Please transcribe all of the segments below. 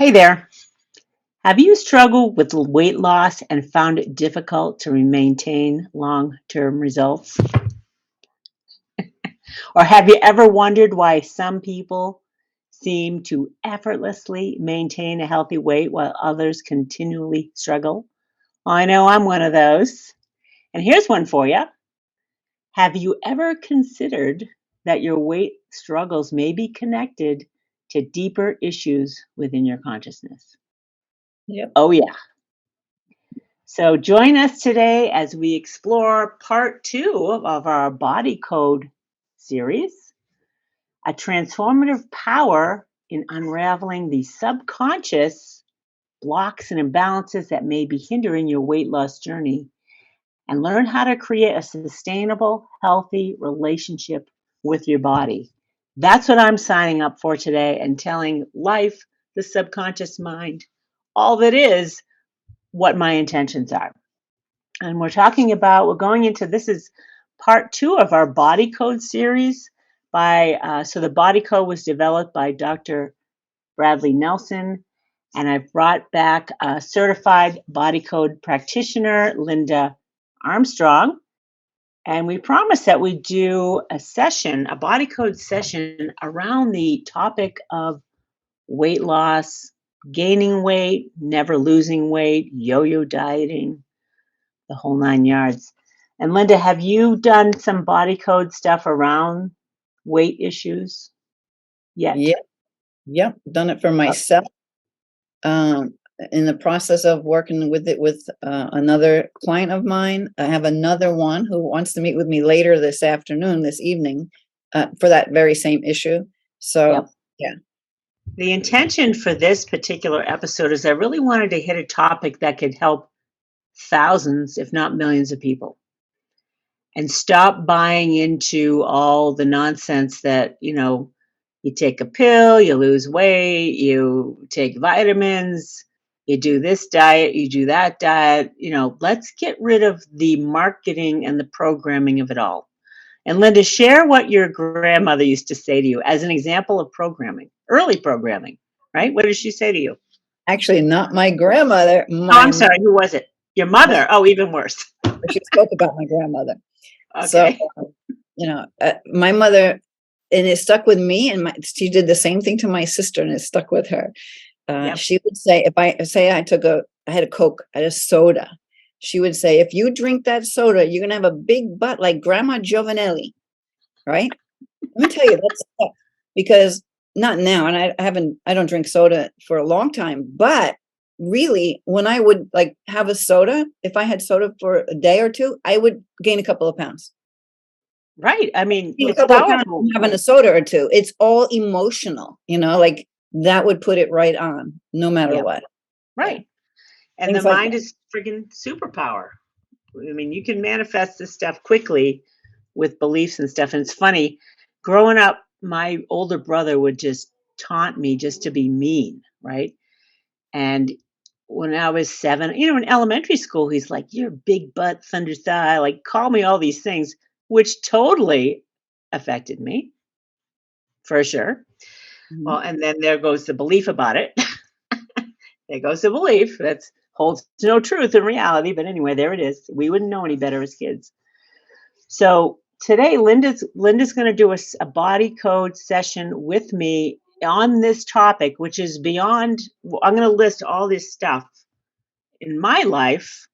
Hey there. Have you struggled with weight loss and found it difficult to maintain long term results? Or have you ever wondered why some people seem to effortlessly maintain a healthy weight while others continually struggle? I know I'm one of those. And here's one for you. Have you ever considered that your weight struggles may be connected to deeper issues within your consciousness? Yep. Oh, yeah. So join us today as we explore part two of our body code series, a transformative power in unraveling the subconscious blocks and imbalances that may be hindering your weight loss journey, and learn how to create a sustainable, healthy relationship with your body. That's what I'm signing up for today and telling life, the subconscious mind, all that is what my intentions are. And we're going into this is part two of our body code series. So the body code was developed by Dr. Bradley Nelson, and I've brought back a certified body code practitioner, Linda Armstrong. And we promised that we do a body code session around the topic of weight loss, gaining weight, never losing weight, yo-yo dieting, the whole 9 yards. And Linda, have you done some body code stuff around weight issues yet? Yep. Yep. Done it for myself. Um, in the process of working with it with another client of mine. I have another one who wants to meet with me later this evening, for that very same issue. So, Yep. yeah. The intention for this particular episode is I really wanted to hit a topic that could help thousands, if not millions of people, and stop buying into all the nonsense that, you take a pill, you lose weight, you take vitamins, you do this diet, you do that diet. Let's get rid of the marketing and the programming of it all. And Linda, share what your grandmother used to say to you as an example of programming, early programming, right? What did she say to you? Actually, not my grandmother. Oh, I'm sorry. Who was it? Your mother. Oh, even worse. She spoke about my grandmother. So, Okay. my mother, and it stuck with me, and she did the same thing to my sister, and it stuck with her. Yep. She would say, if I say I had a Coke, I had a soda, she would say, if you drink that soda, you're gonna have a big butt like Grandma Giovanelli, right? Let me tell you, that's because not now, and I don't drink soda for a long time, but really, when I would like have a soda, if I had soda for a day or two, I would gain a couple of pounds. Right. I mean, A it's couple of pounds powerful. from having a soda or two. It's all emotional, like that would put it right on, no matter Yep. what. Right. And Things the like mind is friggin' superpower. I mean, you can manifest this stuff quickly with beliefs and stuff. And it's funny, growing up, my older brother would just taunt me just to be mean, right? And when I was 7, in elementary school, he's like, "You're big butt, thunder thigh," like, call me all these things, which totally affected me, for sure. Mhm. Well, and then there goes the belief about it. There goes the belief that holds no truth in reality. But anyway, there it is. We wouldn't know any better as kids. So today, Linda's going to do a body code session with me on this topic, which is beyond. I'm going to list all this stuff in my life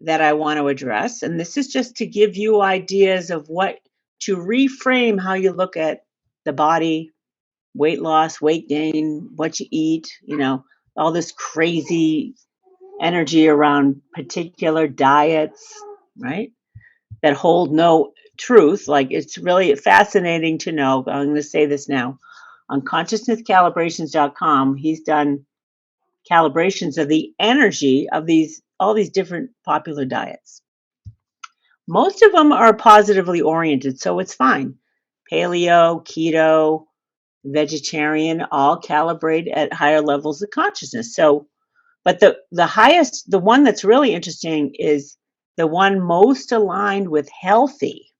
that I want to address, and this is just to give you ideas of what to reframe how you look at the body, weight loss, weight gain, what you eat. All this crazy energy around particular diets, right? That hold no truth. Like, it's really fascinating to know. I'm going to say this now. On consciousnesscalibrations.com, he's done calibrations of the energy of all these different popular diets. Most of them are positively oriented, so it's fine. Paleo, keto, vegetarian, all calibrate at higher levels of consciousness. So, but the one that's really interesting is the one most aligned with healthy.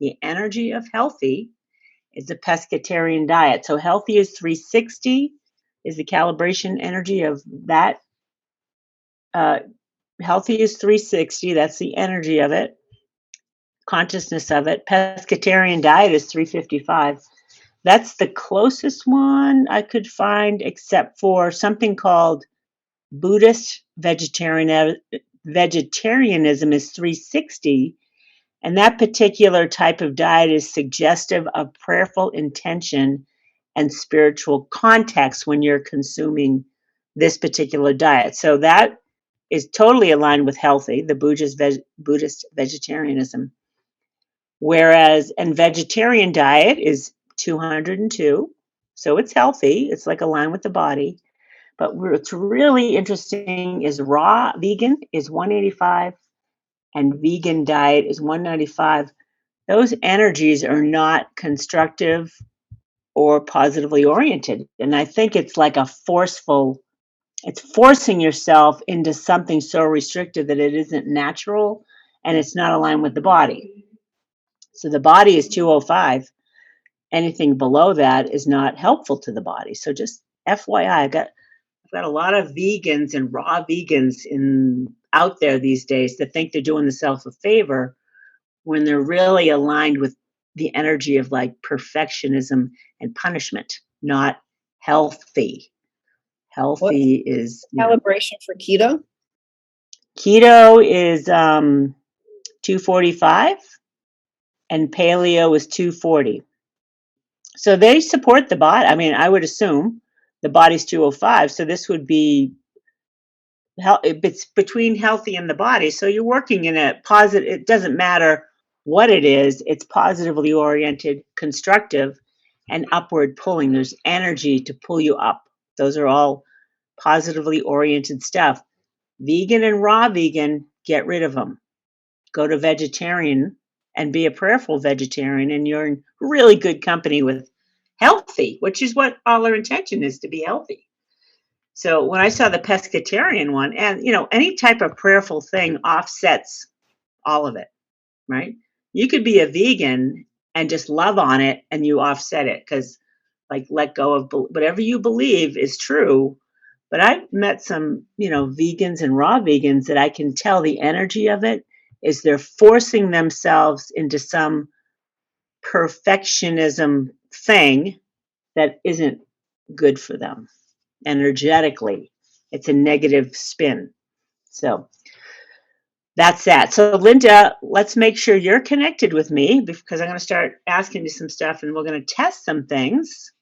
The energy of healthy is the pescatarian diet. So healthy is 360, is the calibration energy of that. Healthy is 360. That's the energy of it, consciousness of it. Pescatarian diet is 355. That's the closest one I could find, except for something called Buddhist vegetarianism is 360. And that particular type of diet is suggestive of prayerful intention and spiritual context when you're consuming this particular diet. So that is totally aligned with healthy, the Buddhist vegetarianism. Whereas and vegetarian diet is 202. So it's healthy. It's like aligned with the body. But what's really interesting is raw vegan is 185 and vegan diet is 195. Those energies are not constructive or positively oriented. And I think it's like it's forcing yourself into something so restricted that it isn't natural and it's not aligned with the body. So the body is 205. Anything below that is not helpful to the body. So just FYI, I've got a lot of vegans and raw vegans out there these days that think they're doing themselves a favor when they're really aligned with the energy of like perfectionism and punishment, not healthy. What's Healthy is calibration for keto? Keto is 245 and paleo is 240. So they support the body. I mean, I would assume the body's 205. So this would be it's between healthy and the body. So you're working in a positive, it doesn't matter what it is, it's positively oriented, constructive, and upward pulling. There's energy to pull you up. Those are all positively oriented stuff. Vegan and raw vegan, get rid of them. Go to vegetarian and be a prayerful vegetarian, and you're in really good company with healthy, which is what all our intention is, to be healthy. So when I saw the pescatarian one, and any type of prayerful thing offsets all of it, right? You could be a vegan and just love on it and you offset it because like let go of whatever you believe is true. But I've met some, vegans and raw vegans that I can tell the energy of it is they're forcing themselves into some perfectionism thing that isn't good for them energetically. It's a negative spin. So that's that. So Linda, let's make sure you're connected with me because I'm going to start asking you some stuff and we're going to test some things.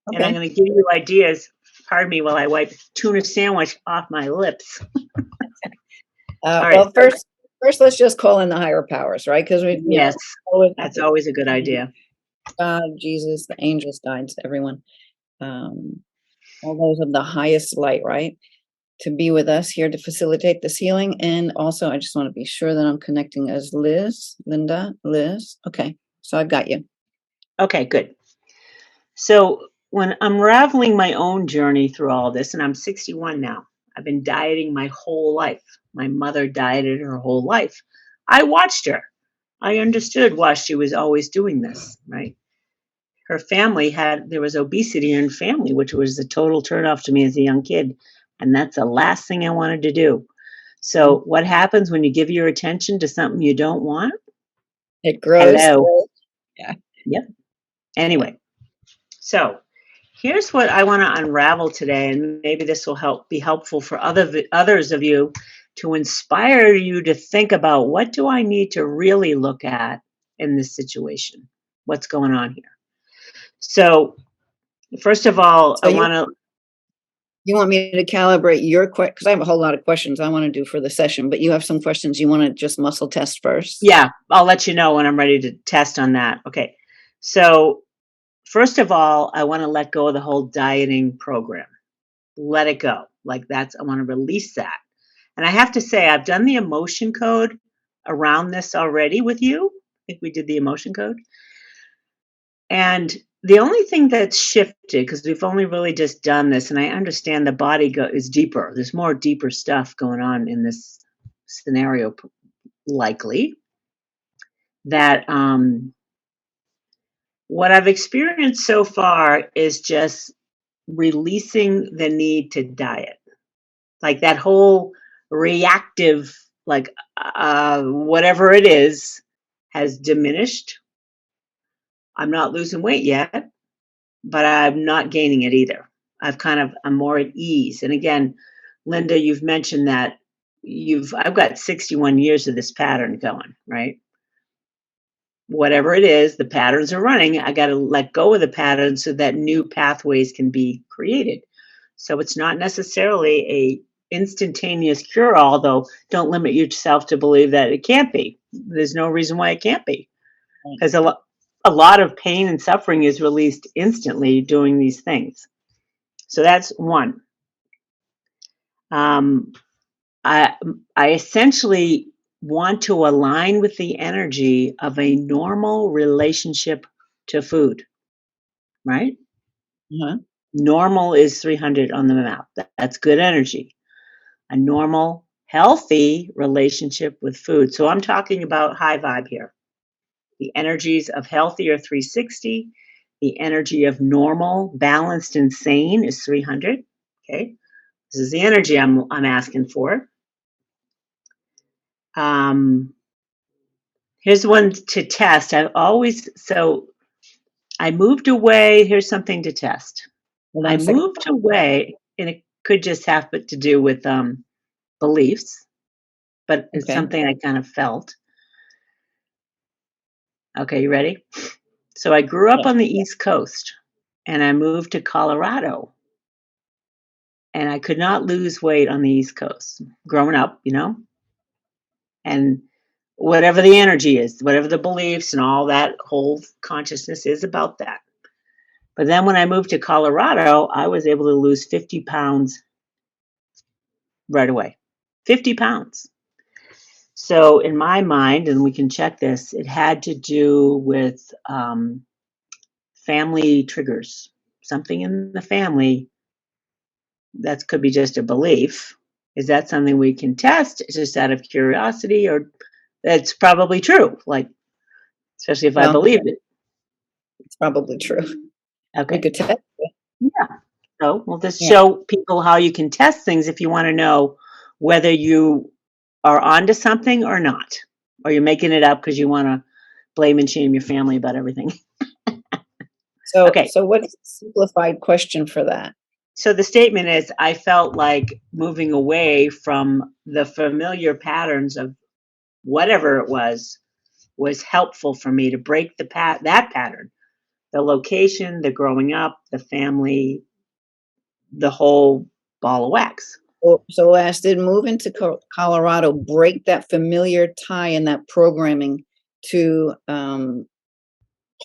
Okay. And I'm going to give you ideas. Pardon me while I wipe tuna sandwich off my lips. Well, first, let's just call in the higher powers, right? Because yes, that's always a good idea. God, Jesus, the angels, guides, everyone, all those of the highest light, right? To be with us here to facilitate this healing. And also, I just want to be sure that I'm connecting as Liz, Linda, Liz. Okay, so I've got you. Okay, good. So when I'm unraveling my own journey through all this, and I'm 61 now, I've been dieting my whole life. My mother dieted her whole life. I watched her. I understood why she was always doing this, right? Her family there was obesity in her family, which was a total turnoff to me as a young kid. And that's the last thing I wanted to do. So what happens when you give your attention to something you don't want? It grows. Hello. Yeah. Yep. Anyway, so here's what I want to unravel today, and maybe this will be helpful for others of you to inspire you to think about what do I need to really look at in this situation? What's going on here? So first of all, I want to... You want me to calibrate your question? Because I have a whole lot of questions I want to do for the session, but you have some questions you want to just muscle test first? Yeah, I'll let you know when I'm ready to test on that. Okay. So first of all, I want to let go of the whole dieting program. Let it go. I want to release that. And I have to say, I've done the emotion code around this already with you. I think we did the emotion code. And the only thing that's shifted, because we've only really just done this, and I understand the body is deeper. There's more deeper stuff going on in this scenario, likely, that what I've experienced so far is just releasing the need to diet. Like that whole reactive, like whatever it is, has diminished. I'm not losing weight yet, but I'm not gaining it either. I'm more at ease. And again, Linda, you've mentioned that I've got 61 years of this pattern going, right? Whatever it is, the patterns are running. I got to let go of the pattern so that new pathways can be created. So it's not necessarily a instantaneous cure all, though don't limit yourself to believe that it can't be. There's no reason why it can't be. Because a lot of pain and suffering is released instantly doing these things. So that's one. I essentially want to align with the energy of a normal relationship to food, right? Uh-huh. Normal is 300 on the map. That's good energy. A normal, healthy relationship with food. So I'm talking about high vibe here. The energies of healthy are 360. The energy of normal, balanced, and sane is 300. Okay. This is the energy I'm asking for. Here's one to test. I moved away. Here's something to test. I moved away, and it could just have to do with beliefs, but it's something I kind of felt. Okay, you ready? So I grew up on the East Coast, and I moved to Colorado, and I could not lose weight on the East Coast growing up, and whatever the energy is, whatever the beliefs and all that whole consciousness is about that. But then when I moved to Colorado, I was able to lose 50 pounds right away. 50 pounds. So in my mind, and we can check this, it had to do with family triggers. Something in the family that could be just a belief. Is that something we can test just out of curiosity, or that's probably true? Like, especially if I believe it. It's probably true. Okay. We could test it. Yeah. So we'll just show people how you can test things if you want to know whether you are onto something or not, or you're making it up because you want to blame and shame your family about everything. So what's the simplified question for that? So the statement is, I felt like moving away from the familiar patterns of whatever it was helpful for me to break that pattern, the location, the growing up, the family, the whole ball of wax. So last, did moving to Colorado break that familiar tie and that programming to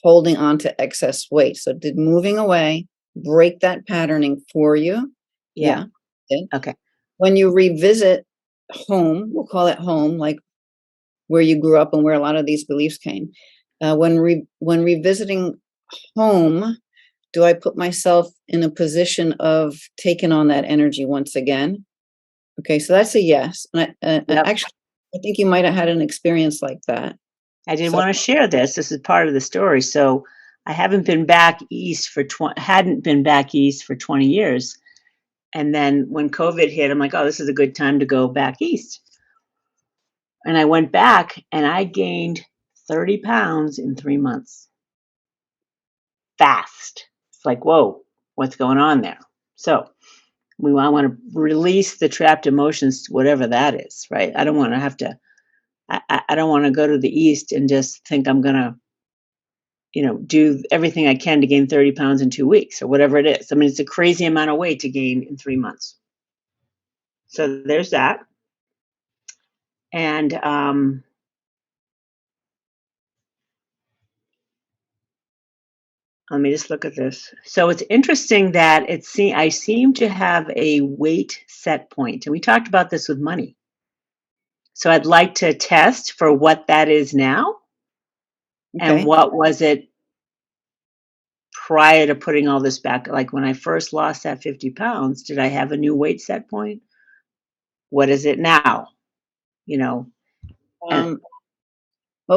holding on to excess weight? So did moving away break that patterning for you? Yeah. Okay. When you revisit home, we'll call it home, like where you grew up and where a lot of these beliefs came. When revisiting home, do I put myself in a position of taking on that energy once again? Okay, so that's a yes. And actually, I think you might have had an experience like that. I didn't want to share this. This is part of the story. So I hadn't been back east for 20 years. And then when COVID hit, I'm like, oh, this is a good time to go back east. And I went back and I gained 30 pounds in 3 months. Fast. It's like, whoa, what's going on there? So I want to release the trapped emotions, whatever that is, right? I don't want to have to, I don't want to go to the east and just think I'm going to, do everything I can to gain 30 pounds in 2 weeks or whatever it is. I mean, it's a crazy amount of weight to gain in 3 months. So there's that. And let me just look at this. So it's interesting that I seem to have a weight set point. And we talked about this with money. So I'd like to test for what that is now. Okay. And what was it prior to putting all this back? Like when I first lost that 50 pounds, did I have a new weight set point? What is it now? Well,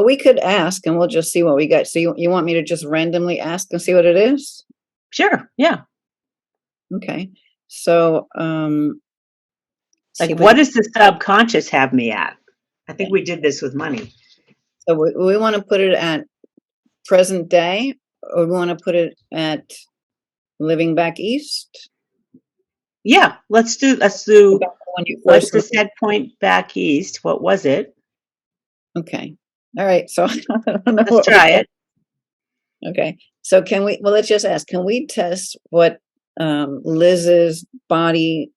we could ask and we'll just see what we get. So you want me to just randomly ask and see what it is? Sure. Yeah. Okay. So, Like, see, what does the subconscious have me at? I think yeah. we did this with money. So we want to put it at present day, or we want to put it at living back east? Yeah, let's do Back when you what's first the moved? set point back east? What was it? Okay. All right. So I don't know Let's what we try got. it. Okay. So well, let's just ask, can we test what Liz's body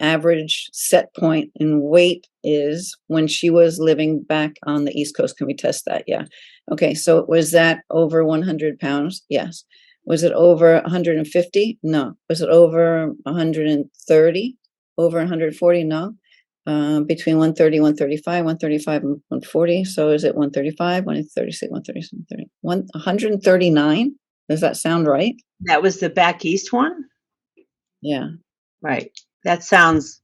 average set point in weight is when she was living back on the East Coast? Can we test that? Yeah. Okay. So was that over 100 pounds? Yes. Was it over 150? No. Was it over 130? Over 140? No. Between 130, 135, 135 and 140. So is it 135, 136, 137, 139? Does that sound right? That was the back east one? Yeah. Right. That sounds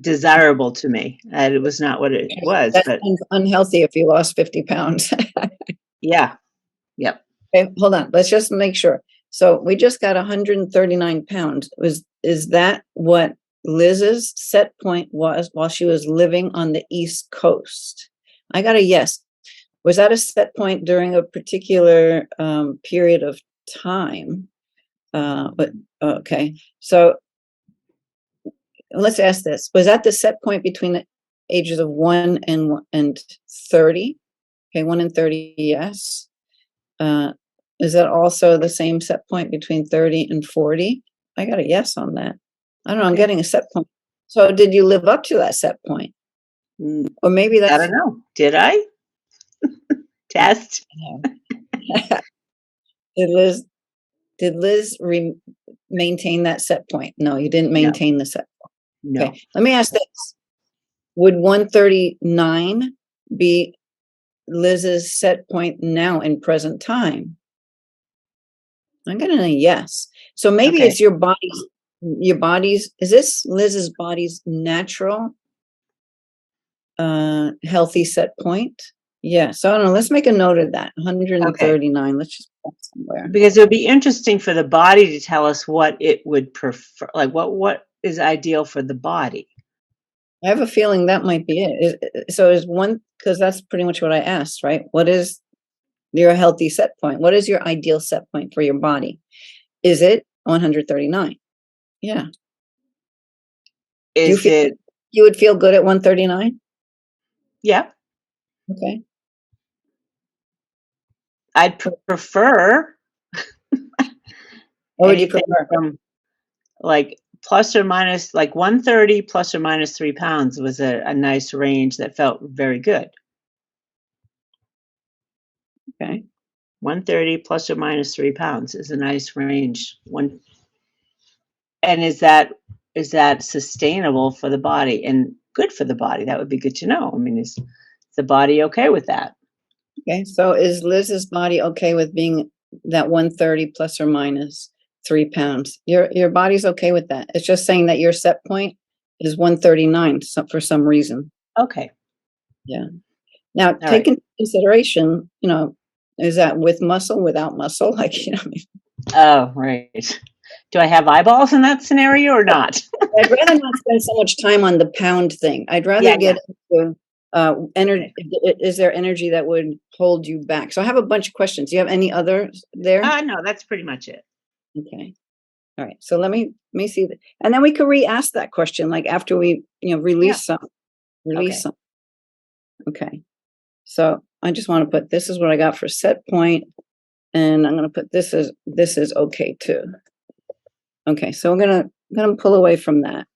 desirable to me. And it was not what it was, That's but unhealthy if you lost 50 pounds. yeah. Yep. Okay, hold on. Let's just make sure. So we just got 139 pounds. Is that what Liz's set point was while she was living on the East Coast? I got a yes. Was that a set point during a particular period of time? But okay. So let's ask this. Was that the set point between the ages of 1 and 30? Okay, 1 and 30, yes. Is that also the same set point between 30 and 40? I got a yes on that. I don't know, I'm Okay. getting a set point. So did you live up to that set point? Or maybe I that's don't know. Did I? Test? did Liz did Liz maintain that set point? No, you didn't No. maintain the set point. No. Okay, let me ask this. Would 139 be Liz's set point now in present time? I'm getting a yes. So maybe Okay. it's your body's, is this Liz's body's natural healthy set point? Yeah. So I don't know. Let's make a note of that. Okay. 139. Let's just put it somewhere. Because it would be interesting for the body to tell us what it would prefer, like what is ideal for the body. I have a feeling that might be it. So is one, because that's pretty much what I asked, right? What is your healthy set point? What is your ideal set point for your body? Is it 139? Yeah. Do you Is feel it? you would feel good at 139? Yeah. Okay. I'd prefer What would you anything prefer? from like plus or minus, like 130 plus or minus 3 pounds was a nice range that felt very good. Okay. 130 plus or minus 3 pounds is a nice range. And is that sustainable for the body and good for the body? That would be good to know. I mean, is the body okay with that? Okay. So is Liz's body okay with being that 130 plus or minus 3 pounds? Your body's okay with that. It's just saying that your set point is 139 for some reason. Okay. Yeah. Now All take right. into consideration, is that with muscle, without muscle? Like, Oh, right. Do I have eyeballs in that scenario or not? I'd rather not spend so much time on the pound thing. I'd rather Yeah, get into energy. okay. Is there energy that would hold you back? So I have a bunch of questions. Do you have any others there? No, that's pretty much it. Okay. All right. So let me see that. And then we could re-ask that question, like after we, Yeah. release Okay. some. Okay. So I just want to put, this is what I got for set point. And I'm going to put, this is okay too. Okay. So I'm going to pull away from that.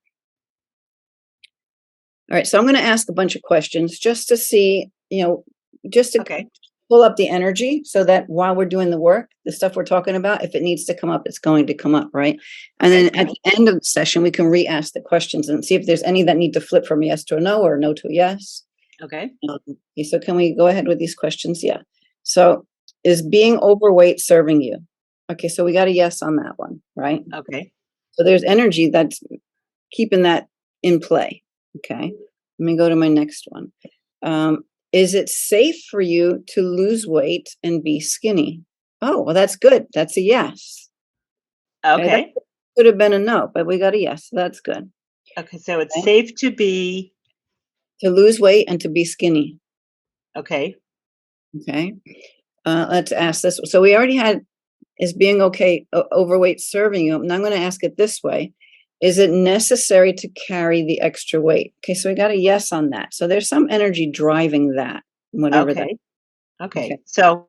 All right. So I'm going to ask a bunch of questions just to see, just to Okay. pull up the energy so that while we're doing the work, the stuff we're talking about, if it needs to come up, it's going to come up, right? And then at the end of the session, we can re-ask the questions and see if there's any that need to flip from yes to a no or no to a yes. Okay. So can we go ahead with these questions? Yeah. So is being overweight serving you? Okay, so we got a yes on that one, right? Okay. So there's energy that's keeping that in play. Okay. Let me go to my next one. Is it safe for you to lose weight and be skinny? Oh, well, that's good. That's a yes. Okay. Could have been a no, but we got a yes. So that's good. Okay, so it's Okay. safe to be To lose weight and to be skinny. okay. Okay. Let's ask this. So we already had, is being okay, overweight serving you? And I'm going to ask it this way. Is it necessary to carry the extra weight? Okay, so we got a yes on that. So there's some energy driving that, whatever that. Okay. Okay. Okay. So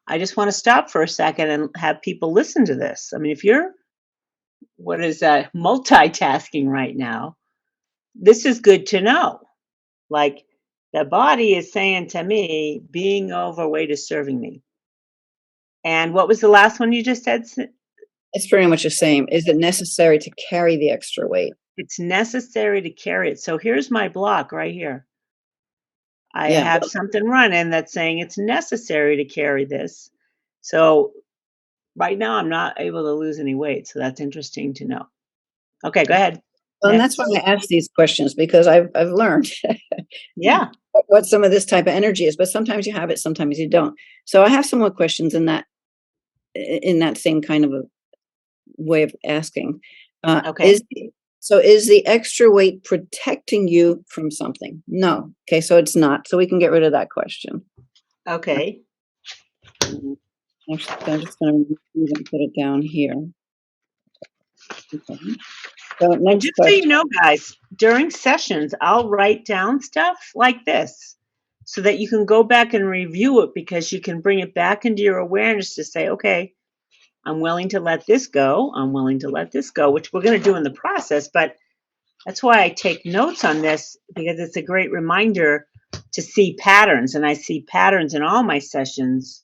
I just want to stop for a second and have people listen to this. I mean, if you're what is that multitasking right now, this is good to know. Like the body is saying to me, being overweight is serving me. And what was the last one you just said? It's pretty much the same. Is it necessary to carry the extra weight? It's necessary to carry it. So here's my block right here. I Yeah. have something running that's saying it's necessary to carry this. So right now I'm not able to lose any weight. So that's interesting to know. Okay, go ahead. Well, and that's why Next. I ask these questions, because I've learned Yeah. what some of this type of energy is, but sometimes you have it, sometimes you don't. So I have some more questions in that same kind of a way of asking. Okay. Is the extra weight protecting you from something? No. Okay, so it's not. So we can get rid of that question. Okay. Actually, I'm just going to put it down here. Okay. So And next just so you question. know, guys, during sessions, I'll write down stuff like this so that you can go back and review it because you can bring it back into your awareness to say, okay, I'm willing to let this go. I'm willing to let this go, which we're going to do in the process. But that's why I take notes on this because it's a great reminder to see patterns. And I see patterns in all my sessions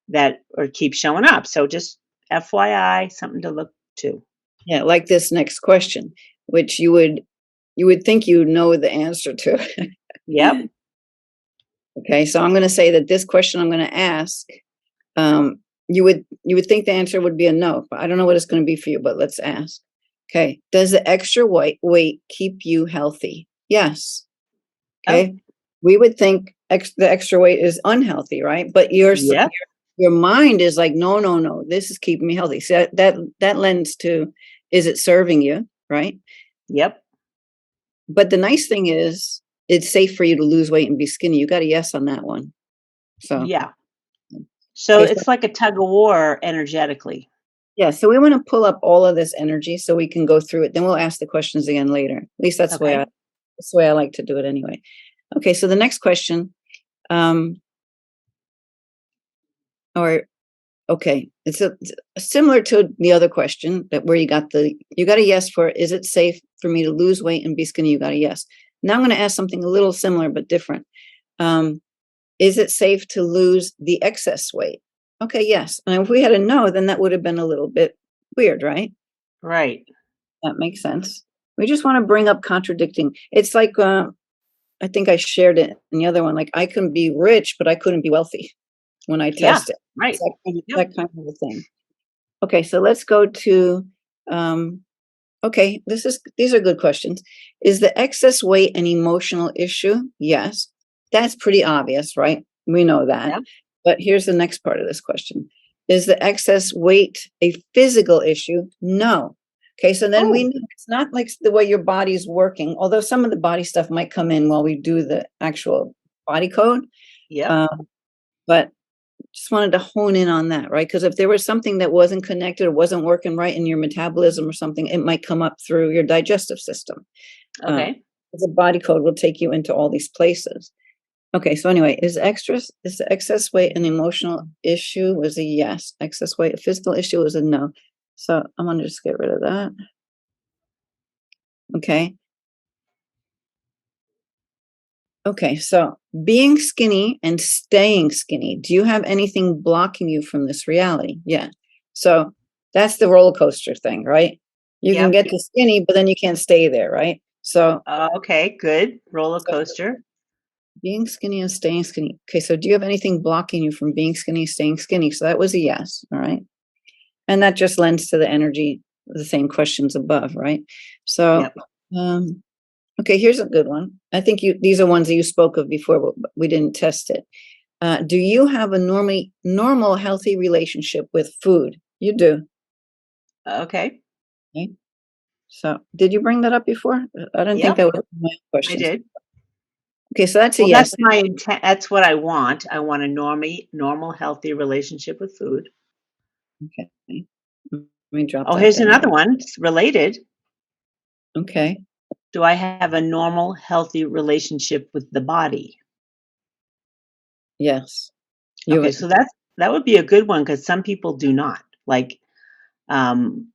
that or keep showing up. So just FYI, something to look to. Yeah, like this next question, which you would think you know the answer to. Yep. Okay, so I'm going to say that this question I'm going to ask, you would think the answer would be a no, but I don't know what it's going to be for you, but let's ask. Okay, does the extra weight keep you healthy? Yes. Oh, Okay, we would think the extra weight is unhealthy, right? But yep. your mind is like, no, no, no, this is keeping me healthy. So that lends to, is it serving you, right? Yep. But the nice thing is, it's safe for you to lose weight and be skinny. You got a yes on that one. So, Yeah. So okay, so it's like a tug of war energetically. yeah, so we want to pull up all of this energy so we can go through it. Then we'll ask the questions again later. At least that's Okay. the way I like to do it anyway. Okay, so the next question, um, or okay, it's similar to the other question that where you got a yes for, is it safe for me to lose weight and be skinny? You got a yes. Now I'm going to ask something a little similar but different. Is it safe to lose the excess weight? Okay, yes. And if we had a no, then that would have been a little bit weird, right? Right. That makes sense. We just want to bring up contradicting. It's like I think I shared it in the other one. Like I can be rich, but I couldn't be wealthy when I Yeah. test it. It's Right. Yep. that kind of a thing. Okay, so let's go to okay, these are good questions. Is the excess weight an emotional issue? Yes. That's pretty obvious, right? We know that. Yep. But here's the next part of this question. Is the excess weight a physical issue? No. Okay, so then we Oh, know it's not like the way your body's working, although some of the body stuff might come in while we do the actual body code. yep. Um, but just wanted to hone in on that, right? Because if there was something that wasn't connected or wasn't working right in your metabolism or something, it might come up through your digestive system. Uh, Okay. the body code will take you into all these places. Okay, so anyway, is the excess weight an emotional issue? Was a yes. Excess weight, a physical issue was a no. So I'm gonna just get rid of that. Okay. Okay, so being skinny and staying skinny, do you have anything blocking you from this reality? Yeah. So that's the roller coaster thing, right? You can Yep. get to skinny, but then you can't stay there, right? So Okay. Good. Roller so coaster. being skinny and staying skinny. Okay, so do you have anything blocking you from being skinny, staying skinny? So that was a yes, all right. And that just lends to the energy, the same questions above, right? So Yep. um okay, here's a good one. I think these are ones that you spoke of before, but we didn't test it. Do you have a normal, healthy relationship with food? You do. Okay. Okay. So did you bring that up before? I didn't think Yep, that was my I questions. did. Okay, so that's a Well, yes. that's my intent. That's what I want. I want a normal, healthy relationship with food. Okay. Let me drop Oh, that here's down. another one. It's related. Okay. Do I have a normal, healthy relationship with the body? Yes. Okay, You so that would be a good one because some people do not. Like, um,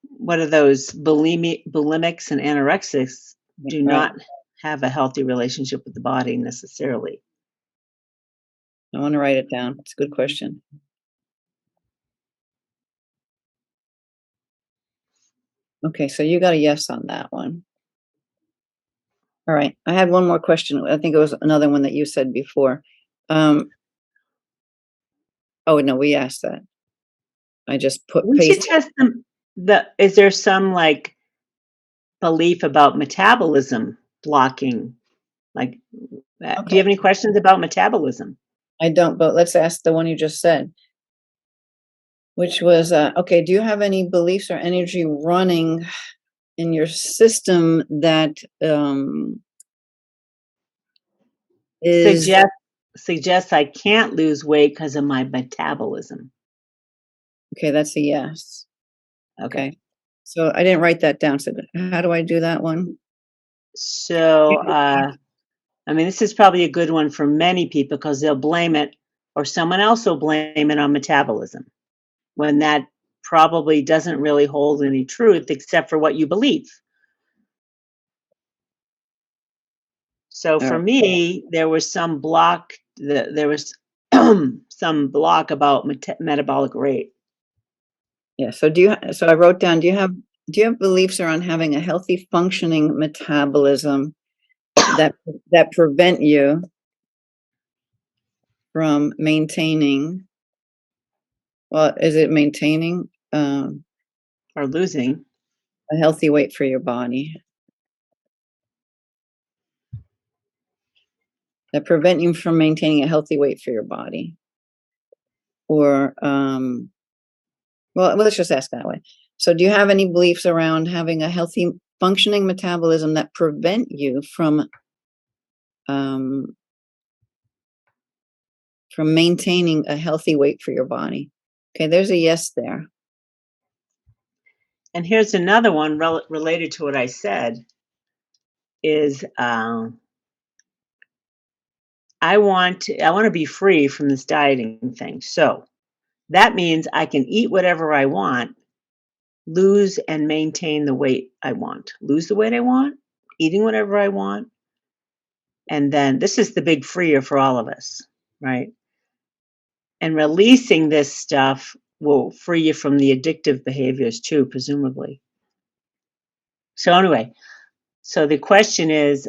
what are those bulimics and anorexics do right. not have a healthy relationship with the body necessarily. I want to write it down. It's a good question. Okay, so you got a yes on that one. All right. I had one more question. I think it was another one that you said before. Um, oh no, we asked that. I just put We should paste. test them. Is there some like belief about metabolism blocking? Like, do you Okay. have any questions about metabolism? I don't, but let's ask the one you just said, which was okay, do you have any beliefs or energy running in your system that is Suggest Suggests I can't lose weight because of my metabolism. okay, that's a yes. Okay. Okay. So I didn't write that down. So how do I do that one? So, I mean, this is probably a good one for many people because they'll blame it, or someone else will blame it on metabolism when that probably doesn't really hold any truth except for what you believe. So All for right. me, there was some block. There was some block about metabolic rate. Yeah. So so I wrote down, do you have beliefs around having a healthy functioning metabolism that prevent you from maintaining, well, is it maintaining Or losing. a healthy weight for your body? That prevent you from maintaining a healthy weight for your body? Or well, let's just ask that way. So do you have any beliefs around having a healthy functioning metabolism that prevent you um, from maintaining a healthy weight for your body? Okay, there's a yes there. And here's another one related to what I said is I want to be free from this dieting thing. So that means I can eat whatever I want, lose and maintain the weight I want. Lose the weight I want, eating whatever I want, and then this is the big freer for all of us, right? And releasing this stuff will free you from the addictive behaviors too, presumably. So anyway, so the question is,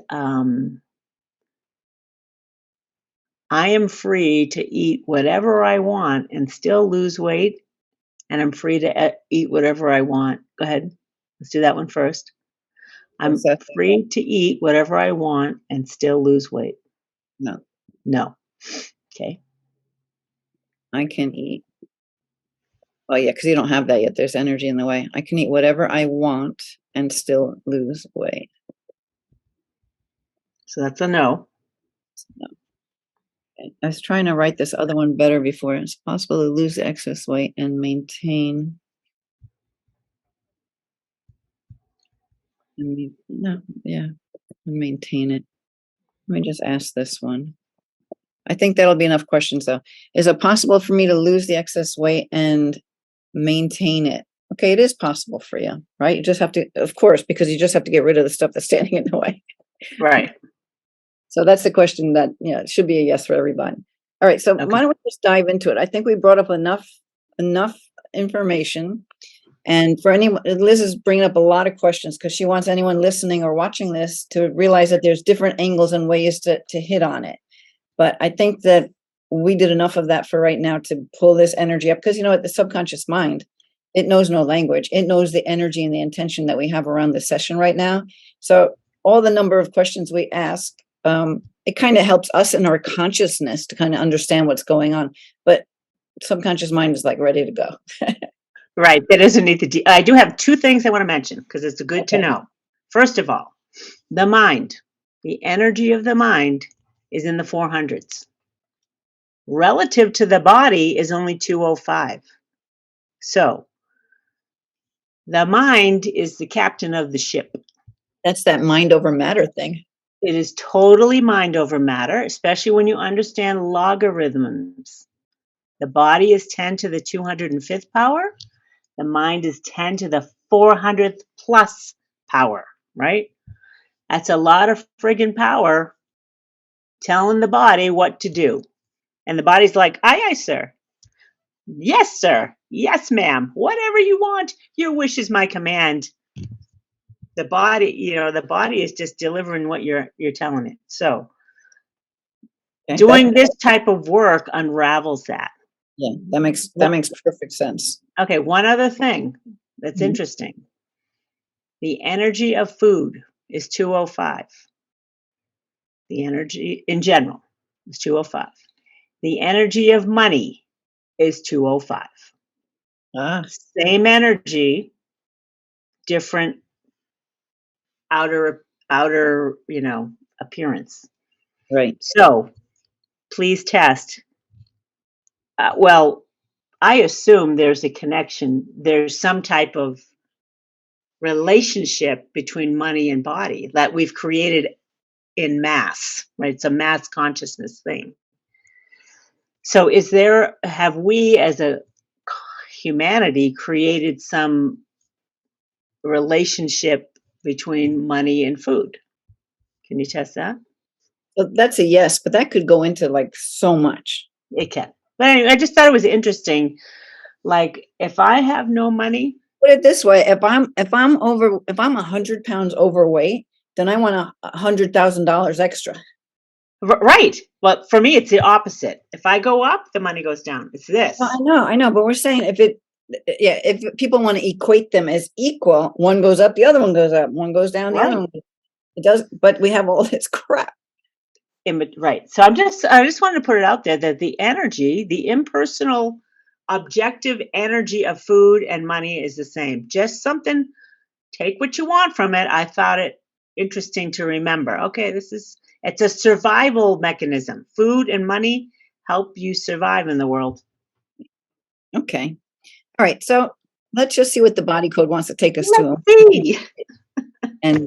I am free to eat whatever I want and still lose weight, and I'm free to eat whatever I want. Go ahead. Let's do that one first. What's I'm that? free to eat whatever I want and still lose weight. No, No. Okay. I can eat. Oh yeah, because you don't have that yet. There's energy in the way. I can eat whatever I want and still lose weight. So that's a no. No. I was trying to write this other one better before. It's possible to lose excess weight and maintain. No, yeah, and maintain it. Let me just ask this one. I think that'll be enough questions though. Is it possible for me to lose the excess weight and maintain it? Okay, it is possible for you, right? You just have to, of course, because you just have to get rid of the stuff that's standing in the way. Right. So that's the question that, it should be a yes for everybody. All right, so Okay. why don't we just dive into it? I think we brought up enough information. And for anyone, Liz is bringing up a lot of questions because she wants anyone listening or watching this to realize that there's different angles and ways to hit on it. But I think that we did enough of that for right now to pull this energy up because, the subconscious mind, it knows no language. It knows the energy and the intention that we have around the session right now. So all the number of questions we ask, it kind of helps us in our consciousness to kind of understand what's going on. But subconscious mind is like ready to go. Right. That doesn't need to. I do have two things I want to mention because it's good to Okay. know. First of all, the mind, the energy of the mind is in the 400s. Relative to the body is only 205. So the mind is the captain of the ship. That's that mind over matter thing. It is totally mind over matter, especially when you understand logarithms. The body is 10 to the 205th power. The mind is 10 to the 400th plus power, right? That's a lot of friggin' power telling the body what to do. And the body's like, aye, aye, sir. Yes, sir. Yes, ma'am. Whatever you want. Your wish is my command. The body is just delivering what you're telling it. So Okay. doing this type of work unravels that. Yeah, that makes perfect sense. Okay, one other thing that's Mhm. interesting. The energy of food is 205. The energy in general is 205. The energy of money is 205. Ah, Same energy, different outer appearance. right. So please test. Well, I assume there's a connection. There's some type of relationship between money and body that we've created in mass, right? It's a mass consciousness thing. So have we as a humanity created some relationship between money and food? Can you test that? So that's a yes, but that could go into like so much. It can. But anyway, I just thought it was interesting. Like if I have no money, Put it this way: if I'm 100 pounds overweight, then I want $100,000 extra. right. Well, for me, it's the opposite. If I go up, the money goes down. It's No, this. I know, but we're saying if people want to equate them as equal, one goes up, the other one goes up, one goes down, the other Right. one. It does, but we have all this crap. Right. So I just wanted to put it out there that the energy, the impersonal, objective energy of food and money is the same. Just something, take what you want from it. I thought it interesting to remember. Okay, it's a survival mechanism. Food and money help you survive in the world. Okay, all right. So let's just see what the body code wants to take us Let's to, see. and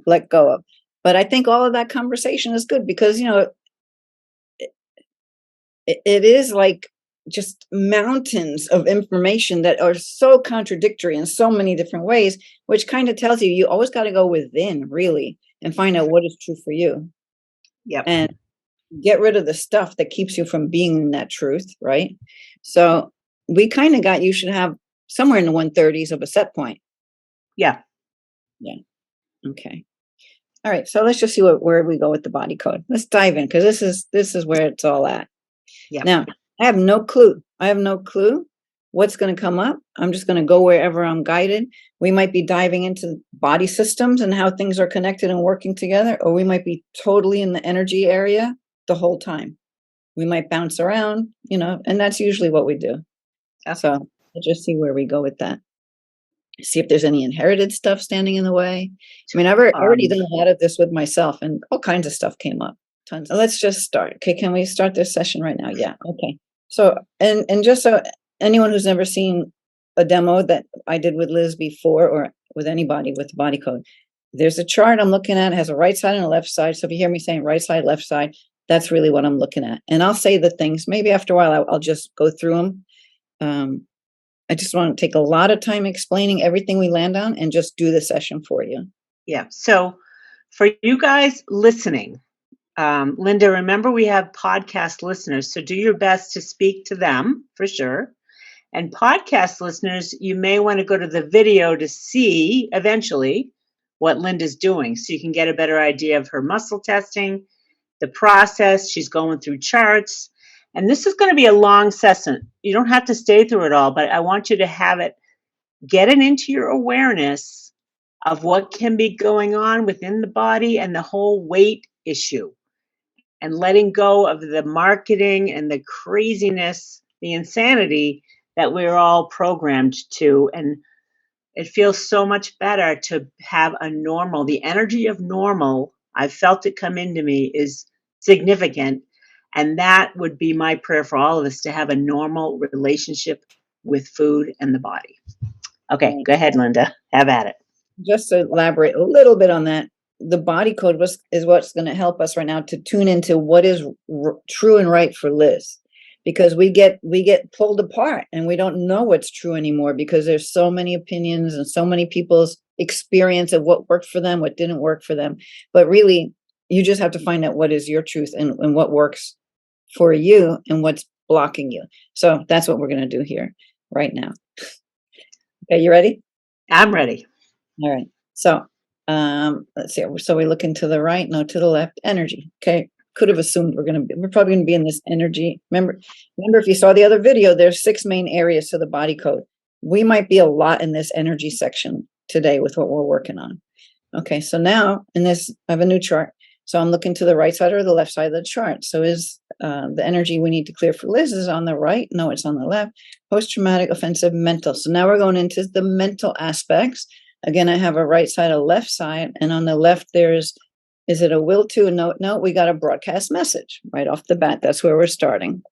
let go of. But I think all of that conversation is good because it is like just mountains of information that are so contradictory in so many different ways, which kind of tells you always got to go within really and find out what is true for you Yep. and get rid of the stuff that keeps you from being in that truth, right? So we kind of got you should have somewhere in the 130s of a set point. Yeah. Yeah. Okay. All right. So let's just see where we go with the body code. Let's dive in because this is where it's all at. Yeah. Now, I have no clue. I have no clue what's going to come up. I'm just going to go wherever I'm guided. We might be diving into body systems and how things are connected and working together, or we might be totally in the energy area the whole time. We might bounce around, and that's usually what we do. Okay. So let's just see where we go with that. See if there's any inherited stuff standing in the way. I mean, I've already done a lot of this with myself and all kinds of stuff came up. Tons. Let's just start. Okay, can we start this session right now? Yeah. Okay. So, and just so anyone who's never seen a demo that I did with Liz before or with anybody with the body code, there's a chart I'm looking at. It has a right side and a left side. So if you hear me saying right side, left side, that's really what I'm looking at. And I'll say the things. Maybe after a while, I'll just go through them. I just want to take a lot of time explaining everything we land on and just do the session for you. Yeah. So for you guys listening, Linda, remember we have podcast listeners, so do your best to speak to them for sure. And podcast listeners, you may want to go to the video to see eventually what Linda's doing so you can get a better idea of her muscle testing, the process. She's going through charts. And this is going to be a long session. You don't have to stay through it all, but I want you to have it, get it into your awareness of what can be going on within the body and the whole weight issue and letting go of the marketing and the craziness, the insanity that we're all programmed to. And it feels so much better to have a normal, the energy of normal. I've felt it come into me is significant. And that would be my prayer for all of us, to have a normal relationship with food and the body. Okay, go ahead, Linda. Have at it. Just to elaborate a little bit on that, the body code is what's going to help us right now to tune into what is true and right for Liz, because we get pulled apart and we don't know what's true anymore, because there's so many opinions and so many people's experience of what worked for them, what didn't work for them. But really, you just have to find out what is your truth and what works for you and what's blocking you. So that's what we're going to do here right now. Okay, you ready? I'm ready. All right. So let's see. So we look into the right, no, to the left. Energy. Okay. Could have assumed we're probably going to be in this energy. Remember, if you saw the other video, there's 6 main areas to the body code. We might be a lot in this energy section today with what we're working on. Okay. So now in this, I have a new chart. So I'm looking to the right side or the left side of the chart. So is the energy we need to clear for Liz is on the right? No, it's on the left. Post-traumatic, offensive, mental. So now we're going into the mental aspects. Again, I have a right side, a left side, and on the left is it a will to? No, we got a broadcast message right off the bat. That's where we're starting.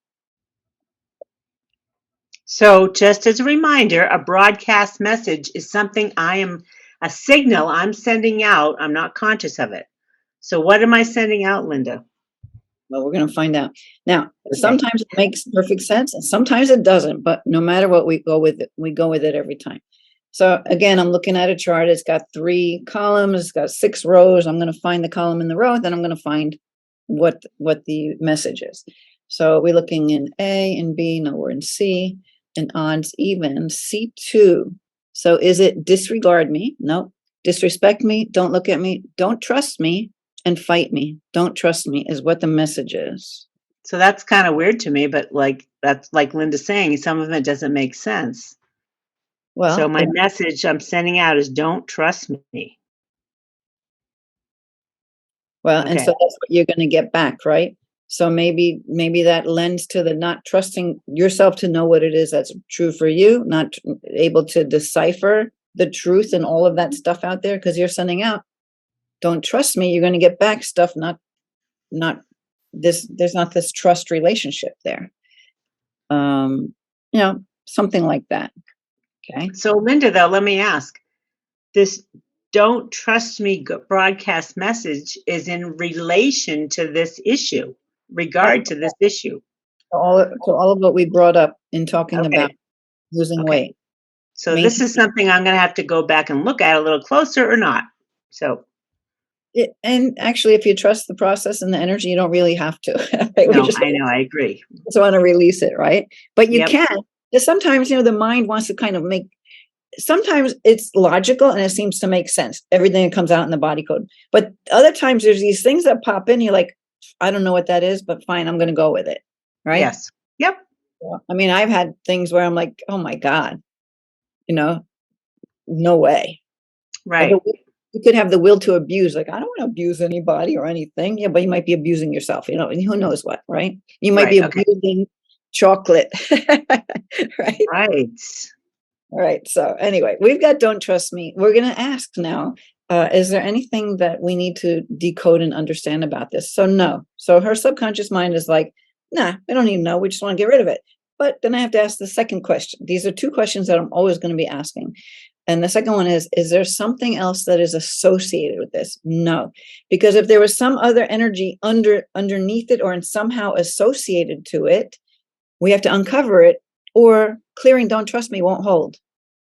So just as a reminder, a broadcast message is something a signal I'm sending out. I'm not conscious of it. So what am I sending out, Linda? Well, we're going to find out. Now, sometimes it makes perfect sense and sometimes it doesn't, but no matter what, we go with it every time. So again, I'm looking at a chart. It's got 3 columns. It's got 6 rows. I'm going to find the column in the row. Then I'm going to find what the message is. So we're looking in A and B. No, we're in C. And odds even C2. So is it disregard me? No. Disrespect me. Don't look at me. Don't trust me. And fight me. Don't trust me is what the message is. So that's kind of weird to me, but that's like Linda saying, some of it doesn't make sense. Well, so my message I'm sending out is don't trust me. Well, okay. And so that's what you're going to get back, right? So maybe that lends to the not trusting yourself to know what it is that's true for you, not able to decipher the truth and all of that stuff out there, because you're sending out, don't trust me. You're going to get back stuff, not this. There's not this trust relationship there. Something like that. Okay. So Linda, though, let me ask, this don't trust me broadcast message is in relation to this issue, to this issue. All of what we brought up in talking about losing weight. So this is something I'm going to have to go back and look at a little closer or not. So. And actually, if you trust the process and the energy, you don't really have to. Right? No, I know. I agree. Just want to release it, right? But you can. Because sometimes, the mind wants to kind of sometimes it's logical and it seems to make sense. Everything that comes out in the body code. But other times there's these things that pop in. You're like, I don't know what that is, but fine, I'm going to go with it. Right? Yes. Yep. I mean, I've had things where I'm like, oh my God, no way. Right. You could have the will to abuse. Like, I don't want to abuse anybody or anything. Yeah, but you might be abusing yourself, and who knows what, right? You might be abusing chocolate. Right? Right. All right. So anyway, we've got don't trust me. We're going to ask now, is there anything that we need to decode and understand about this? So no. So her subconscious mind is like, nah, we don't need to know. We just want to get rid of it. But then I have to ask the second question. These are 2 questions that I'm always going to be asking. And the second one is there something else that is associated with this? No. Because if there was some other energy underneath it or somehow associated to it, we have to uncover it, or clearing don't trust me won't hold,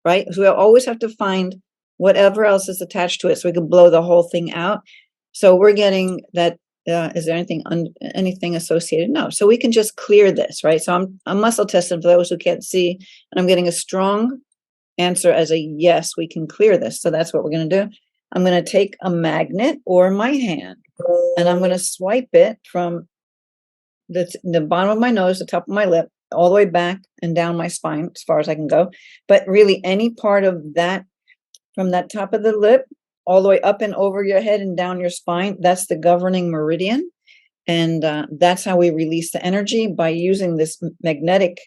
right? So we always have to find whatever else is attached to it so we can blow the whole thing out. So we're getting that. Is there anything associated? No. So we can just clear this, right? So I'm muscle testing for those who can't see, and I'm getting a strong answer as a yes, we can clear this. So that's what we're going to do. I'm going to take a magnet or my hand, and I'm going to swipe it from the bottom of my nose, the top of my lip, all the way back and down my spine as far as I can go. But really any part of that, from that top of the lip all the way up and over your head and down your spine, that's the governing meridian. And that's how we release the energy, by using this magnetic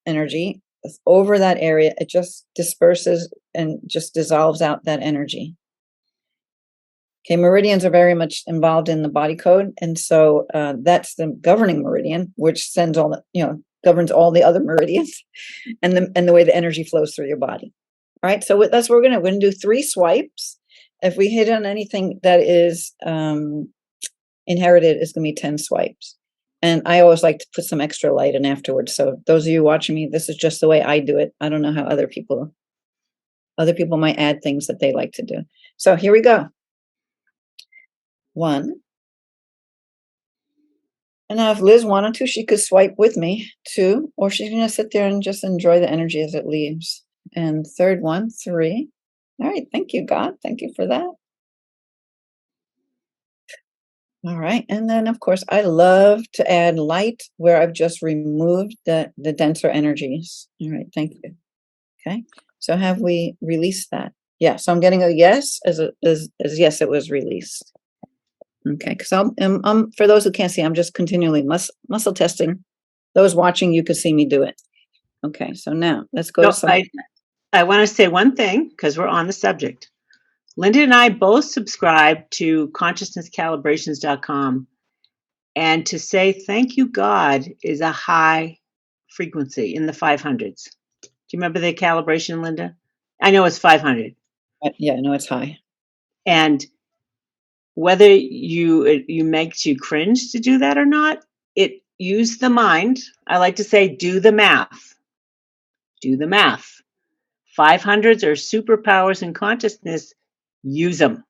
energy over that area, it just disperses and just dissolves out that energy. Okay, meridians are very much involved in the body code, and so that's the governing meridian, which sends all the, governs all the other meridians, and the way the energy flows through your body. All right, so that's what we're gonna do 3 swipes. If we hit on anything that is inherited, it's gonna be 10 swipes. And I always like to put some extra light in afterwards. So those of you watching me, this is just the way I do it. I don't know how other people might add things that they like to do. So here we go. 1. And now if Liz wanted to, she could swipe with me. 2, or she's going to sit there and just enjoy the energy as it leaves. And third one, 3. All right. Thank you, God. Thank you for that. All right. And then, of course, I love to add light where I've just removed the denser energies. All right. Thank you. Okay. So have we released that? Yeah. So I'm getting a yes as yes, it was released. Okay. Because I'm for those who can't see, I'm just continually muscle testing. Those watching, you could see me do it. Okay. So now let's go to some. I want to say one thing because we're on the subject. Linda and I both subscribe to consciousnesscalibrations.com, and to say thank you, God, is a high frequency in the 500s. Do you remember the calibration, Linda? I know it's 500. Yeah, I know it's high. And whether it makes you cringe to do that or not, it use the mind. I like to say, do the math. Do the math. 500s are superpowers in consciousness. Use them.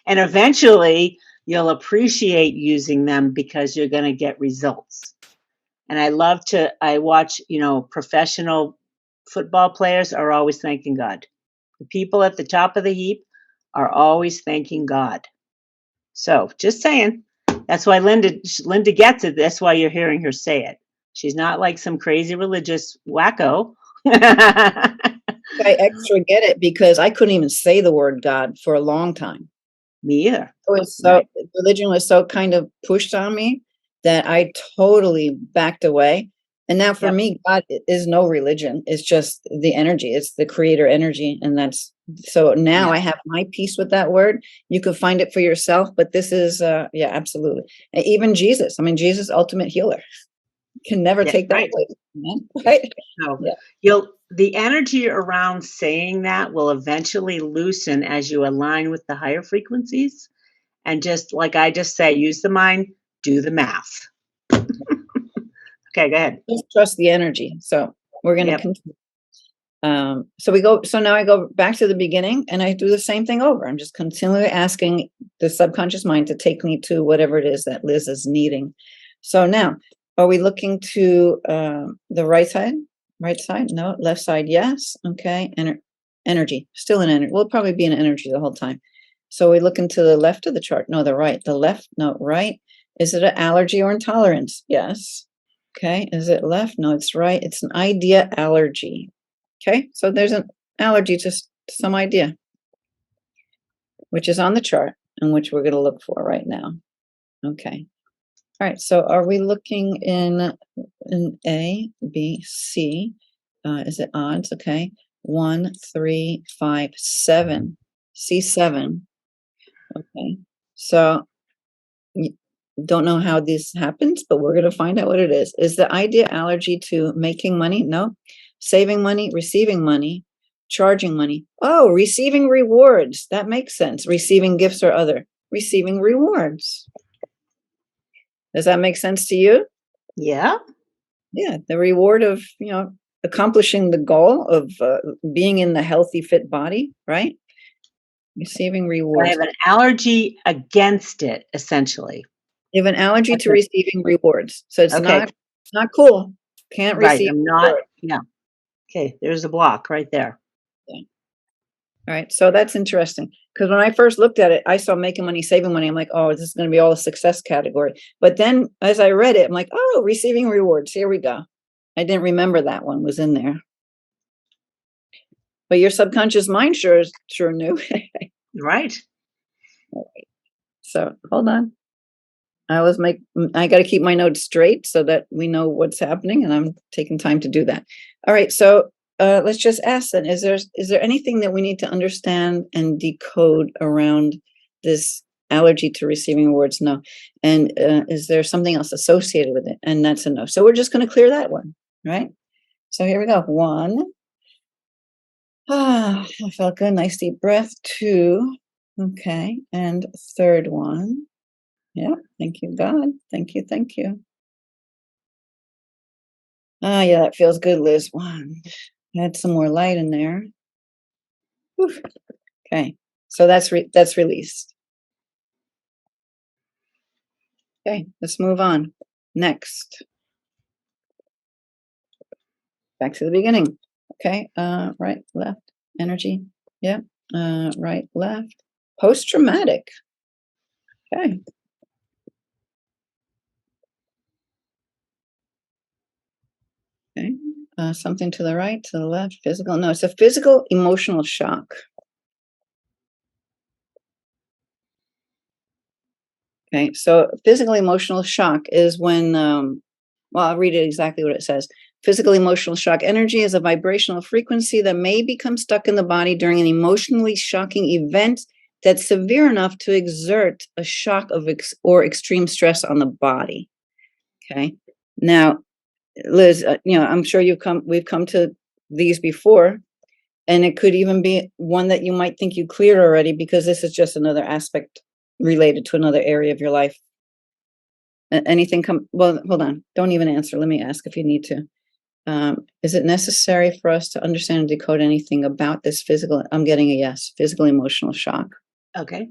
And eventually you'll appreciate using them because you're going to get results. And I watch, professional football players are always thanking God. The people at the top of the heap are always thanking God. So just saying, that's why Linda gets it. That's why you're hearing her say it. She's not like some crazy religious wacko. I extra get it because I couldn't even say the word God for a long time. Me either. Religion was so kind of pushed on me that I totally backed away. And now for me, God is no religion. It's just the energy. It's the creator energy. And that's, so now I have my peace with that word. You can find it for yourself, but this is, absolutely. And even Jesus, Jesus, ultimate healer, can never take that away. Right? So the energy around saying that will eventually loosen as you align with the higher frequencies. And just like I just say, use the mind, do the math. Okay, go ahead. Just trust the energy. So we're going to continue. So now I go back to the beginning and I do the same thing over. I'm just continually asking the subconscious mind to take me to whatever it is that Liz is needing. So now, are we looking to the right side? Right side? No. Left side? Yes. Okay. Energy. Still in energy. We'll probably be in energy the whole time. So we look into the left of the chart. No, the right. The left. No, right. Is it an allergy or intolerance? Yes. Okay. Is it left? No, it's right. It's an idea allergy. Okay. So there's an allergy to some idea, which is on the chart and which we're going to look for right now. Okay. All right. So are we looking in A, B, C? Is it odds? Okay. 1, 3, 5, 7. C7. Okay. So don't know how this happens, but we're going to find out what it is. Is the idea allergy to making money? No. Saving money, receiving money, charging money. Oh, receiving rewards. That makes sense. Receiving gifts or other. Receiving rewards. Does that make sense to you? Yeah. Yeah. The reward of, accomplishing the goal of being in the healthy, fit body, right? Receiving rewards. I have an allergy against it, essentially. You have an allergy to receiving rewards. So it's not cool. Can't receive. I'm not. Yeah. Okay. There's a block right there. Yeah. All right. So that's interesting. Because when I first looked at it, I saw making money, saving money. I'm like, oh, this is going to be all a success category. But then as I read it, I'm like, oh, receiving rewards. Here we go. I didn't remember that one was in there. But your subconscious mind sure knew. Right. All right. So hold on. I got to keep my notes straight so that we know what's happening, and I'm taking time to do that. All right. So let's just ask then, is there anything that we need to understand and decode around this allergy to receiving awards? No. And is there something else associated with it? And that's a no. So we're just going to clear that one. Right. So here we go. 1. I felt good. Nice deep breath. 2. Okay. And third one. Yeah. Thank you, God. Thank you. Thank you. Ah, yeah, that feels good, Liz. 1. Add some more light in there. Whew. Okay. So that's released. Okay. Let's move on. Next. Back to the beginning. Okay. Right, left, energy. Yeah. Right, left. Post-traumatic. Okay. Okay. Something to the right, to the left, physical. No, it's a physical emotional shock. Okay. So physical emotional shock is when, well, I'll read it exactly what it says. Physical emotional shock energy is a vibrational frequency that may become stuck in the body during an emotionally shocking event that's severe enough to exert a shock of or extreme stress on the body. Okay. Now, Liz, I'm sure we've come to these before, and it could even be one that you might think you cleared already, because this is just another aspect related to another area of your life. Anything well, hold on. Don't even answer. Let me ask if you need to. Is it necessary for us to understand and decode anything about this physical? I'm getting a yes. Physical emotional shock. Okay.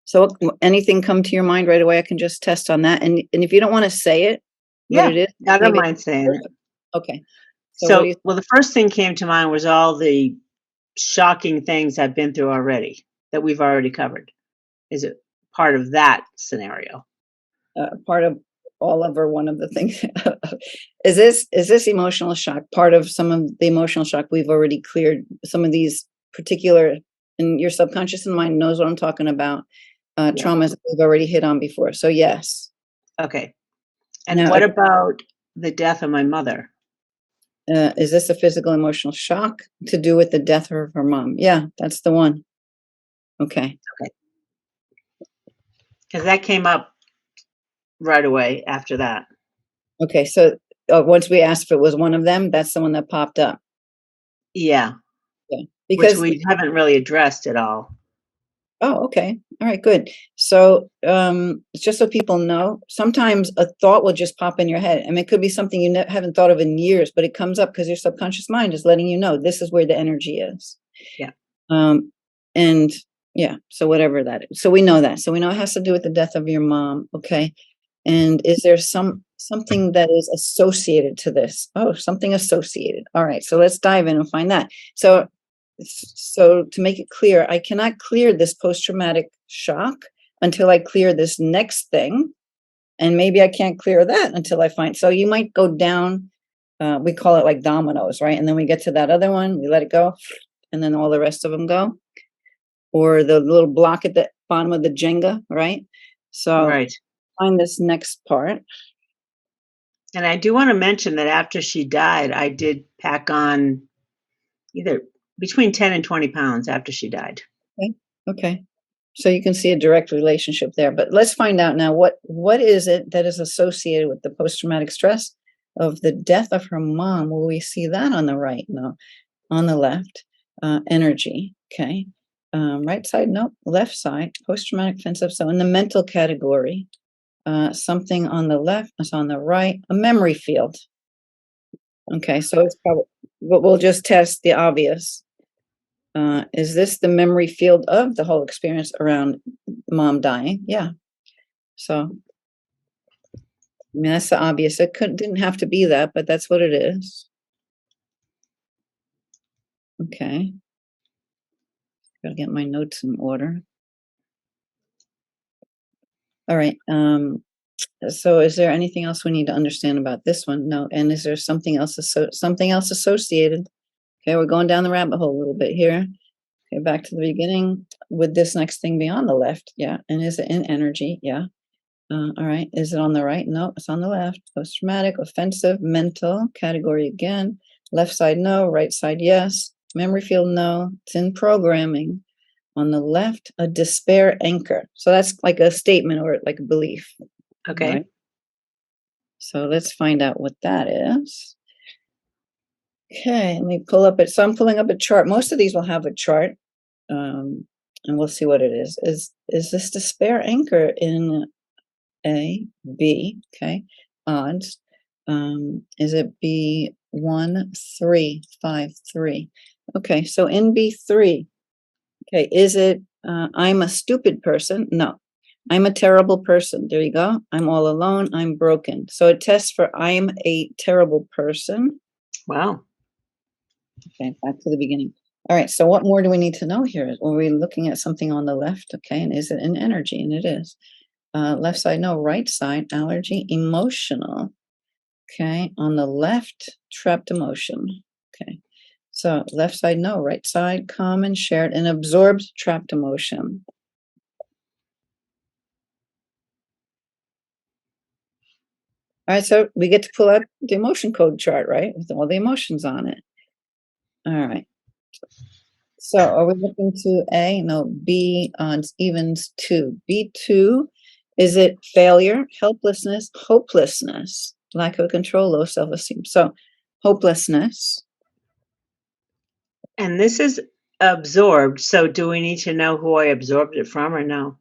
So anything come to your mind right away? I can just test on that. And if you don't want to say it, what Yeah, it is, I don't maybe. mind saying it. Okay. So what do So, you? well, the first thing came to mind was all the shocking things I've been through already that we've already covered. Is it part of that scenario? Part of all of, or one of the things? Is this emotional shock part of some of the emotional shock we've already cleared? Some of these particular, and your subconscious and mind knows what I'm talking about. Yeah. Traumas that we've already hit on before. So yes. Okay. And Now, what about the death of my mother? is this a physical emotional shock to do with the death of her mom? Yeah, that's the one. Okay. Okay. Because that came up right away after that. Okay. So once we asked if it was one of them, that's the one that popped up. Yeah. Yeah. Which Because we haven't really addressed at all. oh, okay. All right, good. So, just so people know, sometimes a thought will just pop in your head. I mean, it could be something you haven't thought of in years, but it comes up because your subconscious mind is letting you know this is where the energy is. Yeah. And yeah, so whatever that is. So we know that. So we know it has to do with the death of your mom. Okay. And is there something that is associated to this? Oh, something associated. All right. So let's dive in and find that. So to make it clear, I cannot clear this post-traumatic shock until I clear this next thing. And maybe I can't clear that until I find. So you might go down, we call it like dominoes, right? And then we get to that other one, we let it go, and then all the rest of them go. Or the little block at the bottom of the Jenga, right? So Right. find this next part. And I do want to mention that after she died, I did pack on either between 10 and 20 pounds after she died. Okay. So you can see a direct relationship there. But let's find out now what is it that is associated with the post-traumatic stress of the death of her mom? Will we see that on the right? No. On the left, energy. Okay. Right side, no. Left side, post-traumatic offensive. So in the mental category, something on the left, it's on the right, a memory field. Okay, so it's probably, we'll just test the obvious. Is this the memory field of the whole experience around mom dying? Yeah. So, I mean, that's the obvious. It didn't have to be that, but that's what it is. Okay. Gotta get my notes in order. All right. So is there anything else we need to understand about this one? No. And is there something else associated? Okay, we're going down the rabbit hole a little bit here. Okay, back to the beginning. Would this next thing be on the left? Yeah. And is it in energy? Yeah. All right. Is it on the right? No, it's on the left. Post-traumatic, offensive, mental, category again. Left side, no. Right side, yes. Memory field, no. It's in programming. On the left, a despair anchor. So that's like a statement or like a belief. Okay. Right? So let's find out what that is. Okay, let me pull up it. So I'm pulling up a chart. Most of these will have a chart. And we'll see what it is. Is this despair anchor in A, B, okay, odds. Is it B 1, 3, 5, 3? Okay, so in B3, okay, is it I'm a stupid person? No. I'm a terrible person. There you go. I'm all alone. I'm broken. So it tests for I'm a terrible person. Wow. Okay, back to the beginning. All right, so what more do we need to know here? Are we looking at something on the left? Okay, and is it an energy? And it is. Left side, no. Right side, allergy, emotional. Okay, on the left, trapped emotion. Okay, so left side, no. Right side, common, shared, and absorbed trapped emotion. All right, so we get to pull out the emotion code chart, right? With all the emotions on it. All right. So are we looking to A? No, B on evens 2. B2, is it failure, helplessness, hopelessness, lack of control, low self-esteem? So hopelessness. And this is absorbed. So do we need to know who I absorbed it from or no?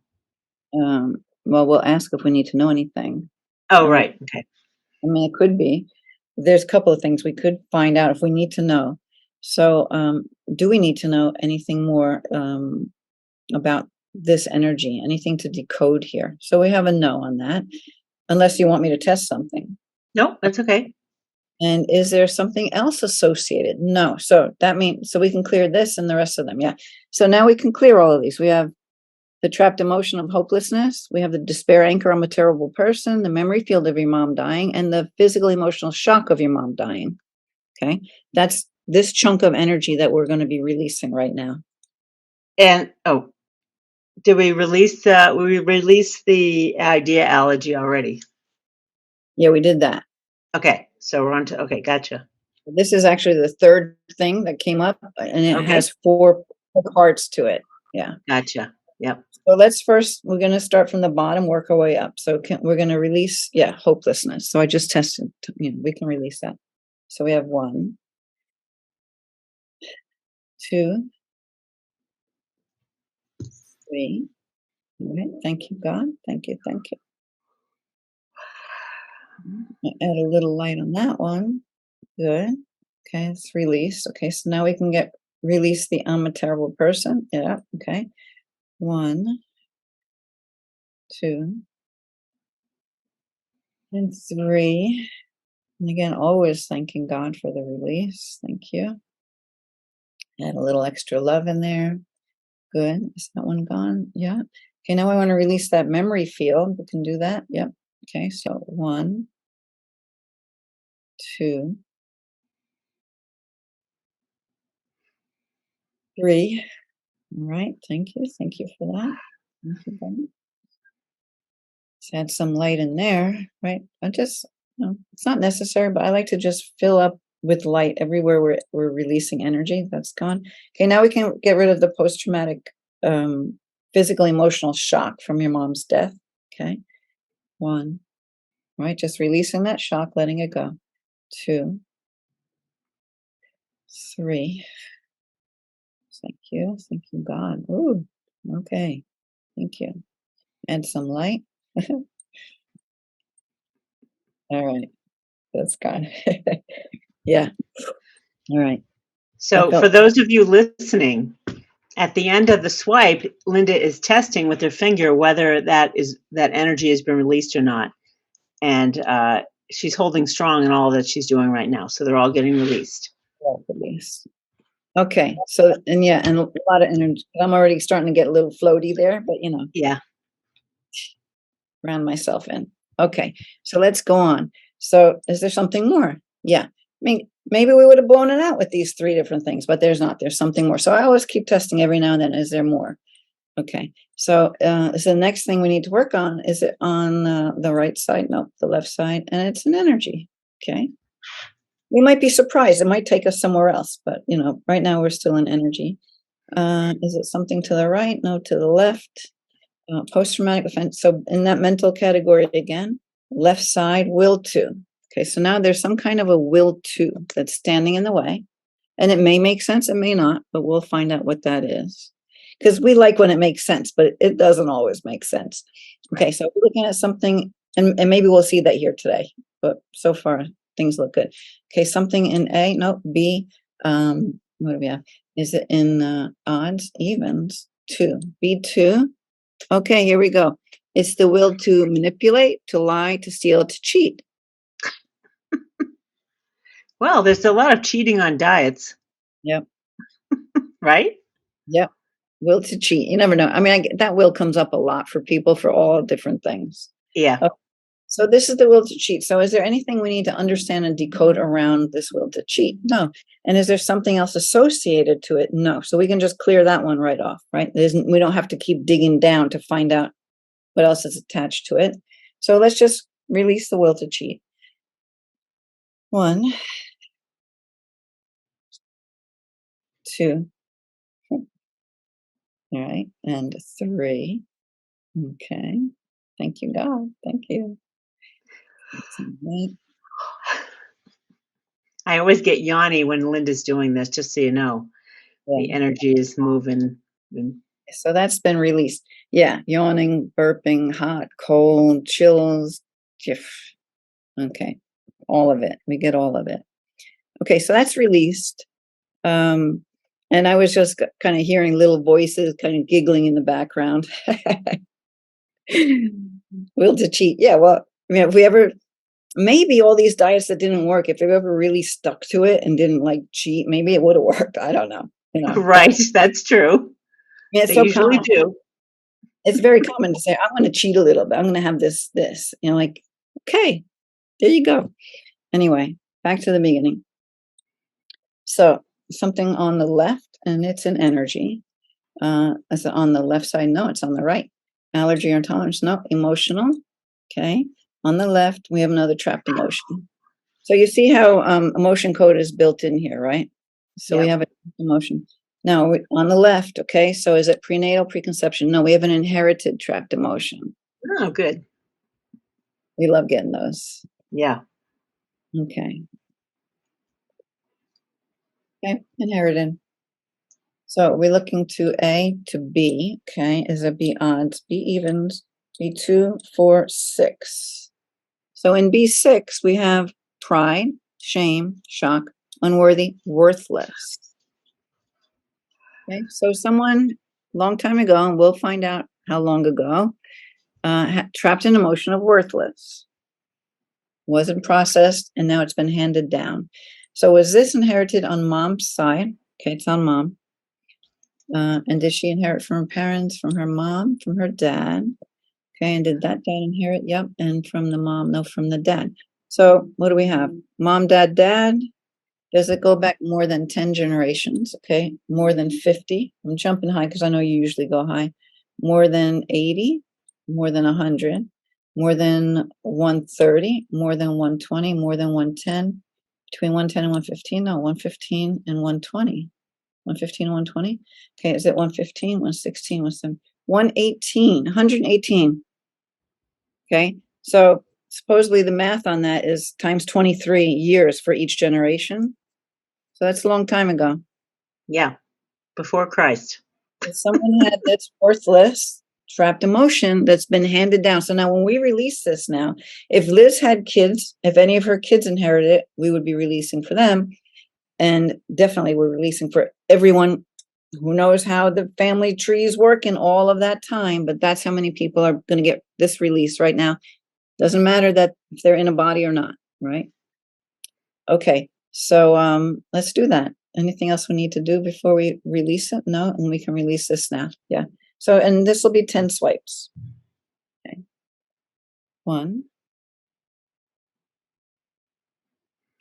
Well, we'll ask if we need to know anything. Oh, right. Okay. I mean, it could be. There's a couple of things we could find out if we need to know. So, do we need to know anything more about this energy? Anything to decode here? So we have a no on that, unless you want me to test something. No, that's okay. And is there something else associated? No. So that means, so we can clear this and the rest of them. Yeah. So now we can clear all of these. We have the trapped emotion of hopelessness. We have the despair anchor, I'm a terrible person, the memory field of your mom dying, and the physical emotional shock of your mom dying. Okay. That's this chunk of energy that we're going to be releasing right now. And did we release the ideology already? Yeah, we did that. Okay. So we're on to, okay, gotcha. This is actually the third thing that came up, and it Okay. has four parts to it. Yeah. Gotcha. Yep. So we're going to start from the bottom, work our way up. So we're going to release, hopelessness. So I just tested, we can release that. So we have 1, 2, 3. All right. Thank you, God. Thank you. Thank you. I'll add a little light on that one. Good. Okay. It's released. Okay. So now we can release the I'm a terrible person. Yeah. Okay. 1, 2, and 3. And again, always thanking God for the release. Thank you. Add a little extra love in there. Good. Is that one gone? Yeah. Okay, now I want to release that memory field. We can do that. Yep. Okay, so 1, 2, 3. All right. Thank you. Thank you for that. Thank you, Ben. Let's add some light in there, right? It's not necessary, but I like to just fill up with light everywhere we're releasing energy. That's gone. Okay, now we can get rid of the post-traumatic physical emotional shock from your mom's death. Okay. 1, right? Just releasing that shock, letting it go. 2, 3. Thank you. Thank you, God. Ooh, okay. Thank you. Add some light. All right. That's gone. Yeah. All right. So for those of you listening, at the end of the swipe, Linda is testing with her finger whether that energy has been released or not. And she's holding strong in all that she's doing right now. So they're all getting released. Okay. So, and a lot of energy. I'm already starting to get a little floaty there, but Yeah. Round myself in. Okay. So let's go on. So is there something more? Yeah. I mean, maybe we would have blown it out with these 3 different things, but there's not. There's something more. So I always keep testing every now and then. Is there more? Okay. So the next thing we need to work on, is it on the right side? No, the left side. And it's an energy. Okay. We might be surprised. It might take us somewhere else, but right now we're still in energy. Is it something to the right? No, to the left. Post-traumatic offense. So in that mental category again, left side, will to. Okay, so now there's some kind of a will to that's standing in the way. And it may make sense, it may not, but we'll find out what that is. Because we like when it makes sense, but it doesn't always make sense. Okay, so we're looking at something, and maybe we'll see that here today, but so far things look good. Okay, something in A, no, B, what do we have? Is it in odds, evens? 2, B2. Okay, here we go. It's the will to manipulate, to lie, to steal, to cheat. Well, there's a lot of cheating on diets. Yep. Right? Yep. Will to cheat. You never know. I mean, that will comes up a lot for people for all different things. Yeah. Okay. So this is the will to cheat. So is there anything we need to understand and decode around this will to cheat? No. And is there something else associated to it? No. So we can just clear that one right off, right? We don't have to keep digging down to find out what else is attached to it. So let's just release the will to cheat. 1, 2, all right, and 3. Okay. Thank you, God. Thank you. I always get yawny when Linda's doing this, just so you know. The energy is moving. So that's been released. Yeah, yawning, burping, hot, cold, chills, jiff. Okay, all of it. We get all of it. Okay, so that's released. And I was just kind of hearing little voices kind of giggling in the background. Will to cheat. Yeah, well, I mean, if we ever, maybe all these diets that didn't work, if we ever really stuck to it and didn't cheat, maybe it would have worked. I don't know. Right, that's true. Yeah, it's they so usually common. do. It's very common to say, I'm going to cheat a little bit. I'm going to have this. Okay, there you go. Anyway, back to the beginning. So something on the left, and it's an energy. Is it on the left side? No, it's on the right. Allergy or intolerance? No. Emotional. Okay. On the left, we have another trapped emotion. So you see how emotion code is built in here, right? So we have an emotion. Now on the left, okay, so is it prenatal, preconception? No, we have an inherited trapped emotion. Oh, good. We love getting those. Yeah. Okay. Okay, inherited. So we're looking to A to B, okay, is it B odds, B evens, B2, 4, 6. So in B6, we have pride, shame, shock, unworthy, worthless. Okay, so someone long time ago, and we'll find out how long ago, trapped an emotion of worthless. Wasn't processed, and now it's been handed down. So was this inherited on mom's side? Okay, it's on mom. And did she inherit from her parents, from her mom, from her dad? Okay, and did that dad inherit? Yep. And from the mom? No, from the dad. So what do we have? Mom, dad, dad. Does it go back more than 10 generations? Okay, more than 50. I'm jumping high because I know you usually go high. More than 80, more than 100, more than 130, more than 120, more than 110, between 110 and 115. No, 115 and 120. 115 and 120. Okay, is it 115, 116, 118, 118. Okay, so supposedly the math on that is times 23 years for each generation. So that's a long time ago. Yeah, before Christ. And someone had this worthless trapped emotion that's been handed down. So now when we release this now, if Liz had kids, if any of her kids inherited it, we would be releasing for them. And definitely we're releasing for everyone who knows how the family trees work and all of that time. But that's how many people are going to get this release right now. Doesn't matter that if they're in a body or not, right? Okay, so let's do that. Anything else we need to do before we release it? No, and we can release this now. Yeah. So, and this will be 10 swipes. Okay. 1,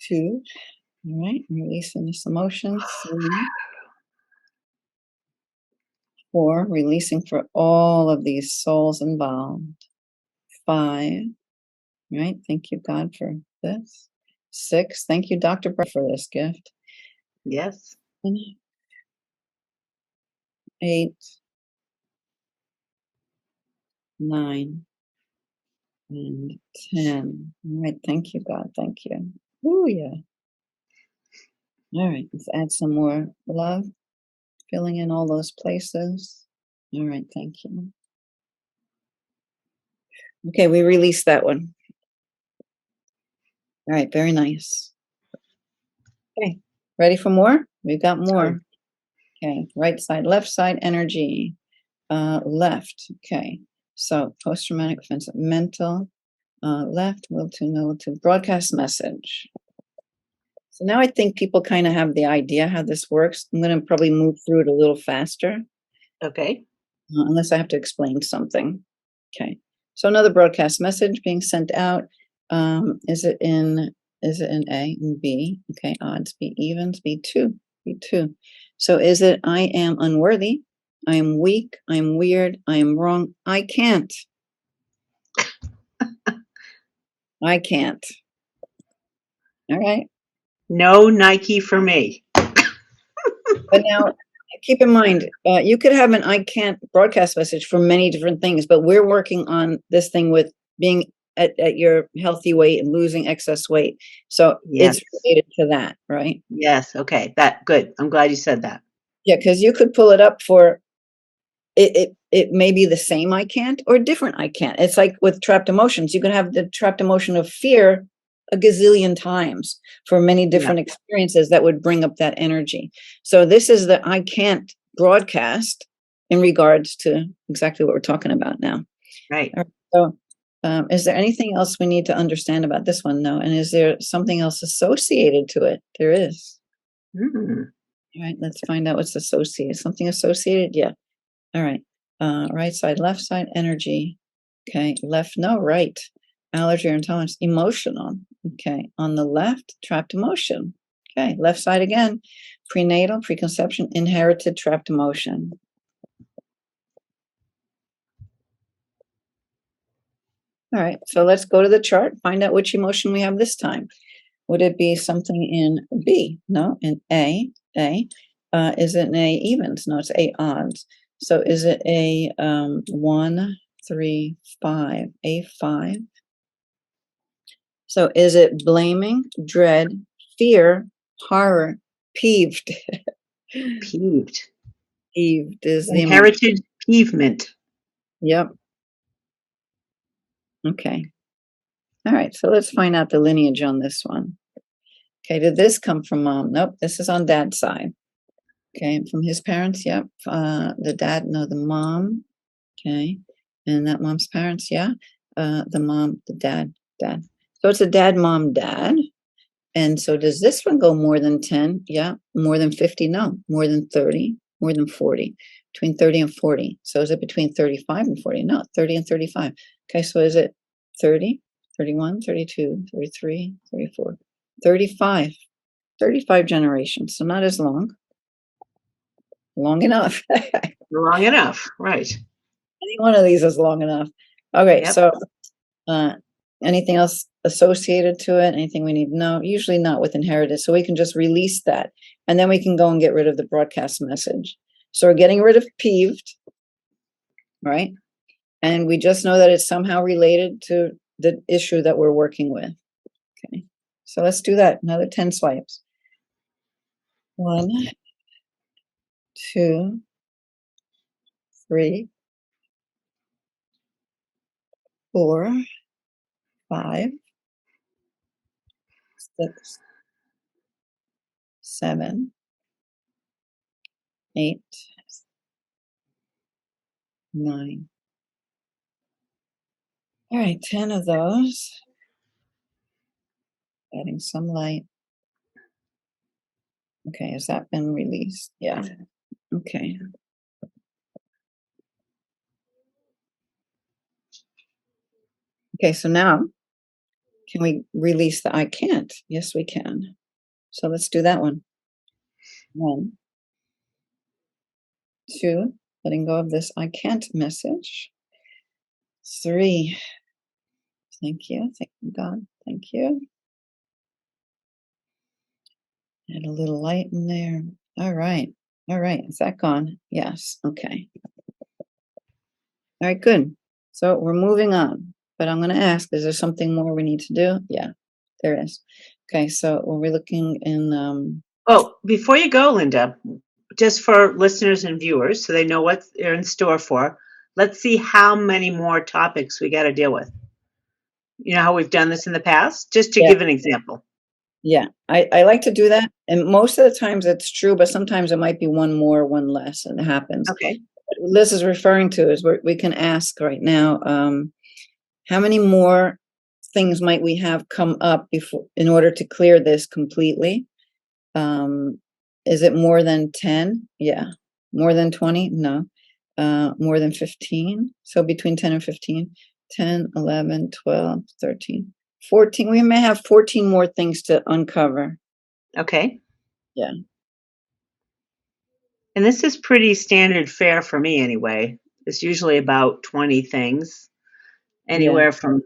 2. All right. I'm releasing this emotion. 3, 4, releasing for all of these souls involved. 5, right? Thank you, God, for this. 6, thank you, Dr. Brett, for this gift. Yes. 8, 9, and 10. All right, thank you, God, thank you. Oh, yeah. All right, let's add some more love, filling in all those places. All right, thank you. Okay, we released that one. All right, very nice. Okay, ready for more? We've got more. Okay, right side, left side energy. Left. Okay, so post-traumatic offensive mental. Left, will to broadcast message. So now I think people kind of have the idea how this works. I'm going to probably move through it a little faster. Okay. Unless I have to explain something. Okay. So another broadcast message being sent out. Is it in A and B? Okay, odds, B evens, B2. So is it I am unworthy, I am weak, I am weird, I am wrong, I can't. I can't. All right. No Nike for me. But now keep in mind, you could have an I can't broadcast message for many different things, but we're working on this thing with being at your healthy weight and losing excess weight. So Yes. it's related to that, right? Yes. Okay. That good. I'm glad you said that. Yeah, because you could pull it up for it may be the same I can't or different I can't. It's like with trapped emotions. You can have the trapped emotion of fear a gazillion times for many different experiences that would bring up that energy. So this is the I can't broadcast in regards to exactly what we're talking about now. Right. So is there anything else we need to understand about this one? No. And is there something else associated to it? There is. Mm. All right, let's find out what's associated. Something associated? Yeah. All right. Right side, left side, energy. Okay. Left, no, right. Allergy or intolerance, emotional. Okay. On the left, trapped emotion. Okay. Left side again, prenatal, preconception, inherited trapped emotion. All right. So let's go to the chart, find out which emotion we have this time. Would it be something in B? No, in A. A. Is it an A evens? No, it's A odds. So is it a 1, 3, 5, A5? So is it blaming, dread, fear, horror, peeved? Peeved. Peeved is the emotion. Inherited peevement. Yep. Okay. All right. So let's find out the lineage on this one. Okay. Did this come from mom? Nope. This is on dad's side. Okay. From his parents. Yep. The dad. No, the mom. Okay. And that mom's parents. Yeah. The mom, the dad. So it's a dad, mom, dad. And so does this one go more than 10? Yeah. More than 50? No. More than 30? More than 40? Between 30 and 40. So is it between 35 and 40? No, 30 and 35. Okay. So is it 30, 31, 32, 33, 34, 35? 35 generations. So not as long. Long enough. Long enough. Right. Any one of these is long enough. Okay. Yep. So anything else associated to it? Anything we need to know? Usually not with inherited. So we can just release that. And then we can go and get rid of the broadcast message. So we're getting rid of peeved, right? And we just know that it's somehow related to the issue that we're working with. Okay. So let's do that. Another 10 swipes. 1, 2, 3, 4, 5, 6, 7, 8, 9. All right, 10 of those. Adding some light. Okay, has that been released? Yeah. Okay. Okay, so now can we release the I can't? Yes, we can. So let's do that one. 1, 2, letting go of this I can't message. 3. Thank you. Thank you, God. Thank you. Add a little light in there. All right. All right. Is that gone? Yes. Okay. All right, good. So we're moving on. But I'm going to ask, is there something more we need to do? Yeah, there is. Okay, so we're looking in... Oh, before you go, Linda, just for listeners and viewers, so they know what they're in store for, let's see how many more topics we got to deal with. You know how we've done this in the past? Just to Yeah. give an example. Yeah, I like to do that. And most of the times it's true, but sometimes it might be one more, one less, and it happens. Okay. What Liz is referring to is we can ask right now, how many more things might we have come up before in order to clear this completely? Is it more than 10? Yeah. More than 20? No. More than 15? So between 10 and 15. 10, 11, 12, 13, 14. We may have 14 more things to uncover. Okay. Yeah. And this is pretty standard fare for me anyway. It's usually about 20 things, anywhere from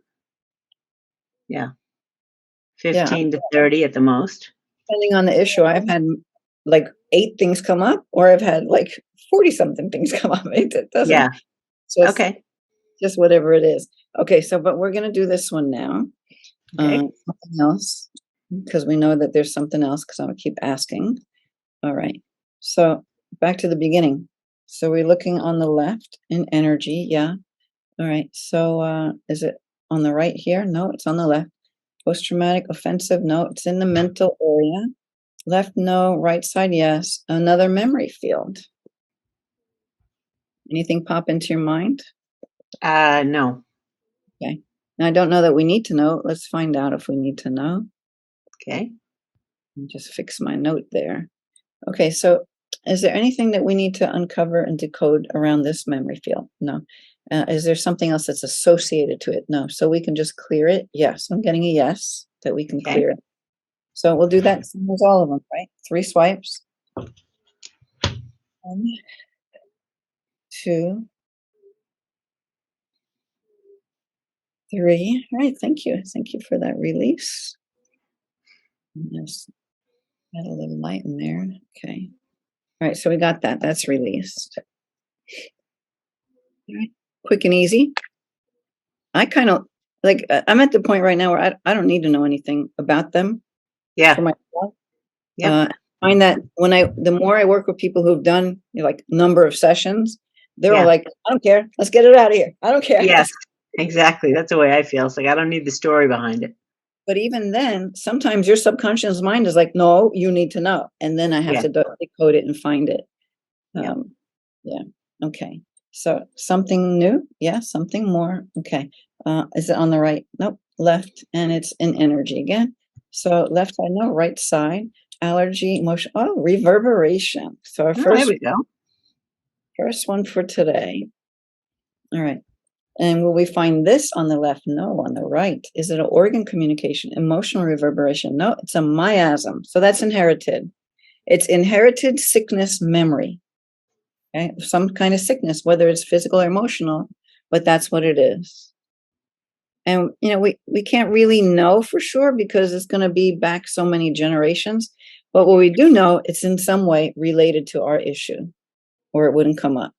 15 to 30 at the most. Depending on the issue, I've had like 8 things come up, or I've had like 40 something things come up. It doesn't. Yeah. Just, Okay. just whatever it is. Okay. So, but we're going to do this one now. Okay. Something else, because we know that there's something else, because I'm going to keep asking. All right. So back to the beginning. So we're looking on the left in energy. Yeah. All right. So is it on the right here? No, it's on the left. Post-traumatic offensive? No, it's in the mental area. Left, no. Right side, yes. Another memory field. Anything pop into your mind? No. Okay. Now, I don't know that we need to know. Let's find out if we need to know. Okay. Just fix my note there. Okay, so is there anything that we need to uncover and decode around this memory field? No. Is there something else that's associated to it? No. So we can just clear it? Yes. I'm getting a yes, that we can clear it. So we'll do that with all of them, right? 3 swipes. 1, 2, 3. All right, thank you. Thank you for that release. Yes. Add a little light in there. Okay. All right, so we got that. That's released. All right. Quick and easy. I kind of like, I'm at the point right now where I don't need to know anything about them for myself. I find that the more I work with people who've done like number of sessions, they're all like, I don't care. Let's get it out of here. I don't care. Yes, exactly. That's the way I feel. It's like, I don't need the story behind it. But even then, sometimes your subconscious mind is like, no, you need to know. And then I have to decode it and find it. Yeah. Okay. So something new. Yeah. Something more. Okay. Is it on the right? Nope. Left. And it's in energy again. So left side, no. Right side. Allergy, emotion. Oh, reverberation. So our there we go. First one for today. All right. And will we find this on the left? No, on the right. Is it an organ communication, emotional reverberation? No, it's a miasm. So that's inherited. It's inherited sickness memory. Okay, some kind of sickness, whether it's physical or emotional, but that's what it is. And we can't really know for sure because it's going to be back so many generations. But what we do know, it's in some way related to our issue, or it wouldn't come up.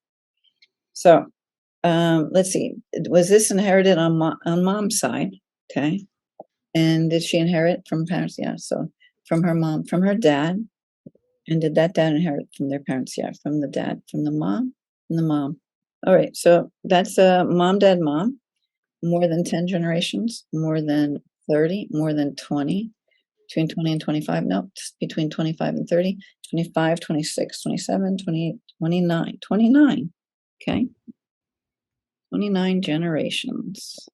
So let's see. Was this inherited on mom's side? Okay. And did she inherit from parents? Yeah. So from her mom, from her dad. And did that dad inherit from their parents? Yeah. From the dad, from the mom, from the mom. All right. So that's mom, dad, mom. More than 10 generations, more than 30, more than 20, between 20 and 25. No, just between 25 and 30, 25, 26, 27, 28, 29, 29. Okay. 29 generations.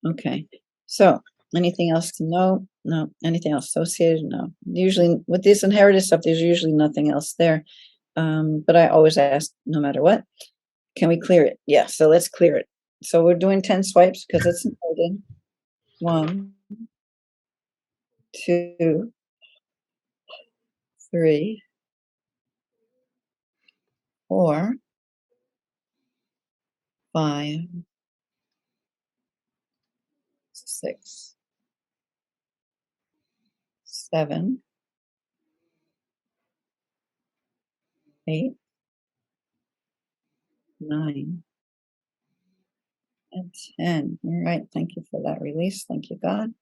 Okay. So anything else to know? No. Anything else associated? No. Usually with this inherited stuff, there's usually nothing else there. But I always ask, no matter what, can we clear it? Yeah. So let's clear it. So we're doing 10 swipes because it's inherited. 1, 2, 3, 4, 5, 6, 7, 8, 9, and 10. All right. Thank you for that release. Thank you, God.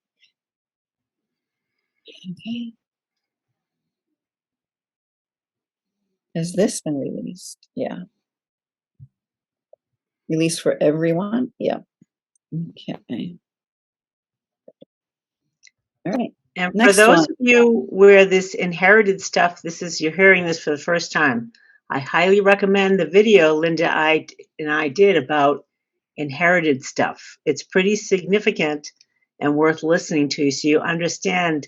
Okay. Has this been released? Yeah. Release for everyone? Yeah. Okay. All right. And for Next those one. of you where this inherited stuff, you're hearing this for the first time, I highly recommend the video Linda and I did about inherited stuff. It's pretty significant and worth listening to so you understand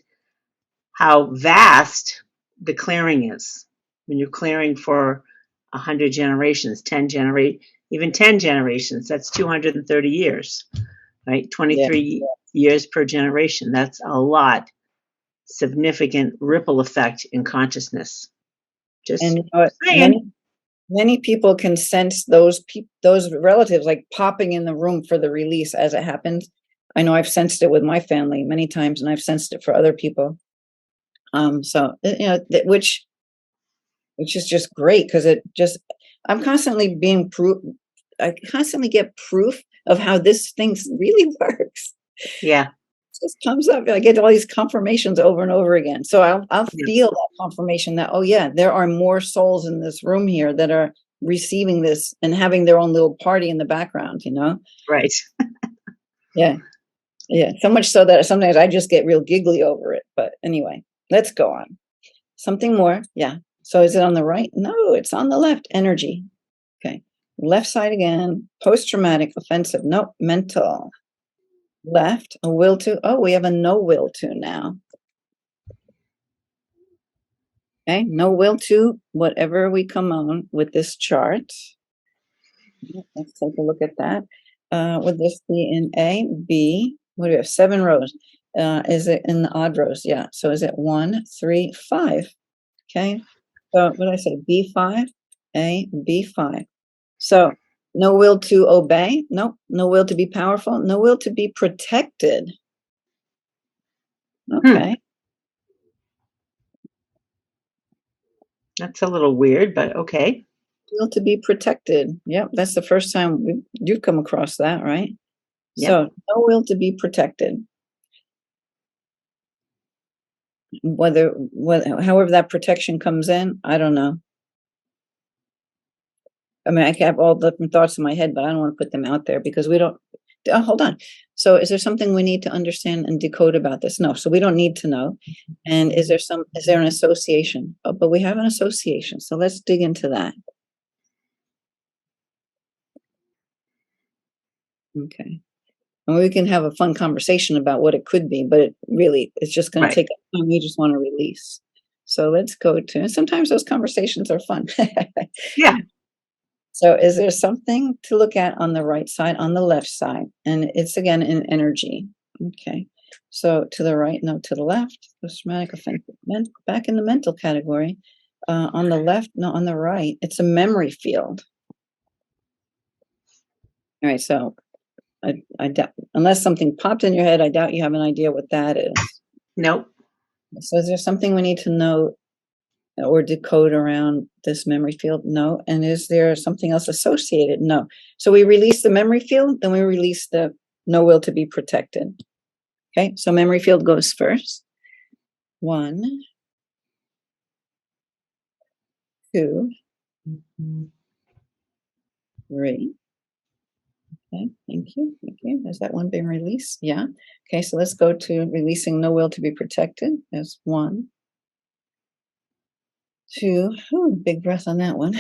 how vast the clearing is. When you're clearing for 100 generations, even 10 generations, that's 230 years, right? Yeah. 23 years per generation. That's a lot. Significant ripple effect in consciousness. Just And you know what? saying. Many people can sense those relatives like popping in the room for the release as it happens. I know I've sensed it with my family many times, and I've sensed it for other people. So you know, which is just great because I'm constantly being I constantly get proof of how this thing really works. Yeah. Just comes up. I get all these confirmations over and over again. So I'll Yeah. feel that confirmation that, oh yeah, there are more souls in this room here that are receiving this and having their own little party in the background, you know? Right. Yeah. Yeah. So much so that sometimes I just get real giggly over it. But anyway, let's go on. Something more. Yeah. So is it on the right? No, it's on the left. Energy. Okay. Left side again. Post-traumatic, offensive. Nope. Mental. Left, a will to. Oh, we have a no will to now. Okay, no will to whatever we come on with this chart. Let's take a look at that. Would this be in A, B? What do we have? 7 rows. Is it in the odd rows? Yeah. So is it 1, 3, 5? Okay. So what did I say? B5, A, B5. So no will to obey. Nope. No will to be powerful. No will to be protected. Okay. That's a little weird, but okay. Will to be protected. Yep, that's the first time you've come across that, right? Yep. So no will to be protected. Whether however that protection comes in, I don't know. I mean, I have all different thoughts in my head, but I don't want to put them out there because we don't. Oh, hold on. So, is there something we need to understand and decode about this? No. So we don't need to know. And is there an association? Oh, but we have an association. So let's dig into that. Okay. And we can have a fun conversation about what it could be, but it's just going to take time. We just want to release. So let's go to, and sometimes those conversations are fun. Yeah. So is there something to look at on the right side, on the left side? And it's again in energy. Okay. So to the right, no, to the left, post-traumatic offensive, back in the mental category. On the left, no, on the right, it's a memory field. All right. So I doubt, unless something popped in your head, I doubt you have an idea what that is. Nope. So is there something we need to know or decode around this memory field? No. And is there something else associated? No. So we release the memory field, then we release the no will to be protected. Okay, so memory field goes first. 1, 2, 3. Okay, thank you. Thank you. Has that one been released? Yeah. Okay, so let's go to releasing no will to be protected. There's 1, 2. Ooh, big breath on that one.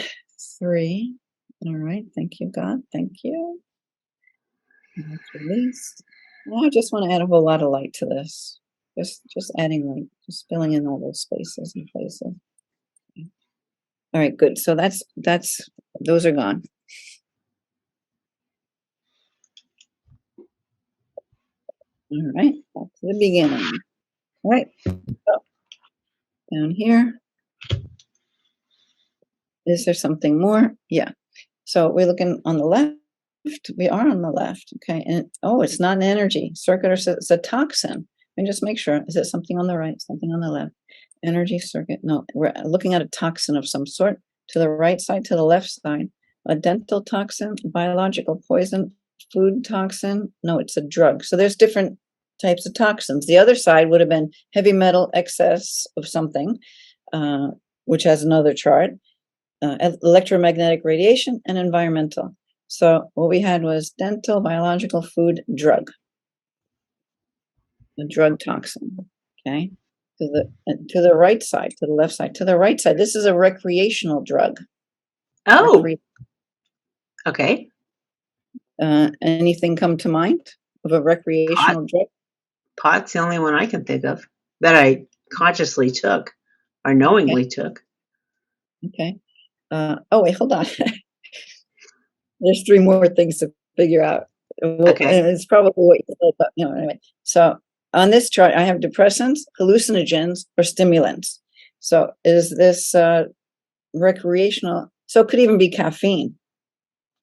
3. All right. Thank you, God. Thank you. That's released. Now I just want to add a whole lot of light to this. Just adding light, just filling in all those spaces and places. Okay. All right, good. So that's those are gone. All right, back to the beginning. All right, so down here. Is there something more? Yeah. So we're looking on the left. We are on the left. Okay. And it's not an energy circuit, or it's a toxin. And just make sure. Is it something on the right? Something on the left? Energy circuit? No, we're looking at a toxin of some sort. To the right side, to the left side. A dental toxin, biological poison, food toxin. No, it's a drug. So there's different types of toxins. The other side would have been heavy metal excess of something, which has another chart. Electromagnetic radiation, and environmental. So what we had was dental, biological, food, drug. A drug toxin. Okay. To the right side, to the left side, to the right side. This is a recreational drug. Oh, okay. Anything come to mind of a recreational drug? Pot's the only one I can think of that I consciously took or knowingly took. Okay. Wait, hold on. There's 3 more things to figure out. Okay. And it's probably what you said, but anyway. So on this chart, I have depressants, hallucinogens, or stimulants. So is this recreational? So it could even be caffeine.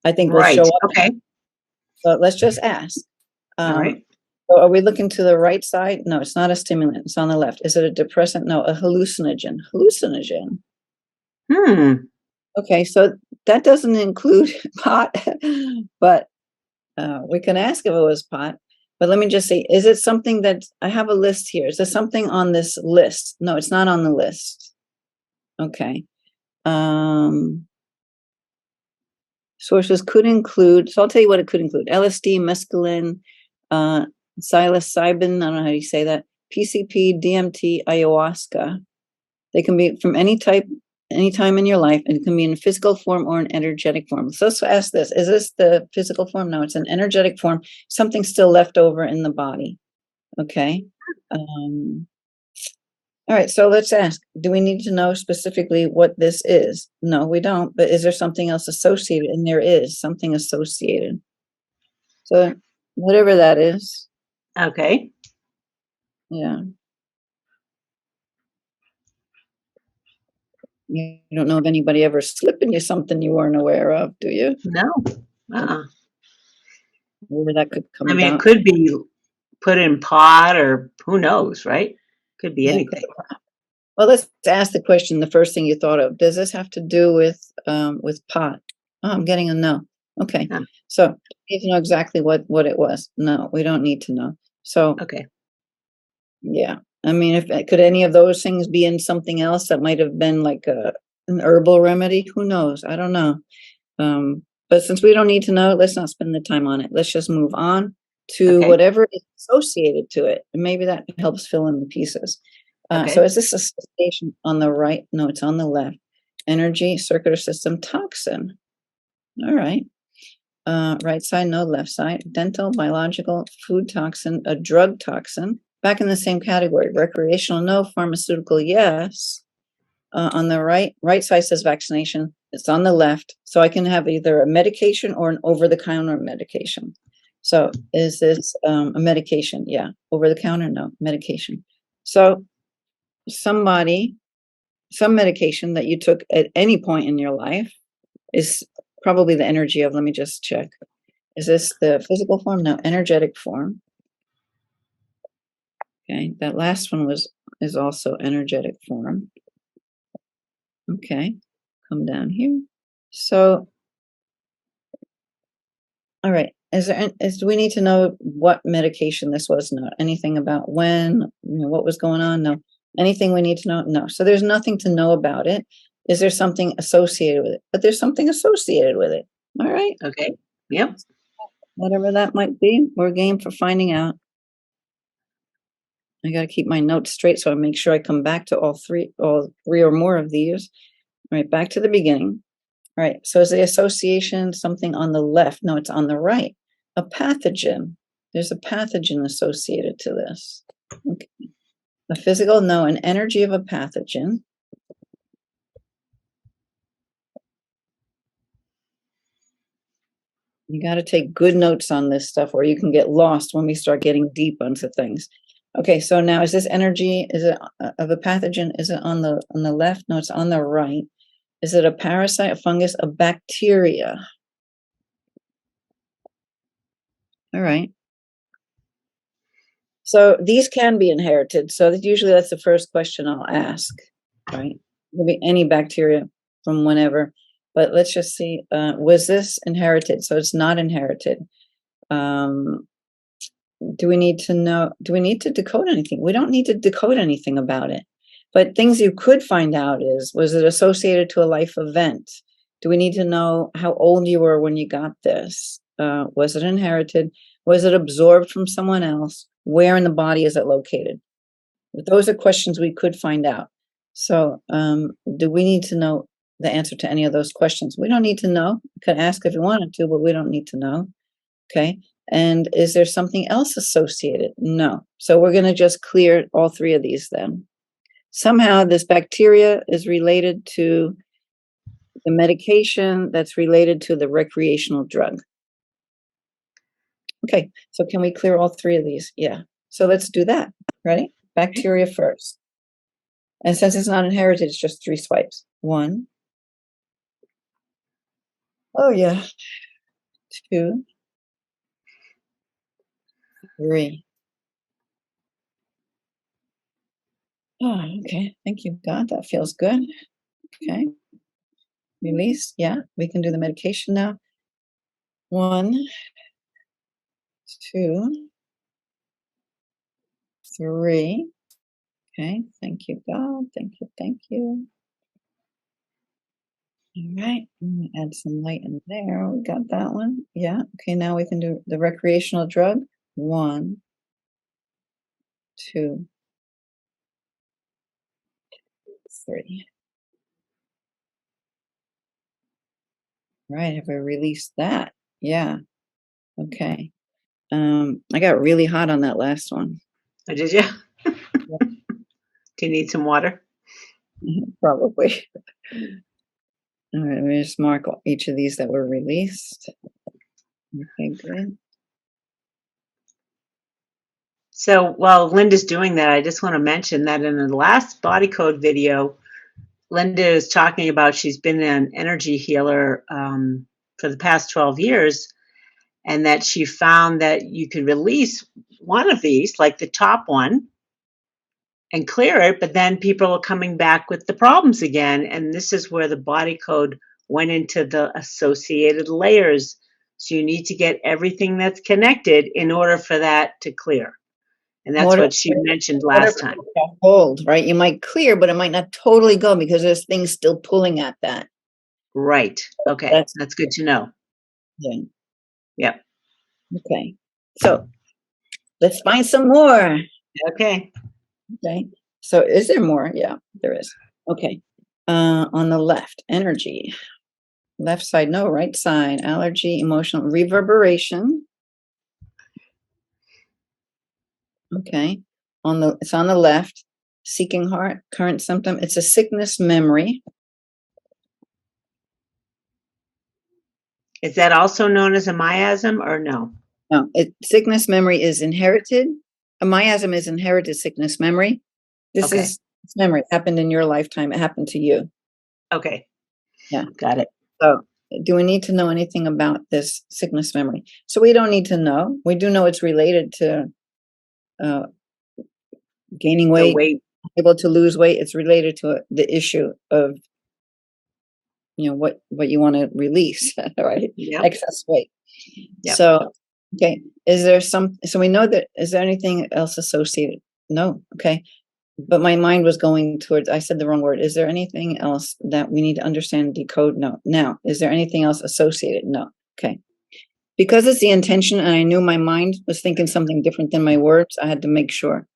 I think will show up. Okay. So let's just ask. All right. So are we looking to the right side? No, it's not a stimulant. It's on the left. Is it a depressant? No, a hallucinogen. Hallucinogen. Okay, so that doesn't include pot, but we can ask if it was pot. But let me just say, is it something that I have a list here? Is there something on this list? No, it's not on the list. Okay. Sources could include, so I'll tell you what it could include. LSD, mescaline, psilocybin, I don't know how you say that, PCP, DMT, ayahuasca. They can be from any type, anytime in your life, and it can be in a physical form or an energetic form. So let's ask this. Is this the physical form? No, it's an energetic form. Something still left over in the body. Okay. All right. So let's ask, do we need to know specifically what this is? No, we don't. But is there something else associated? And there is something associated. So whatever that is. Okay. Yeah. You don't know if anybody ever slipping you something you weren't aware of, do you? No. Where that could come I mean, about. it could be put in pot, or who knows, right? Could be anything. Well, let's ask the question. The first thing you thought of, does this have to do with pot? Oh, I'm getting a no. Okay. Yeah. So you need to know exactly what it was. No, we don't need to know. So Okay. Yeah. I mean, could any of those things be in something else that might have been like an herbal remedy? Who knows? I don't know. But since we don't need to know, let's not spend the time on it. Let's just move on to whatever is associated to it. And maybe that helps fill in the pieces. So is this association on the right? No, it's on the left. Energy, circuit or system, toxin. All right. Right side, no, left side. Dental, biological, food toxin, a drug toxin. Back in the same category. Recreational, no. Pharmaceutical, yes. On the right side says vaccination. It's on the left. So I can have either a medication or an over-the-counter medication. So is this a medication? Yeah. Over-the-counter? No. Medication. So some medication that you took at any point in your life is probably the energy of, let me just check. Is this the physical form? No. Energetic form. Okay, that last one is also energetic form. Okay, come down here. So, all right. Do we need to know what medication this was? No. Anything about when? What was going on? No. Anything we need to know? No. So there's nothing to know about it. Is there something associated with it? But there's something associated with it. All right. Okay. Yep. Whatever that might be, we're game for finding out. I got to keep my notes straight so I make sure I come back to all three or more of these. All right, back to the beginning. All right, so is the association something on the left? No, it's on the right. A pathogen. There's a pathogen associated to this. Okay. A physical, no, an energy of a pathogen. You got to take good notes on this stuff or you can get lost when we start getting deep onto things. Okay, so now is this energy, is it of a pathogen? Is it on the left? No, it's on the right. Is it a parasite, a fungus, a bacteria? All right. So these can be inherited. So usually that's the first question I'll ask, right? It could be any bacteria from whenever. But let's just see, was this inherited? So it's not inherited. Do we need to know? Do we need to decode anything? We don't need to decode anything about it. But things you could find out is, was it associated to a life event? Do we need to know how old you were when you got this? Was it inherited? Was it absorbed from someone else? Where in the body is it located? Those are questions we could find out. So do we need to know the answer to any of those questions? We don't need to know. You could ask if you wanted to, but we don't need to know. Okay. And is there something else associated? No. So we're going to just clear all three of these then. Somehow this bacteria is related to the medication that's related to the recreational drug. Okay. So can we clear all three of these? Yeah. So let's do that. Ready? Bacteria first. And since it's not inherited, it's just 3 swipes. 1. Oh, yeah. 2. 3. Oh, okay. Thank you, God. That feels good. Okay. Release. Yeah. We can do the medication now. 1, 2, 3. Okay. Thank you, God. Thank you. Thank you. All right. I'm going to add some light in there. We got that one. Yeah. Okay. Now we can do the recreational drug. 1, 2, 3. Right. Have we released that? Yeah. Okay. I got really hot on that last one. Oh, did you? Do you need some water? Probably. All right, let me just mark each of these that were released. Okay, good. So while Linda's doing that, I just want to mention that in the last body code video, Linda is talking about she's been an energy healer for the past 12 years, and that she found that you could release one of these, like the top one, and clear it, but then people are coming back with the problems again. And this is where the body code went into the associated layers. So you need to get everything that's connected in order for that to clear. And that's what she mentioned last time. Hold, right? You might clear, but it might not totally go because there's things still pulling at that. Right. Okay. That's good to know. Yeah. Yep. Okay. So let's find some more. Okay. Okay. So is there more? Yeah, there is. Okay. On the left, energy. Left side, no. Right side, allergy, emotional reverberation. Okay. It's on the left. Seeking heart, current symptom. It's a sickness memory. Is that also known as a miasm or no? No, sickness memory is inherited. A miasm is inherited sickness memory. This is memory. It happened in your lifetime. It happened to you. Okay. Yeah. Got it. So do we need to know anything about this sickness memory? So we don't need to know. We do know it's related to gaining weight, able to lose weight. It's related to the issue of, what you want to release, right? Yep. Excess weight. Yep. So, okay. So we know that, is there anything else associated? No. Okay. But my mind was going towards, I said the wrong word. Is there anything else that we need to understand, decode? No. Now, is there anything else associated? No. Okay. Because it's the intention and I knew my mind was thinking something different than my words, I had to make sure.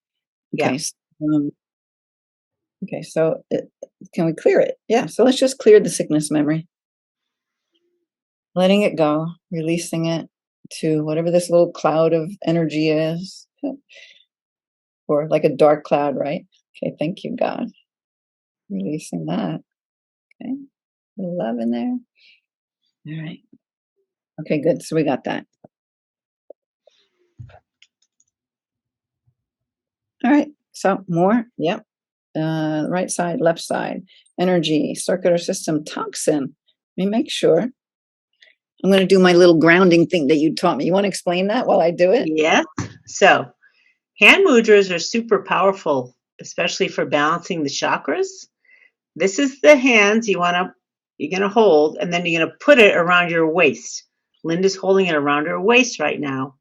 Okay. Yeah. Okay. So can we clear it? Yeah. So let's just clear the sickness memory. Letting it go, releasing it to whatever this little cloud of energy is, or like a dark cloud, right? Okay, thank you, God. Releasing that. Okay, love in there. All right. Okay, good. So we got that. All right. So more. Yep. right side, left side, energy, circular system, toxin. Let me make sure. I'm going to do my little grounding thing that you taught me. You want to explain that while I do it? Yeah. So hand mudras are super powerful, especially for balancing the chakras. This is the hands you're gonna hold, and then you're gonna put it around your waist. Linda's holding it around her waist right now.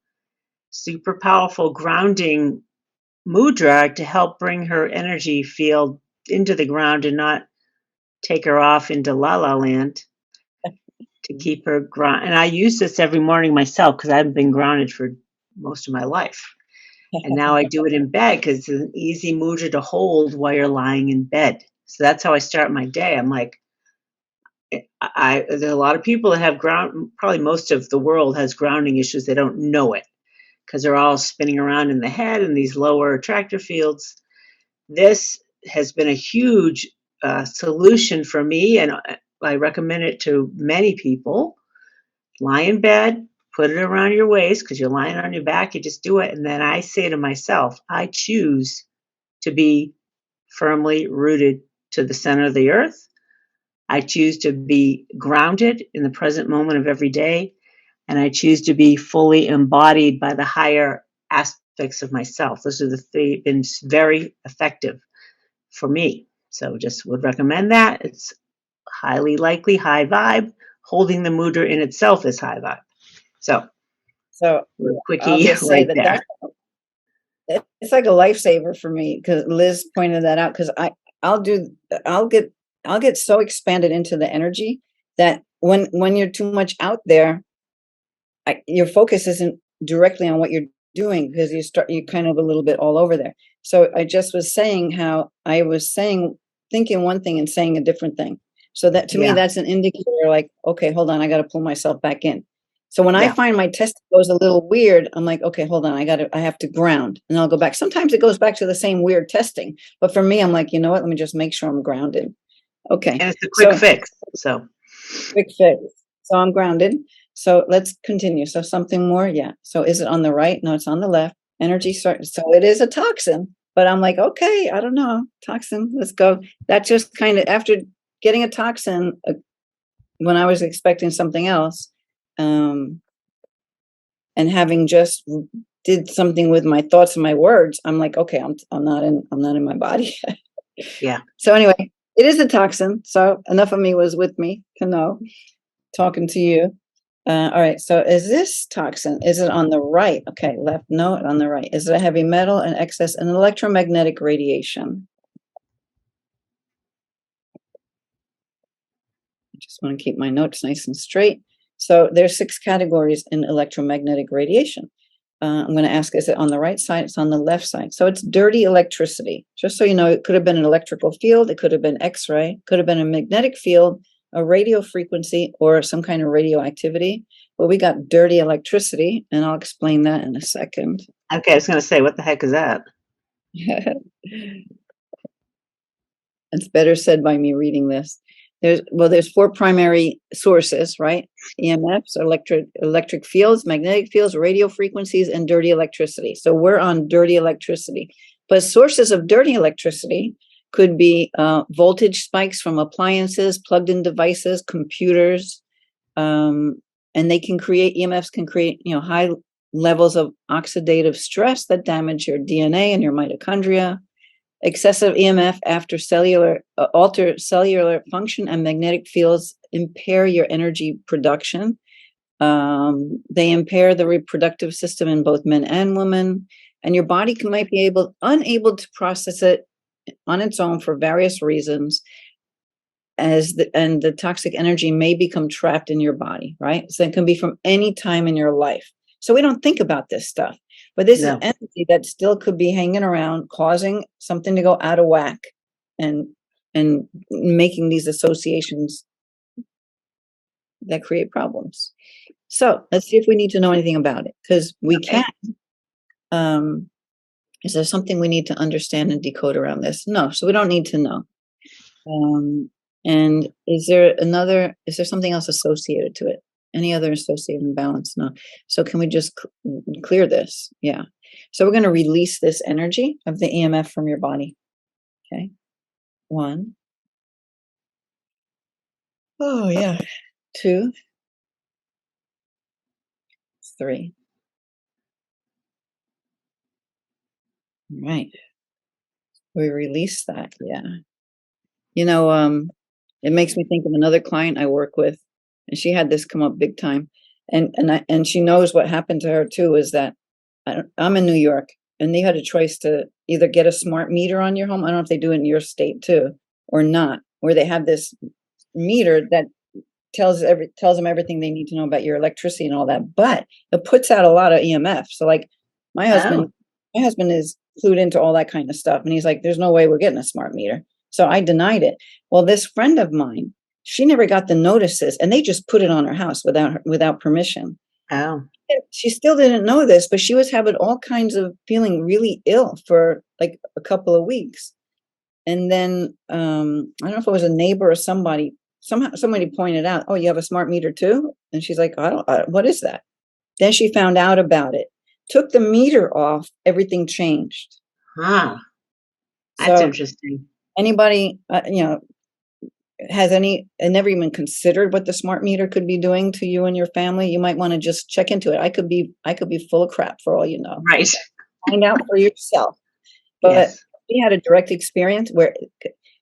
Super powerful grounding mudra to help bring her energy field into the ground and not take her off into la la land, to keep her ground. And I use this every morning myself because I haven't been grounded for most of my life. And now I do it in bed because it's an easy mudra to hold while you're lying in bed. So that's how I start my day. I'm like, there's a lot of people that have probably most of the world has grounding issues. They don't know it because they're all spinning around in the head in these lower attractor fields. This has been a huge solution for me, and I recommend it to many people. Lie in bed, put it around your waist because you're lying on your back. You just do it. And then I say to myself, I choose to be firmly rooted to the center of the earth. I choose to be grounded in the present moment of every day. And I choose to be fully embodied by the higher aspects of myself. Those are the three, been very effective for me. So just would recommend that. It's highly likely high vibe. Holding the mudra in itself is high vibe. So I'll quickie just say right that there. it's like a lifesaver for me because Liz pointed that out. Because I'll get so expanded into the energy that when you're too much out there, your focus isn't directly on what you're doing because you're kind of a little bit all over there. So I just was saying how I was thinking one thing and saying a different thing. So that to me, that's an indicator like, okay, hold on, I got to pull myself back in. So when I find my test goes a little weird, I'm like, okay, hold on, I have to ground, and I'll go back. Sometimes it goes back to the same weird testing, but for me, I'm like, you know what? Let me just make sure I'm grounded. Okay. And it's a quick fix. So quick fix. So I'm grounded. So let's continue. So something more. Yeah. So is it on the right? No, it's on the left. Energy. So it is a toxin, but I'm like, okay, I don't know. Toxin. Let's go. That just kind of after getting a toxin when I was expecting something else, and having just did something with my thoughts and my words, I'm like, okay, I'm not in my body. yeah. So anyway, it is a toxin. So enough of me was with me to know, talking to you. All right. So is this toxin? Is it on the right? Okay. Left. No, on the right. Is it a heavy metal, an excess, an electromagnetic radiation? I just want to keep my notes nice and straight. So there's 6 categories in electromagnetic radiation. I'm going to ask, is it on the right side? It's on the left side. So it's dirty electricity. Just so you know, it could have been an electrical field. It could have been X-ray. Could have been a magnetic field, a radio frequency, or some kind of radioactivity. But we got dirty electricity, and I'll explain that in a second. Okay, I was going to say, what the heck is that? It's better said by me reading this. There's 4 primary sources, right? EMFs, electric fields, magnetic fields, radio frequencies, and dirty electricity. So we're on dirty electricity. But sources of dirty electricity could be voltage spikes from appliances, plugged-in devices, computers, and EMFs can create, high levels of oxidative stress that damage your DNA and your mitochondria. Excessive EMF alter cellular function, and magnetic fields impair your energy production. They impair the reproductive system in both men and women, and your body might be unable to process it on its own for various reasons. And the toxic energy may become trapped in your body, right? So it can be from any time in your life. So we don't think about this stuff. But this is energy that still could be hanging around, causing something to go out of whack, and making these associations that create problems. So let's see if we need to know anything about it, because we can. Is there something we need to understand and decode around this? No, so we don't need to know. And is there something else associated to it? Any other associated imbalance? No. So can we just clear this? Yeah. So we're going to release this energy of the EMF from your body. Okay. 1. Oh, yeah. 2, 3. All right. We release that. Yeah. You know, it makes me think of another client I work with, and she had this come up big time. And she knows what happened to her too, is that I'm in New York, and they had a choice to either get a smart meter on your home. I don't know if they do it in your state too, or not, where they have this meter that tells them everything they need to know about your electricity and all that, but it puts out a lot of EMF. So like my husband, Oh, my husband is clued into all that kind of stuff, and he's like, "There's no way we're getting a smart meter." So I denied it. Well, this friend of mine, she never got the notices, and they just put it on her house without permission. oh, She still didn't know this, but she was having all kinds of feeling really ill for like a couple of weeks. And then I don't know if it was a neighbor or somebody. Somehow somebody pointed out, "Oh, you have a smart meter too?" And she's like, what is that?" Then she found out about it. Took the meter off, everything changed. huh. That's So interesting. anybody, has never even considered what the smart meter could be doing to you and your family, you might want to just check into it. I could be full of crap for all you know. Right. Find out for yourself. But Yes. we had a direct experience where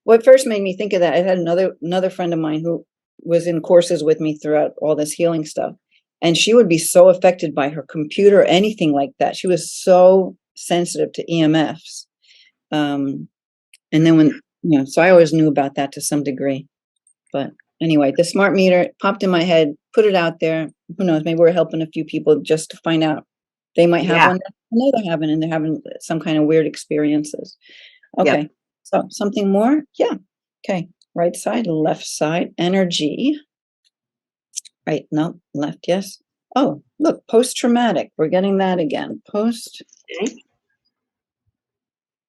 what first made me think of that, I had another friend of mine who was in courses with me throughout all this healing stuff. And she would be so affected by her computer, anything like that. She was so sensitive to EMFs. And then so I always knew about that to some degree. But anyway, the smart meter popped in my head, put it out there. Who knows? Maybe we're helping a few people just to find out they might have Yeah. one. No, they're having, and they're having some kind of weird experiences. Yep. Okay. So something more? Yeah. Okay. Right side, left side, energy. Right. No, left. Yes. Oh, look, post-traumatic. We're getting that again. Post. Okay.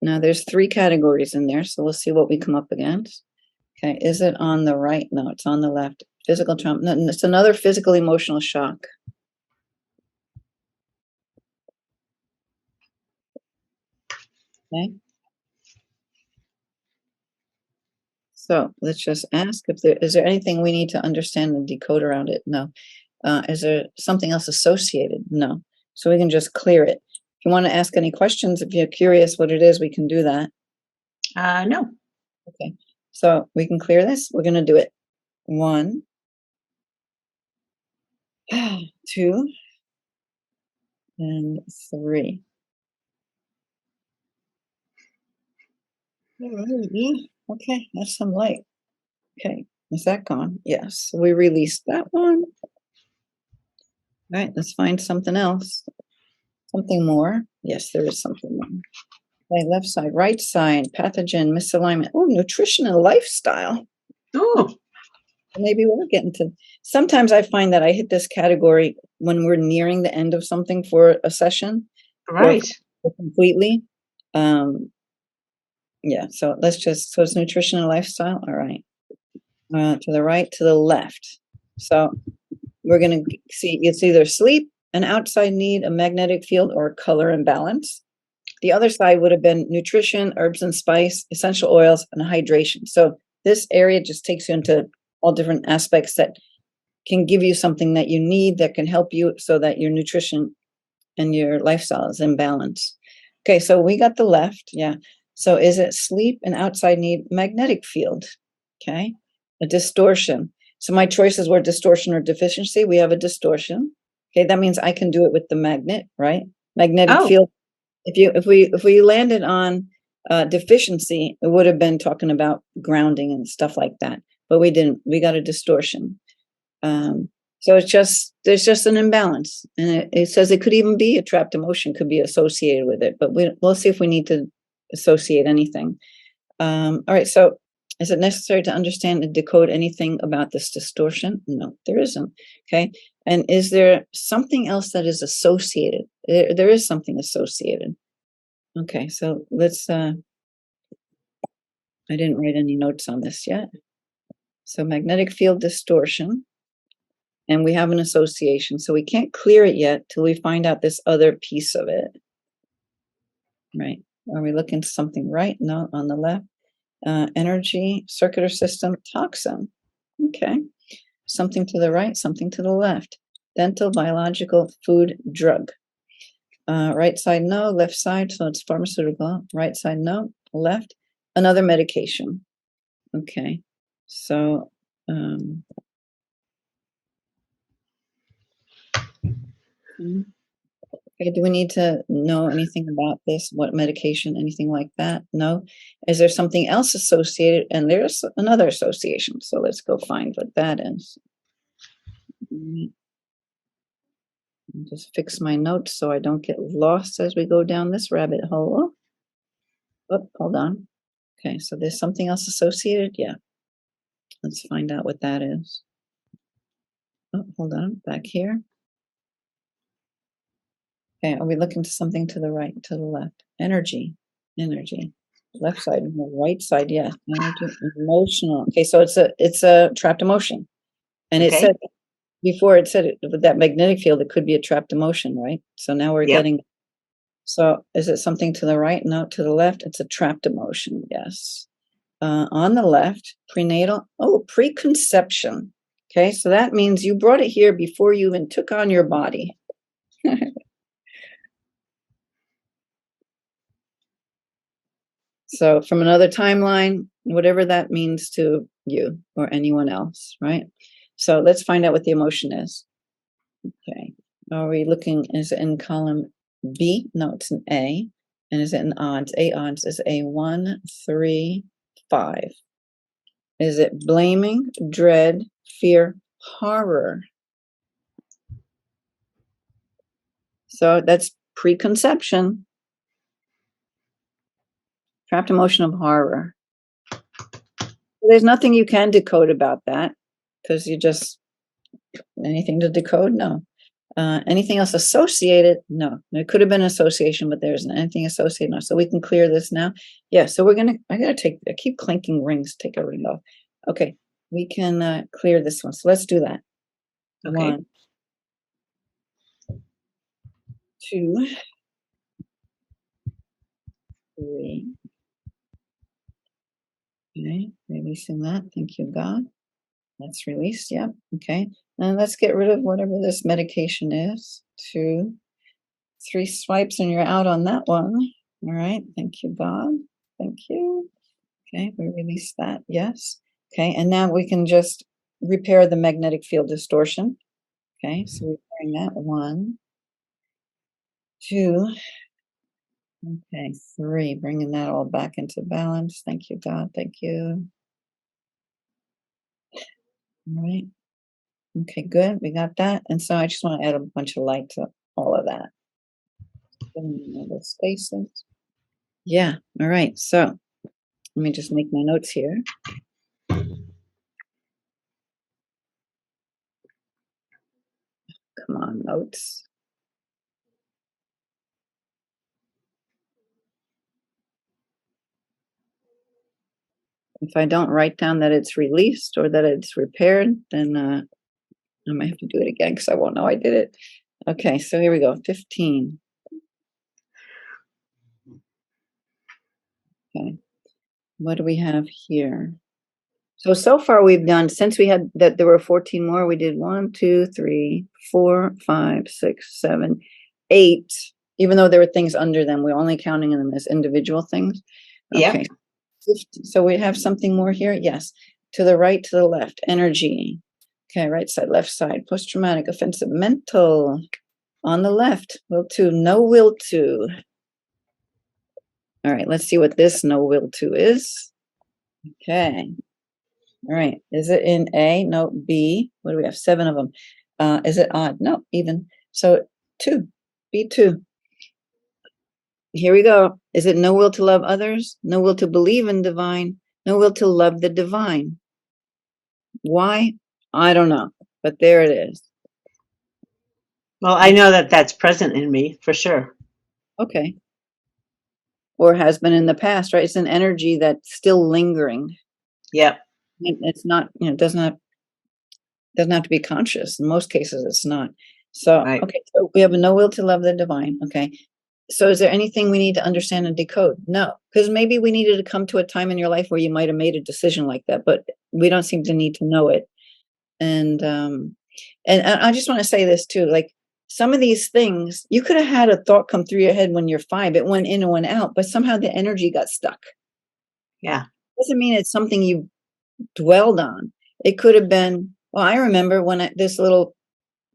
Now there's 3 categories in there. So we'll see what we come up against. Okay. Is it on the right? No, it's on the left. Physical trauma. No, it's another physical emotional shock. Okay. So let's just ask if is there anything we need to understand and decode around it? No. Is there something else associated? No. So we can just clear it. If you want to ask any questions, if you're curious what it is, we can do that. No. Okay. So we can clear this. We're going to do it. 1, 2, and 3. Okay, that's some light. Okay, is that gone? Yes, we released that one. All right, let's find something else. Something more. Yes, there is something more. Okay, left side, right side, pathogen, misalignment. Oh, nutrition and lifestyle. Oh, Maybe we're getting to. Sometimes I find that I hit this category when we're nearing the end of something for a session, or right. completely. Yeah, so so it's nutrition and lifestyle. All right. To the right, to the left. So we're going to see it's either sleep, an outside need, a magnetic field, or color imbalance. The other side would have been nutrition, herbs and spice, essential oils, and hydration. So this area just takes you into all different aspects that can give you something that you need that can help you so that your nutrition and your lifestyle is in balance. Okay, so we got the left. Yeah. So is it sleep, an outside need, magnetic field? Okay. A distortion. So my choices were distortion or deficiency. We have a distortion. Okay, that means I can do it with the magnet, right? Magnetic Oh, field. If we landed on deficiency, it would have been talking about grounding and stuff like that. But we didn't. We got a distortion. So there's just an imbalance, and it says it could even be a trapped emotion could be associated with it. But we'll see if we need to associate anything. All right. So is it necessary to understand and decode anything about this distortion? No, there isn't. Okay. And is there something else that is associated? There is something associated. Okay. So let's, I didn't write any notes on this yet. So magnetic field distortion, and we have an association. So we can't clear it yet till we find out this other piece of it. Right. Are we looking something right? No, on the left. energy, circular system, toxin. Okay. Something to the right, something to the left. Dental, biological, food, drug. Right side, no. Left side, so it's pharmaceutical. Right side, no. Left, another medication. Okay. So, okay, do we need to know anything about this? What medication, anything like that? No. Is there something else associated? And there's another association. So let's go find what that is. Just fix my notes so I don't get lost as we go down this rabbit hole. Oh, hold on. Okay, so there's something else associated? Yeah. Let's find out what that is. Oh, hold on. Back here. Okay, are we looking to something to the right, to the left? Energy. Left side and the right side, yeah. Energy, emotional. Okay, so it's a trapped emotion. And it said before it said it, with that magnetic field, it could be a trapped emotion, right? So now we're getting. So is it something to the right? No, to the left. It's a trapped emotion. Yes. On the left, prenatal. Oh, preconception. Okay, so that means you brought it here before you even took on your body. So from another timeline, whatever that means to you or anyone else, right? So let's find out what the emotion is. Okay. Are we looking, is it in column B? No, it's an A. And is it in odds? A odds is a 1, 3, 5. Is it blaming, dread, fear, horror? So that's preconception. Trapped emotion of horror. There's nothing you can decode about that because you just, anything to decode? No. Anything else associated? No. There could have been an association, but there isn't anything associated. No. So we can clear this now. Yeah. So I keep clinking rings, take a ring off. Okay. We can clear this one. So let's do that. Okay. 1, 2, 3. Okay. Releasing that. Thank you, God. That's released. Yep. Okay. And let's get rid of whatever this medication is. 2, 3 swipes and you're out on that one. All right. Thank you, God. Thank you. Okay. We release that. Yes. Okay. And now we can just repair the magnetic field distortion. Okay. So repairing that. 1, 2. Okay. 3. Bringing that all back into balance. Thank you, God. Thank you. All right. Okay, good. We got that. And so I just want to add a bunch of light to all of that. The spaces. Yeah. All right. So let me just make my notes here. Come on, notes. If I don't write down that it's released or that it's repaired, then I might have to do it again because I won't know I did it. Okay, so here we go. 15. Okay. What do we have here? So far we've done, since we had that there were 14 more, we did 1, 2, 3, 4, 5, 6, 7, 8. Even though there were things under them, we're only counting them as individual things. Okay. Yep. So we have something more here. Yes. To the right, to the left, energy. Okay, right side, left side, post-traumatic, offensive, mental. On the left, will to, no will to. All right, let's see what this no will to is. Okay. All right. Is it in A? No. B. What do we have? 7 of them. Is it odd? No, even. So 2. B2. Here we go. Is it no will to love others? No will to believe in divine? No will to love the divine? Why? I don't know. But there it is. Well, I know that that's present in me for sure. Okay. Or has been in the past, right? It's an energy that's still lingering. Yep. It's not, doesn't have to be conscious. In most cases, it's not. So, right. Okay, so we have a no will to love the divine. Okay. So is there anything we need to understand and decode? No, because maybe we needed to come to a time in your life where you might have made a decision like that, but we don't seem to need to know it. And I just want to say this too, like some of these things, you could have had a thought come through your head when you're 5, it went in and went out, but somehow the energy got stuck. Yeah. Doesn't mean it's something you dwelled on. It could have been, well, I remember when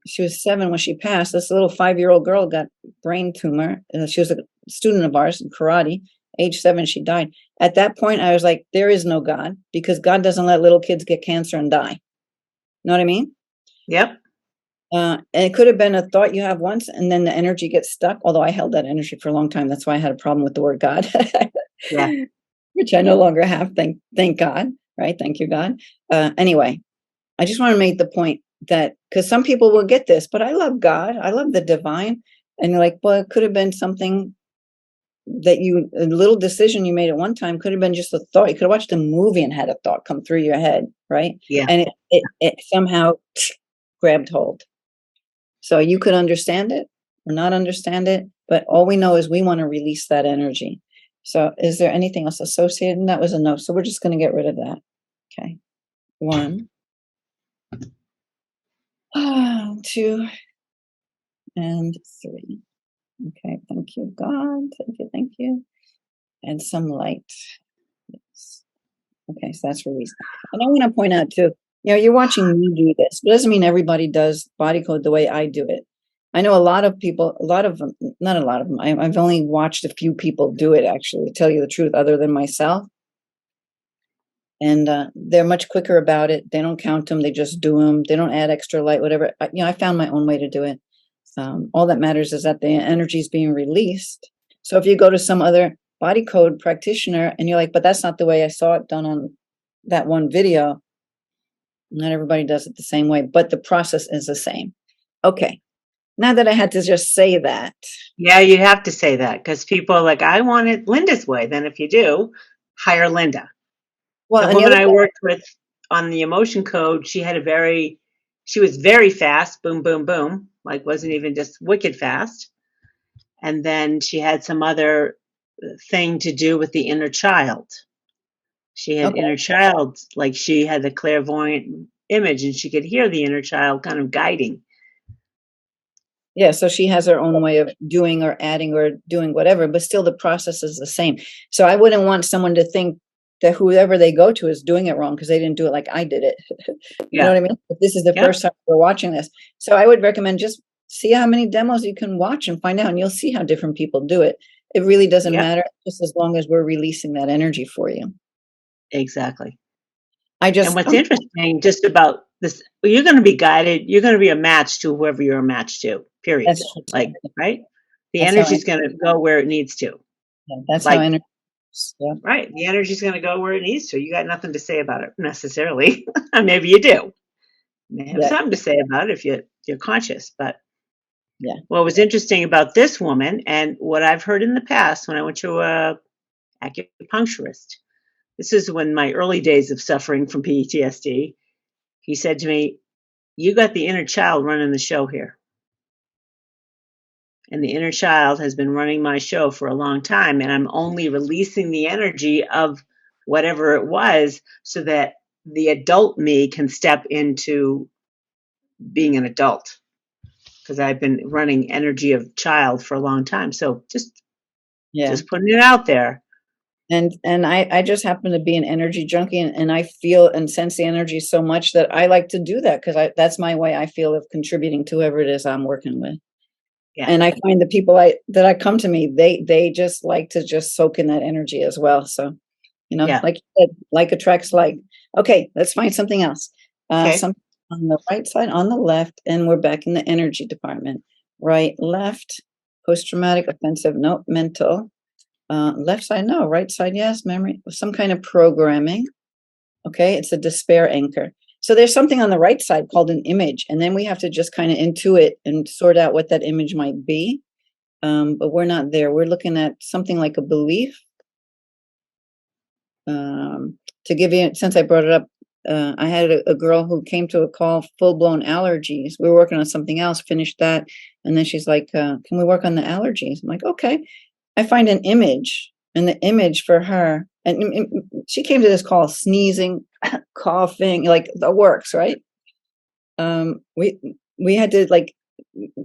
she was 7 when she passed, this little 5-year-old girl got brain tumor. She was a student of ours in karate. Age 7, she died. At that point, I was like, there is no God, because God doesn't let little kids get cancer and die. Know what I mean? Yep. And it could have been a thought you have once, and then the energy gets stuck. Although I held that energy for a long time. That's why I had a problem with the word God. Yeah. Which I no longer have. Thank God. Right? Thank you, God. Anyway, I just want to make the point that, because some people will get this, but I love God. I love the divine. And you're like, well, it could have been something that a little decision you made at one time could have been just a thought. You could have watched a movie and had a thought come through your head, right? Yeah. And it somehow grabbed hold. So you could understand it or not understand it, but all we know is we want to release that energy. So is there anything else associated? And that was a no. So we're just going to get rid of that. Okay. 1, 2, and 3. Okay. Thank you, God. Thank you. Thank you. And some light. Yes. Okay. So that's released. And I want to point out too, you're watching me do this, but it doesn't mean everybody does body code the way I do it. I know a lot of people, not a lot of them. I've only watched a few people do it, actually, to tell you the truth, other than myself. And they're much quicker about it. They don't count them. They just do them. They don't add extra light, whatever. I found my own way to do it. All that matters is that the energy is being released. So if you go to some other body code practitioner and you're like, but that's not the way I saw it done on that one video. Not everybody does it the same way, but the process is the same. Okay. Now that I had to just say that. Yeah, you have to say that, because people are like, I want it Linda's way. Then if you do, hire Linda. Well, The and the woman other I worked with on the emotion code, she was very fast, boom, boom, boom, like wasn't even just wicked fast. And then she had some other thing to do with the inner child. She had okay. inner child, like she had the clairvoyant image and she could hear the inner child kind of guiding. Yeah, so she has her own way of doing or adding or doing whatever, but still the process is the same. So I wouldn't want someone to think that whoever they go to is doing it wrong because they didn't do it like I did it. You know what I mean? If this is the first time we're watching this. So I would recommend just see how many demos you can watch and find out, and you'll see how different people do it. It really doesn't matter, just as long as we're releasing that energy for you. Exactly. And what's interesting just about this, you're going to be guided, you're going to be a match to whoever you're a match to, period. That's like, right? The that's energy's going to go where it needs to. Yeah, that's like, how energy. Yeah. Right. The energy's going to go where it needs to. You got nothing to say about it necessarily. Maybe you do. You may have something to say about it if you're conscious. But yeah, what was interesting about this woman, and what I've heard in the past when I went to a acupuncturist, this is when my early days of suffering from PTSD, he said to me, you got the inner child running the show here. And the inner child has been running my show for a long time, and I'm only releasing the energy of whatever it was so that the adult me can step into being an adult, because I've been running energy of child for a long time. So just putting it out there. And I just happen to be an energy junkie, and I feel and sense the energy so much that I like to do that, because that's my way I feel of contributing to whoever it is I'm working with. Yeah. And I find the people that come to me, they just like to just soak in that energy as well. So, like you said, like attracts like. Okay, let's find something else. Something on the right side, on the left, and we're back in the energy department. Right, left, post-traumatic, offensive, no, mental. Left side, no. Right side, yes. Memory, some kind of programming. Okay, it's a despair anchor. So there's something on the right side called an image, and then we have to just kind of intuit and sort out what that image might be. But we're not there. We're looking at something like a belief. To give you, since I brought it up, I had a girl who came to a call, full-blown allergies. We were working on something else, finished that, and then she's like, can we work on the allergies? I'm like, okay. I find an image, and the image for her, and she came to this call sneezing, coughing, like the works, right? We had to like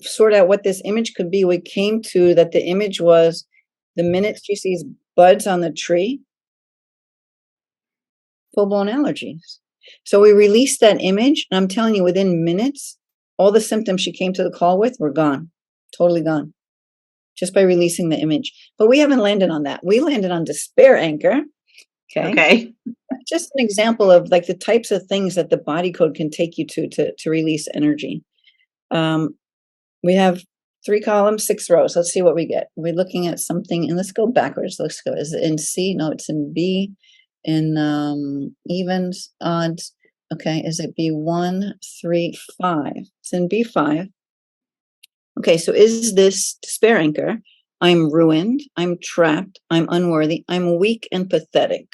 sort out what this image could be. We came to that the image was the minute she sees buds on the tree, full-blown allergies. So we released that image, and I'm telling you, within minutes, all the symptoms she came to the call with were gone, totally gone, just by releasing the image. But we haven't landed on that. We landed on despair anchor. Okay. Just an example of like the types of things that the body code can take you to release energy. We have 3 columns, 6 rows. Let's see what we get. We're looking at something, and let's go backwards. Let's go. Is it in C? No, it's in B. In evens, odds. Okay, is it B1, 3, 5? It's in B5. Okay, so is this despair anchor? I'm ruined. I'm trapped. I'm unworthy. I'm weak and pathetic.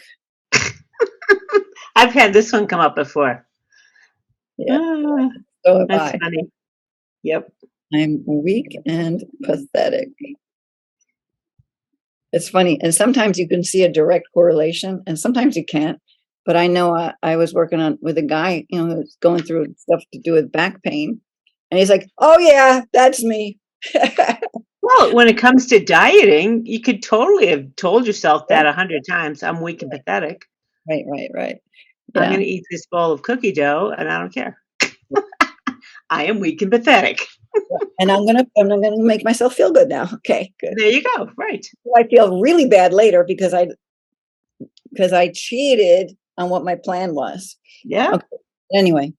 I've had this one come up before. Yeah. So have That's I. funny. Yep. I'm weak and pathetic. It's funny. And sometimes you can see a direct correlation, and sometimes you can't. But I know I was working on with a guy, you know, who's going through stuff to do with back pain. And he's like, oh, yeah, that's me. Well, when it comes to dieting, you could totally have told yourself Yeah. that 100 times. I'm weak and pathetic. Right. I'm Yeah. going to eat this bowl of cookie dough, and I don't care. I am weak and pathetic. And I'm gonna make myself feel good now. Okay, good. There you go. Right. I feel really bad later because I cheated on what my plan was. Yeah. Okay. Anyway,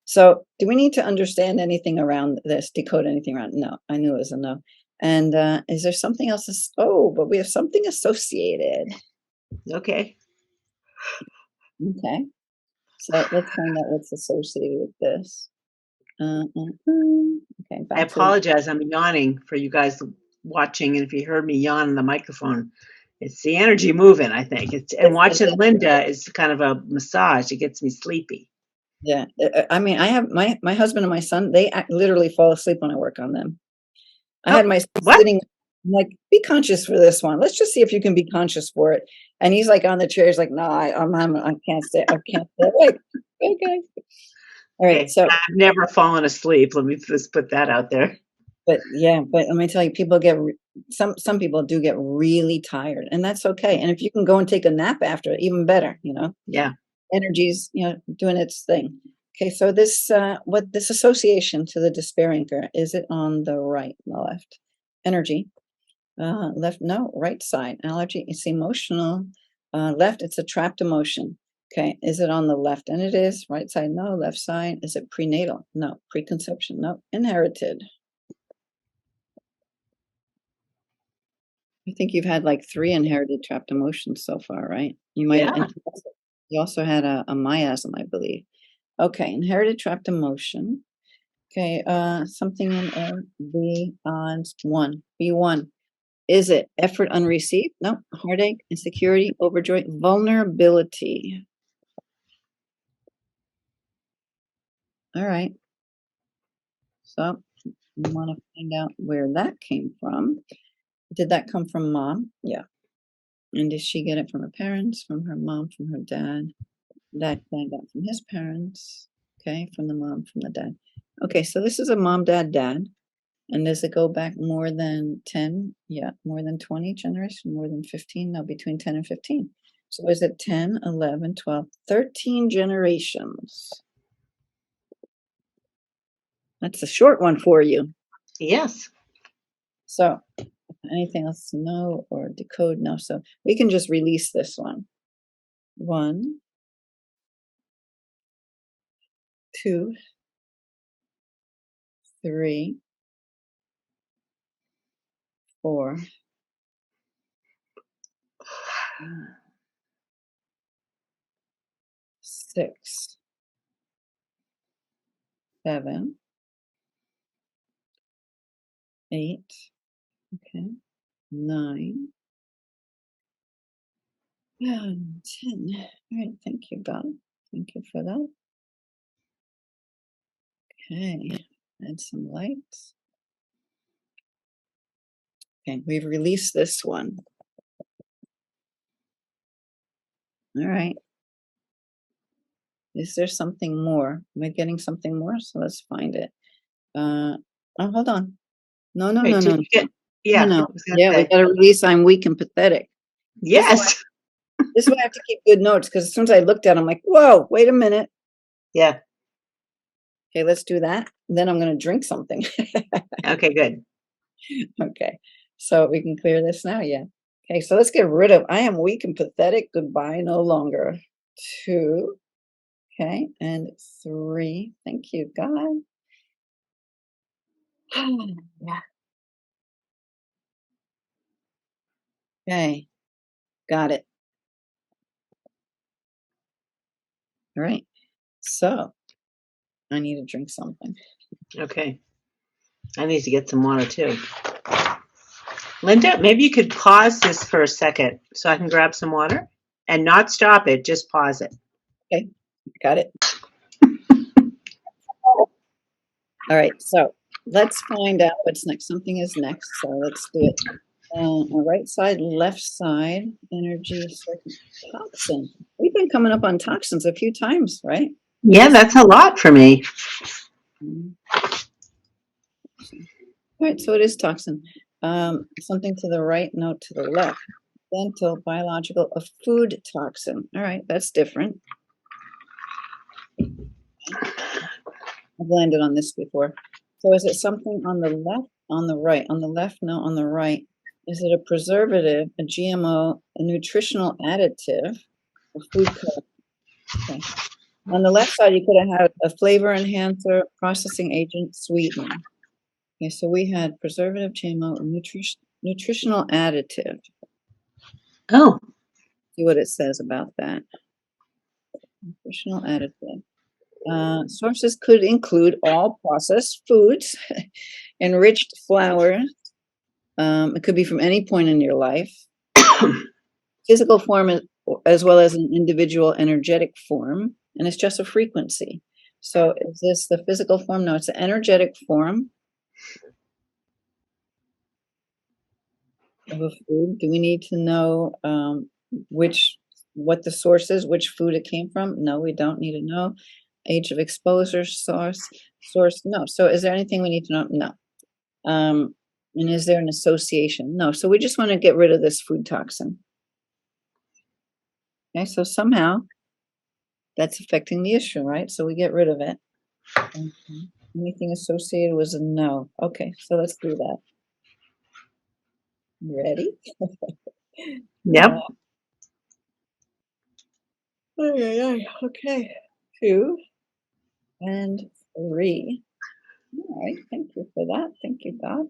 so do we need to understand anything around this? Decode anything around? No, I knew it was a no. And is there something else? But we have something associated. Okay. Okay. So let's find out what's associated with this. Okay. I apologize. I'm yawning for you guys watching, and if you heard me yawn on the microphone, it's the energy moving, I think. And watching Linda is kind of a massage. It gets me sleepy. Yeah. I mean, I have my husband and my son, they literally fall asleep when I work on them. I had my son sitting, I'm like, be conscious for this one. Let's just see if you can be conscious for it. And he's like on the chair. He's like, no, I can't stay awake. Okay. All right. Okay. So I've never fallen asleep. Let me just put that out there. but let me tell you, people get some people do get really tired, and that's okay. And if you can go and take a nap after, even better, you know. Yeah. Energy's, you know, doing its thing. Okay, so this this association to the despair anchor, is it on the right, the left? Energy. Left, no, right side. Allergy, it's emotional. Left, it's a trapped emotion. Okay, is it on the left? And it is. Right side, no. Left side, is it prenatal? No. Preconception, no. Inherited. I think you've had like 3 inherited trapped emotions so far, right? You might Yeah. you also had a miasm, I believe. Okay, inherited trapped emotion. Okay, something in B odds 1. B1. Is it effort unreceived? No. Heartache, insecurity, overjoy, vulnerability. All right. So you want to find out where that came from. Did that come from mom? Yeah. And did she get it from her parents, from her mom, from her dad? That got from his parents. Okay, from the mom, from the dad. Okay, so this is a mom, dad, dad. And does it go back more than 10? Yeah, more than 20 generation, more than 15? No, between 10 and 15. So is it 10, 11, 12, 13 generations? That's a short one for you. Yes. So anything else to know or decode? No, so we can just release this one. 1, 2, 3, 4, 6, 7, 8, okay, 9, 10. All right, thank you, God. Thank you for that. Okay, add some lights. Okay, we've released this one. All right. Is there something more? Am I getting something more? So let's find it. Oh, hold on. No, no, Wait, no, did no, you get? no, Yeah, I no. was gonna Yeah, we say. got to release I'm weak and pathetic. Yes. This is why I have to keep good notes, because as soon as I looked at it, I'm like, whoa, wait a minute. Yeah. Okay, let's do that. Then I'm going to drink something. Okay, good. Okay, so we can clear this now. Yeah. Okay, so let's get rid of I am weak and pathetic. Goodbye, no longer. 2. Okay, and 3. Thank you, God. Yeah. Okay, got it. All right. So I need to drink something. Okay. I need to get some water too. Linda, maybe you could pause this for a second so I can grab some water and not stop it, just pause it. Okay, got it. All right, so let's find out what's next. Something is next, so let's do it. Right side, left side, energy, toxin. We've been coming up on toxins a few times, right? Yeah, that's a lot for me. All right, so it is toxin. Something to the right, no to the left. Dental, biological, a food toxin. All right, that's different. I've landed on this before. So is it something on the left, on the right? On the left, no, on the right. Is it a preservative, a GMO, a nutritional additive, a food color? Okay. On the left side, you could have had a flavor enhancer, processing agent, sweetener. Okay, so we had preservative, GMO, nutritional additive. Oh. See what it says about that. Nutritional additive. Sources could include all processed foods, enriched flours. It could be from any point in your life. Physical form as well as an individual energetic form, and it's just a frequency. So is this the physical form? No, it's an energetic form of a food. Do we need to know what the source is, which food it came from? No, we don't need to know. Age of exposure, source, no. So is there anything we need to know? No. And is there an association? No. So we just want to get rid of this food toxin. Okay, so somehow that's affecting the issue, right? So we get rid of it. Anything associated was a no. Okay, so let's do that. You ready? Yep. Okay. 2 and 3. All right, thank you for that. Thank you, God.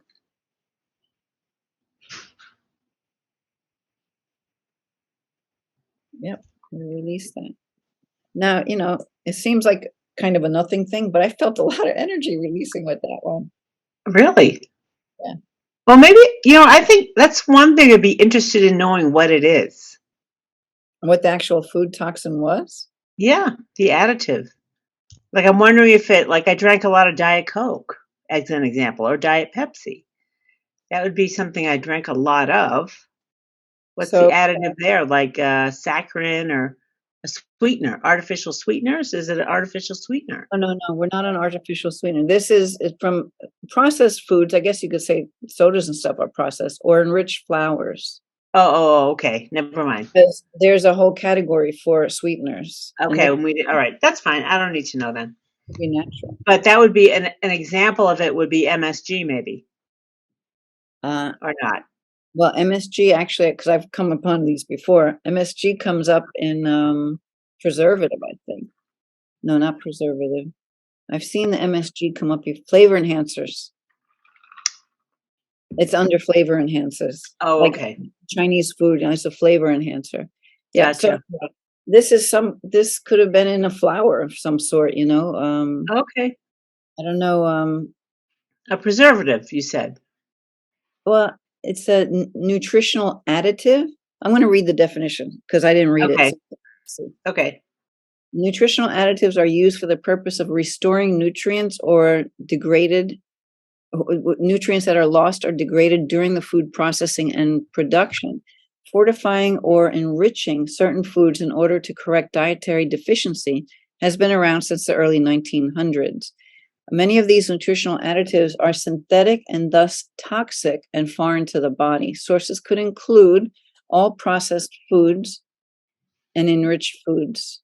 Yep, we release that. Now, it seems like kind of a nothing thing, but I felt a lot of energy releasing with that one. Really? Yeah. Well, maybe, I think that's one thing I'd be interested in knowing what it is. What the actual food toxin was? Yeah, the additive. Like, I'm wondering if I drank a lot of Diet Coke, as an example, or Diet Pepsi. That would be something I drank a lot of. What's the So, additive there? Like saccharin or a sweetener, artificial sweeteners? Is it an artificial sweetener? no, we're not on artificial sweetener. This is from processed foods. I guess you could say sodas and stuff are processed, or enriched flours. Oh, okay. Never mind. Because there's a whole category for sweeteners. Okay, all right. That's fine. I don't need to know then. Be natural. But that would be an example of it would be MSG maybe, or not. Well, MSG actually, because I've come upon these before. MSG comes up in preservative, I think. No, not preservative. I've seen the MSG come up with flavor enhancers. It's under flavor enhancers. Oh, Like okay. Chinese food, it's a flavor enhancer. Yeah. Gotcha. So this could have been in a flour of some sort, Okay. I don't know. A preservative, you said. Well, it's a nutritional additive. I'm going to read the definition because I didn't read Okay. it. So, Okay. nutritional additives are used for the purpose of restoring nutrients or nutrients that are lost or degraded during the food processing and production, fortifying or enriching certain foods in order to correct dietary deficiency has been around since the early 1900s. Many of these nutritional additives are synthetic and thus toxic and foreign to the body. Sources could include all processed foods and enriched foods.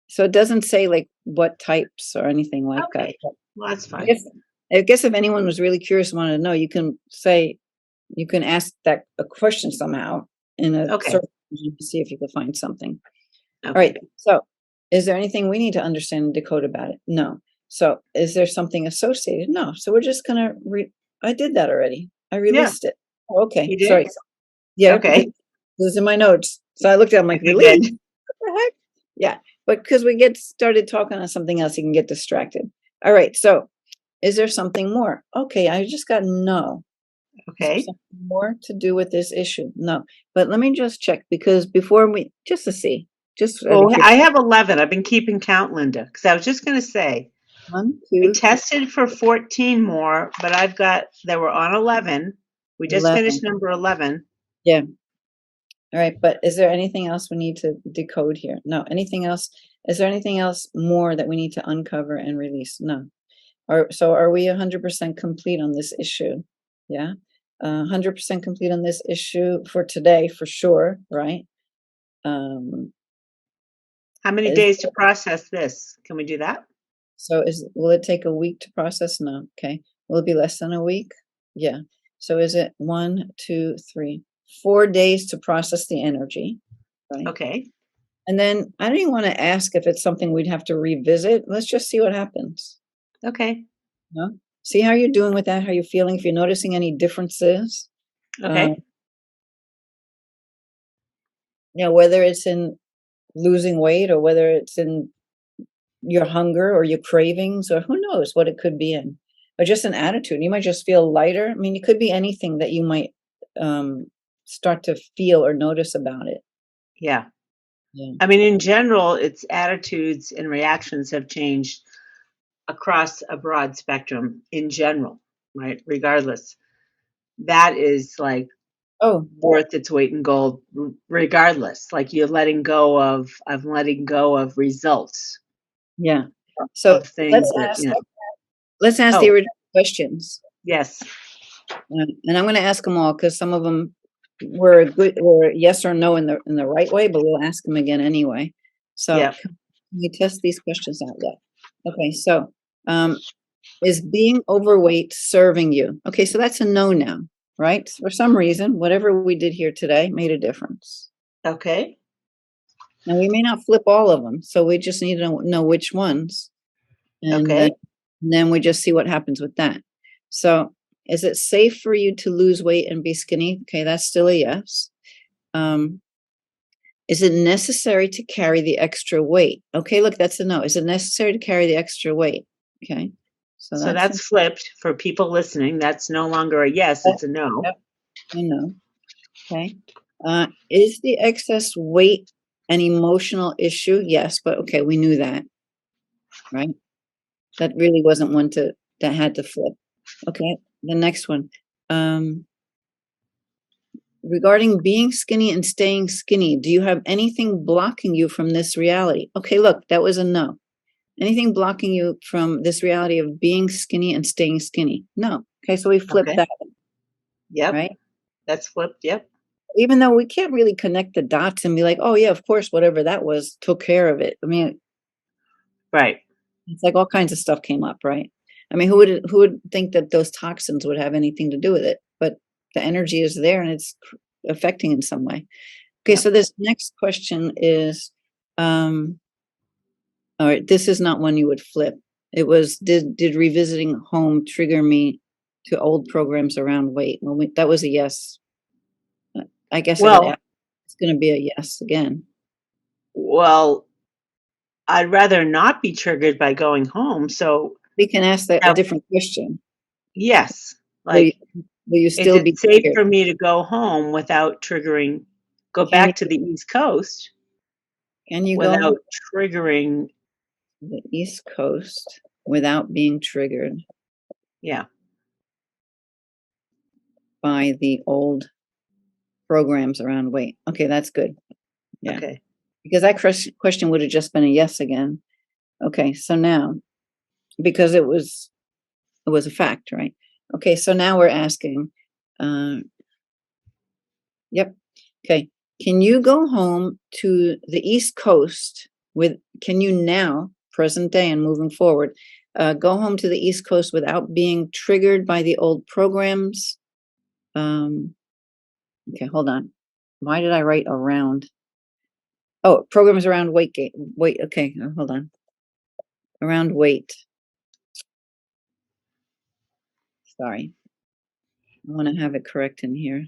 So it doesn't say like what types or anything like that. Well, that's fine. I guess if anyone was really curious and wanted to know, you can ask that a question somehow in a search engine to see if you could find something. All right. So is there anything we need to understand and decode about it? No. So is there something associated? No. So we're just going to I did that already. I released it. Oh, okay. You did? Sorry. Yeah. Okay. This is in my notes. So I looked at it, I'm like, release? What the heck? Yeah. But because we get started talking on something else, you can get distracted. All right. So is there something more? Okay. I just got no. Okay. Something more to do with this issue? No. But let me just check, because before just to see. I have 11. I've been keeping count, Linda, because I was just going to say, 1, 2, we tested for 14 more, but they were on 11. We just 11. finished number 11. Yeah. All right. But is there anything else we need to decode here? No. Anything else? Is there anything else more that we need to uncover and release? No. So are we 100% complete on this issue? Yeah. 100% complete on this issue for today, for sure. Right. How many days to process this? Can we do that? So will it take a week to process? No. Okay. Will it be less than a week? Yeah. So is it 1, 2, 3, 4 days to process the energy? Right. Okay. And then I don't even want to ask if it's something we'd have to revisit. Let's just see what happens. Okay. See how you're doing with that, how you're feeling, if you're noticing any differences. Okay. Whether it's in losing weight or whether it's in your hunger or your cravings, or who knows what it could be in, or just an attitude. You might just feel lighter. I mean, it could be anything that you might start to feel or notice about it. Yeah. I mean, in general, its attitudes and reactions have changed across a broad spectrum in general, right? Regardless. That is like worth its weight in gold, regardless. Like I'm letting go of results. Yeah. So let's ask the original questions. Yes. And I'm going to ask them all, because some of them were good or yes or no in the right way, but we'll ask them again anyway. So can we test these questions out yet? Okay. So is being overweight serving you? Okay. So that's a no now, right? For some reason, whatever we did here today made a difference. Okay. Now we may not flip all of them, so we just need to know which ones. And then we just see what happens with that. So is it safe for you to lose weight and be skinny? Okay, that's still a yes. Is it necessary to carry the extra weight? Okay, look, that's a no. Is it necessary to carry the extra weight? Okay. So that's flipped for people listening. That's no longer a yes, it's a no. Yep. I know. Okay. Is the excess weight an emotional issue? Yes, but okay, we knew that. Right? That really wasn't one that had to flip. Okay, the next one. Regarding being skinny and staying skinny, do you have anything blocking you from this reality? Okay, look, that was a no. Anything blocking you from this reality of being skinny and staying skinny? No. Okay, so we flipped that. Yep. Right? That's flipped, yep. Even though we can't really connect the dots and be like, oh yeah, of course, whatever that was took care of it. I mean, right. It's like all kinds of stuff came up, right? I mean, who would think that those toxins would have anything to do with it? But the energy is there and it's affecting in some way. Okay, so this next question is, all right, this is not one you would flip. It was, did revisiting home trigger me to old programs around weight? Well, that was a yes. I guess it's going to be a yes again. Well, I'd rather not be triggered by going home. So we can ask that a different question. Yes. Like, will you still be safe for me to go home without go back to the East Coast? Can you go without triggering. to the East Coast without being triggered Yeah. by the old programs around weight? Okay, that's good. Yeah. Okay. Because that question would have just been a yes again. Okay, so now, because it was a fact, right? Okay, so now we're asking, yep. Okay, can you go home to the East Coast can you now, present day and moving forward, go home to the East Coast without being triggered by the old programs? Okay, hold on. Why did I write around? Oh, programs around weight gain. Wait, okay, hold on. Around weight. Sorry. I want to have it correct in here.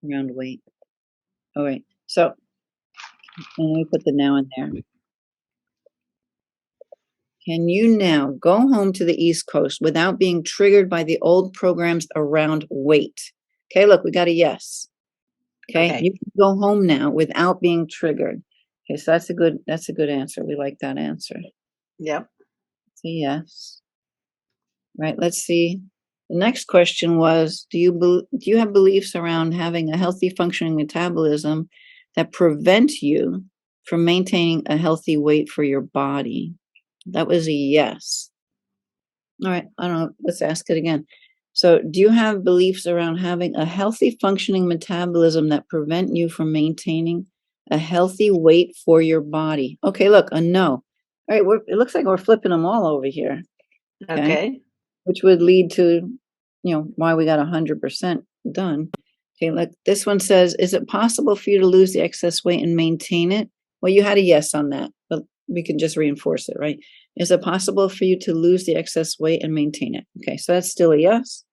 Around weight. All right. So let me put the now in there. Can you now go home to the East Coast without being triggered by the old programs around weight? Okay, look, we got a yes. Okay, you can go home now without being triggered. Okay, so that's a good answer. We like that answer. Yep. It's a yes. Right, let's see. The next question was, do you have beliefs around having a healthy functioning metabolism that prevent you from maintaining a healthy weight for your body? That was a yes. All right, I don't know. Let's ask it again. So, do you have beliefs around having a healthy functioning metabolism that prevent you from maintaining a healthy weight for your body? Okay, look, a no. All right, it looks like we're flipping them all over here. Okay. Which would lead to, why we got 100% done. Okay, like this one says, is it possible for you to lose the excess weight and maintain it? Well, you had a yes on that, but we can just reinforce it, right? Is it possible for you to lose the excess weight and maintain it? Okay, so that's still a yes.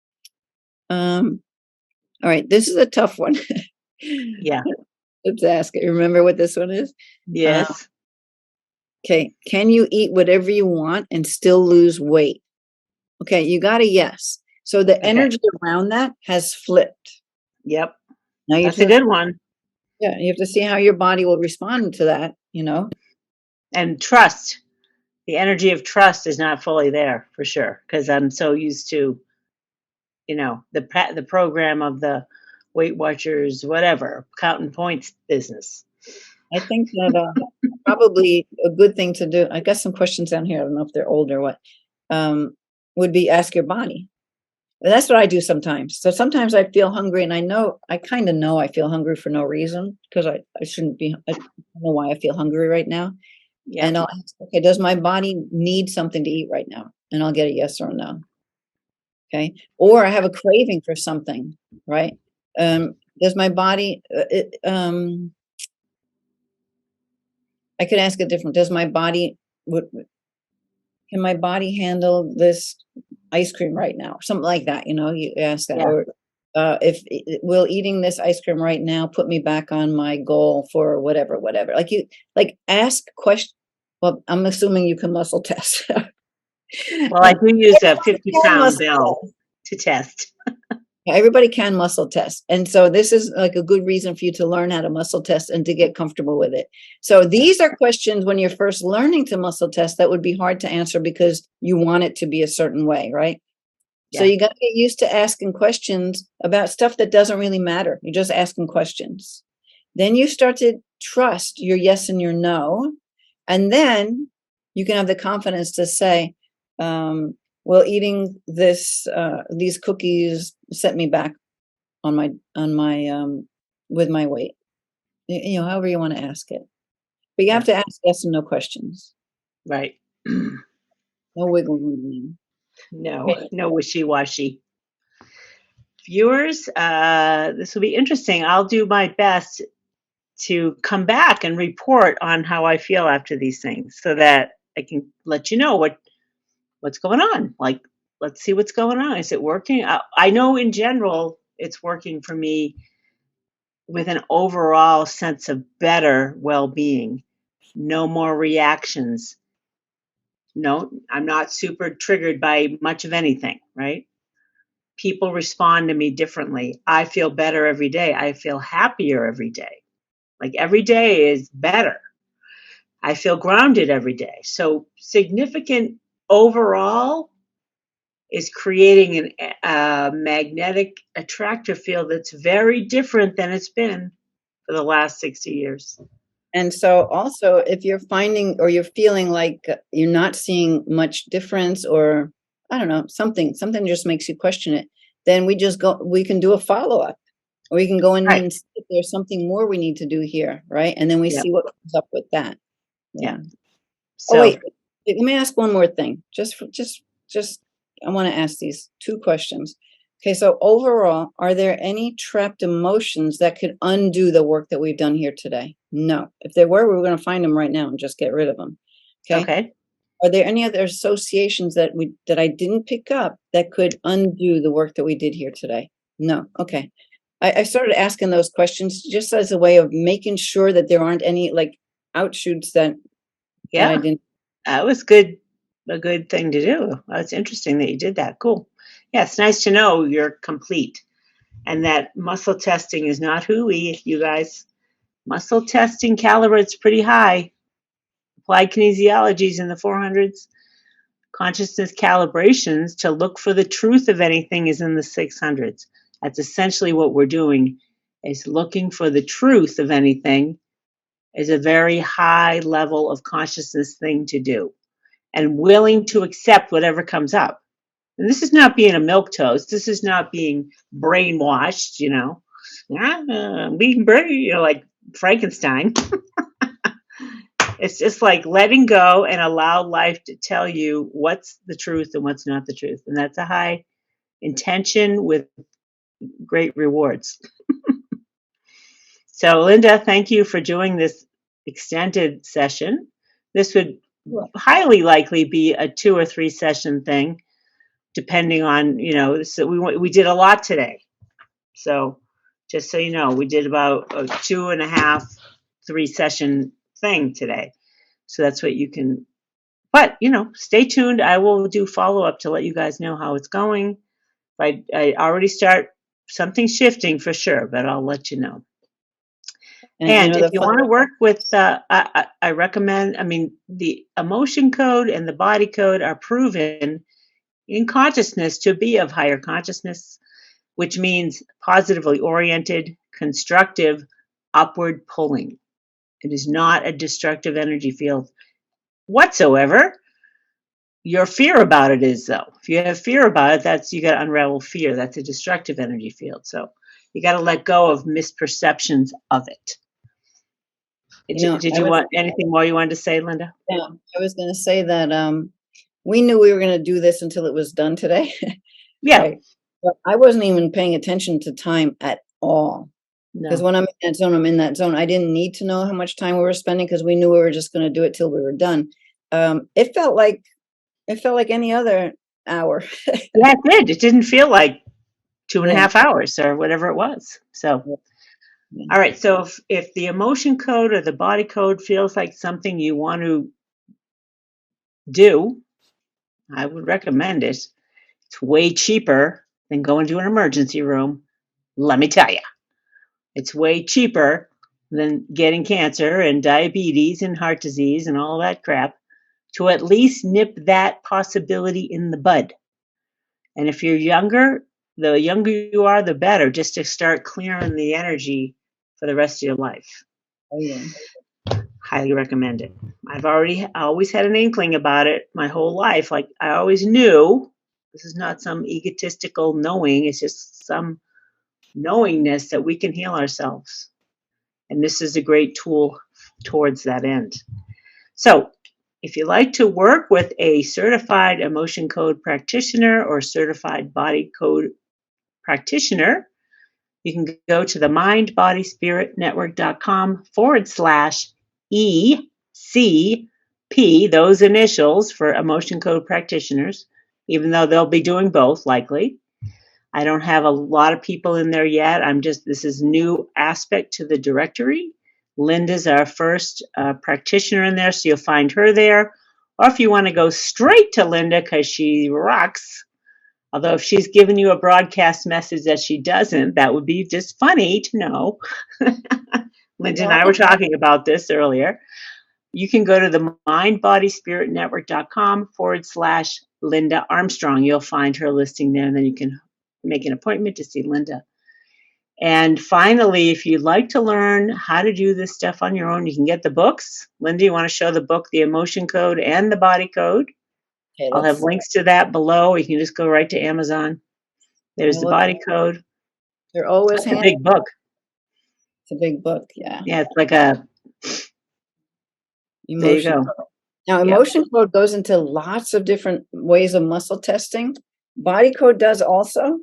All right, this is a tough one. Yeah. Let's ask it. Remember what this one is? Yes. Okay, can you eat whatever you want and still lose weight? Okay, you got a yes. So the energy around that has flipped. Yep. Now That's a good one. Yeah, you have to see how your body will respond to that, And trust. The energy of trust is not fully there for sure, because I'm so used to, the program of the Weight Watchers, whatever, counting points business. I think that probably a good thing to do. I got some questions down here. I don't know if they're old or what. Would be ask your body. And that's what I do sometimes. So sometimes I feel hungry, and I kind of know I feel hungry for no reason because I shouldn't be. I don't know why I feel hungry right now. Yeah. And I'll ask, okay, does my body need something to eat right now? And I'll get a yes or a no. Okay. Or I have a craving for something, right? Does my body, I could ask it different. Can my body handle this ice cream right now? Something like that, you ask that. Yeah. Or will eating this ice cream right now put me back on my goal for whatever. Like ask questions. Well, I'm assuming you can muscle test. Well, I do use a 50-pound bell to test. Everybody can muscle test. And so this is like a good reason for you to learn how to muscle test and to get comfortable with it. So these are questions when you're first learning to muscle test that would be hard to answer because you want it to be a certain way, right? Yeah. So you got to get used to asking questions about stuff that doesn't really matter. You're just asking questions. Then you start to trust your yes and your no. And then you can have the confidence to say, well, eating these cookies set me back on my with my weight. However you want to ask it, but you have to ask yes and no questions. Right. No wiggle room. No wishy-washy. Viewers, this will be interesting. I'll do my best to come back and report on how I feel after these things so that I can let you know what's going on. Like, let's see what's going on. Is it working? I know in general it's working for me with an overall sense of better well-being. No more reactions. No, I'm not super triggered by much of anything, right? People respond to me differently. I feel better every day. I feel happier every day. Like every day is better. I feel grounded every day. So significant overall is creating a magnetic attractor field that's very different than it's been for the last 60 years. And so also, if you're finding or you're feeling like you're not seeing much difference, or I don't know, something just makes you question it, then we can do a follow-up, or we can go in and see if there's something more we need to do here, right? And then we see what comes up with that. Yeah. So, wait, let me ask one more thing. Just I want to ask these two questions. Okay, so overall, are there any trapped emotions that could undo the work that we've done here today? No. If there were, we were going to find them right now and just get rid of them. Okay. Are there any other associations that I didn't pick up that could undo the work that we did here today? No. Okay. I started asking those questions just as a way of making sure that there aren't any like outshoots that I didn't. That was good. A good thing to do. It's interesting that you did that. Cool. Yeah, it's nice to know you're complete and that muscle testing is not hooey, you guys. Muscle testing calibrate's pretty high. Applied kinesiology is in the 400s. Consciousness calibrations to look for the truth of anything is in the 600s. That's essentially what we're doing, is looking for the truth of anything is a very high level of consciousness thing to do, and willing to accept whatever comes up. And this is not being a milquetoast. This is not being brainwashed, being brain, like Frankenstein. It's just like letting go and allow life to tell you what's the truth and what's not the truth. And that's a high intention with great rewards. So, Linda, thank you for doing this extended session. This would highly likely be a 2 or 3 session thing, depending on, so we did a lot today. So just so you know, we did about a 2.5, 3 session thing today. So that's what you can, but stay tuned. I will do follow-up to let you guys know how it's going. I already start something shifting for sure, but I'll let you know. And if you want to work with, I recommend, the emotion code and the body code are proven in consciousness to be of higher consciousness, which means positively oriented, constructive, upward pulling. It is not a destructive energy field whatsoever. Your fear about it is, though. If you have fear about it, you got to unravel fear. That's a destructive energy field. So you got to let go of misperceptions of it. Did you want anything more you wanted to say, Linda? Yeah, I was going to say that we knew we were going to do this until it was done today. Yeah. Right? But I wasn't even paying attention to time at all. Because when I'm in that zone, I'm in that zone. I didn't need to know how much time we were spending because we knew we were just going to do it till we were done. It felt like any other hour. Yeah, it did. It didn't feel like 2.5 hours or whatever it was. So, all right. So if the emotion code or the body code feels like something you want to do, I would recommend it. It's way cheaper than going to an emergency room. Let me tell you, it's way cheaper than getting cancer and diabetes and heart disease and all that crap to at least nip that possibility in the bud. And if you're younger, the younger you are, the better, just to start clearing the energy for the rest of your life. Oh, yeah. Highly recommend it. I always had an inkling about it my whole life. Like I always knew, this is not some egotistical knowing, it's just some knowingness that we can heal ourselves. And this is a great tool towards that end. So if you like to work with a certified emotion code practitioner or certified body code practitioner, you can go to the mindbodyspiritnetwork.com/ECP, those initials for emotion code practitioners, even though they'll be doing both likely. I don't have a lot of people in there yet. This is new aspect to the directory. Linda's our first practitioner in there, so you'll find her there. Or if you want to go straight to Linda because she rocks, although if she's given you a broadcast message that she doesn't, that would be just funny to know. Linda and I were talking about this earlier. You can go to the mindbodyspiritnetwork.com/Linda Armstrong. You'll find her listing there, and then you can make an appointment to see Linda. And finally, if you'd like to learn how to do this stuff on your own, you can get the books. Linda, you want to show the book, The Emotion Code and the Body Code? Okay, I'll have links to that below. You can just go right to Amazon. There's the Body Code. They're always a big book. It's a big book, yeah. Yeah, it's like a emotion. There you go. Code. Now, emotion code goes into lots of different ways of muscle testing. Body code does also.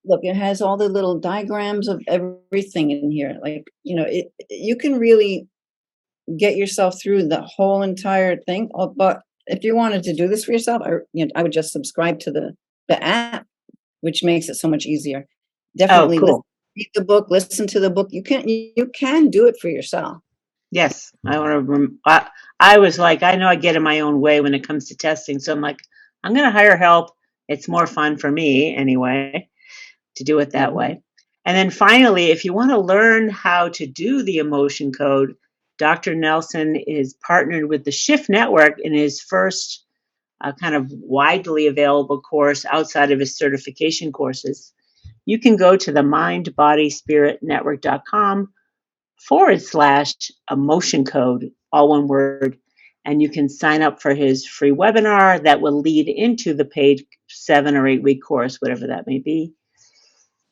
Look, it has all the little diagrams of everything in here. Like, you can really get yourself through the whole entire thing. But if you wanted to do this for yourself, I would just subscribe to the app, which makes it so much easier. Definitely cool. Read the book, listen to the book. You can do it for yourself. Yes, I want to. I was like, I know I get in my own way when it comes to testing, so I'm like, I'm going to hire help. It's more fun for me anyway to do it that way. And then finally, if you want to learn how to do the emotion code, Dr. Nelson is partnered with the Shift Network in his first kind of widely available course outside of his certification courses. You can go to the mindbodyspiritnetwork.com/emotion code, all one word, and you can sign up for his free webinar that will lead into the paid 7 or 8 week course, whatever that may be.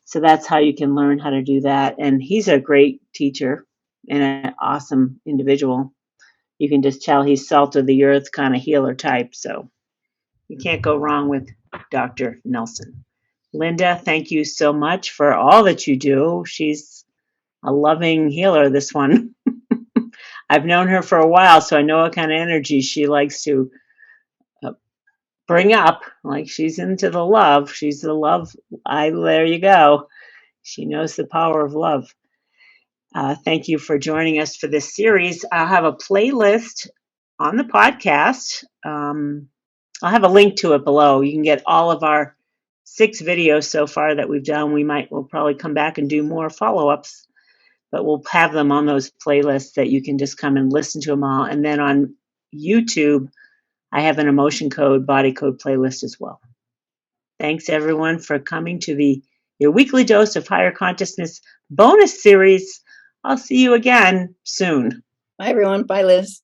So that's how you can learn how to do that. And he's a great teacher and an awesome individual. You can just tell he's salt of the earth kind of healer type. So you can't go wrong with Dr. Nelson. Linda, thank you so much for all that you do. She's a loving healer, this one. I've known her for a while, so I know what kind of energy she likes to bring up. Like, she's into the love. She's the love. There you go. She knows the power of love. Thank you for joining us for this series. I'll have a playlist on the podcast. I'll have a link to it below. You can get all of our 6 videos so far that we've done. We'll probably come back and do more follow-ups, but we'll have them on those playlists that you can just come and listen to them all. And then on YouTube, I have an emotion code, body code playlist as well. Thanks everyone for coming to your weekly dose of higher consciousness bonus series. I'll see you again soon. Bye everyone. Bye, Liz.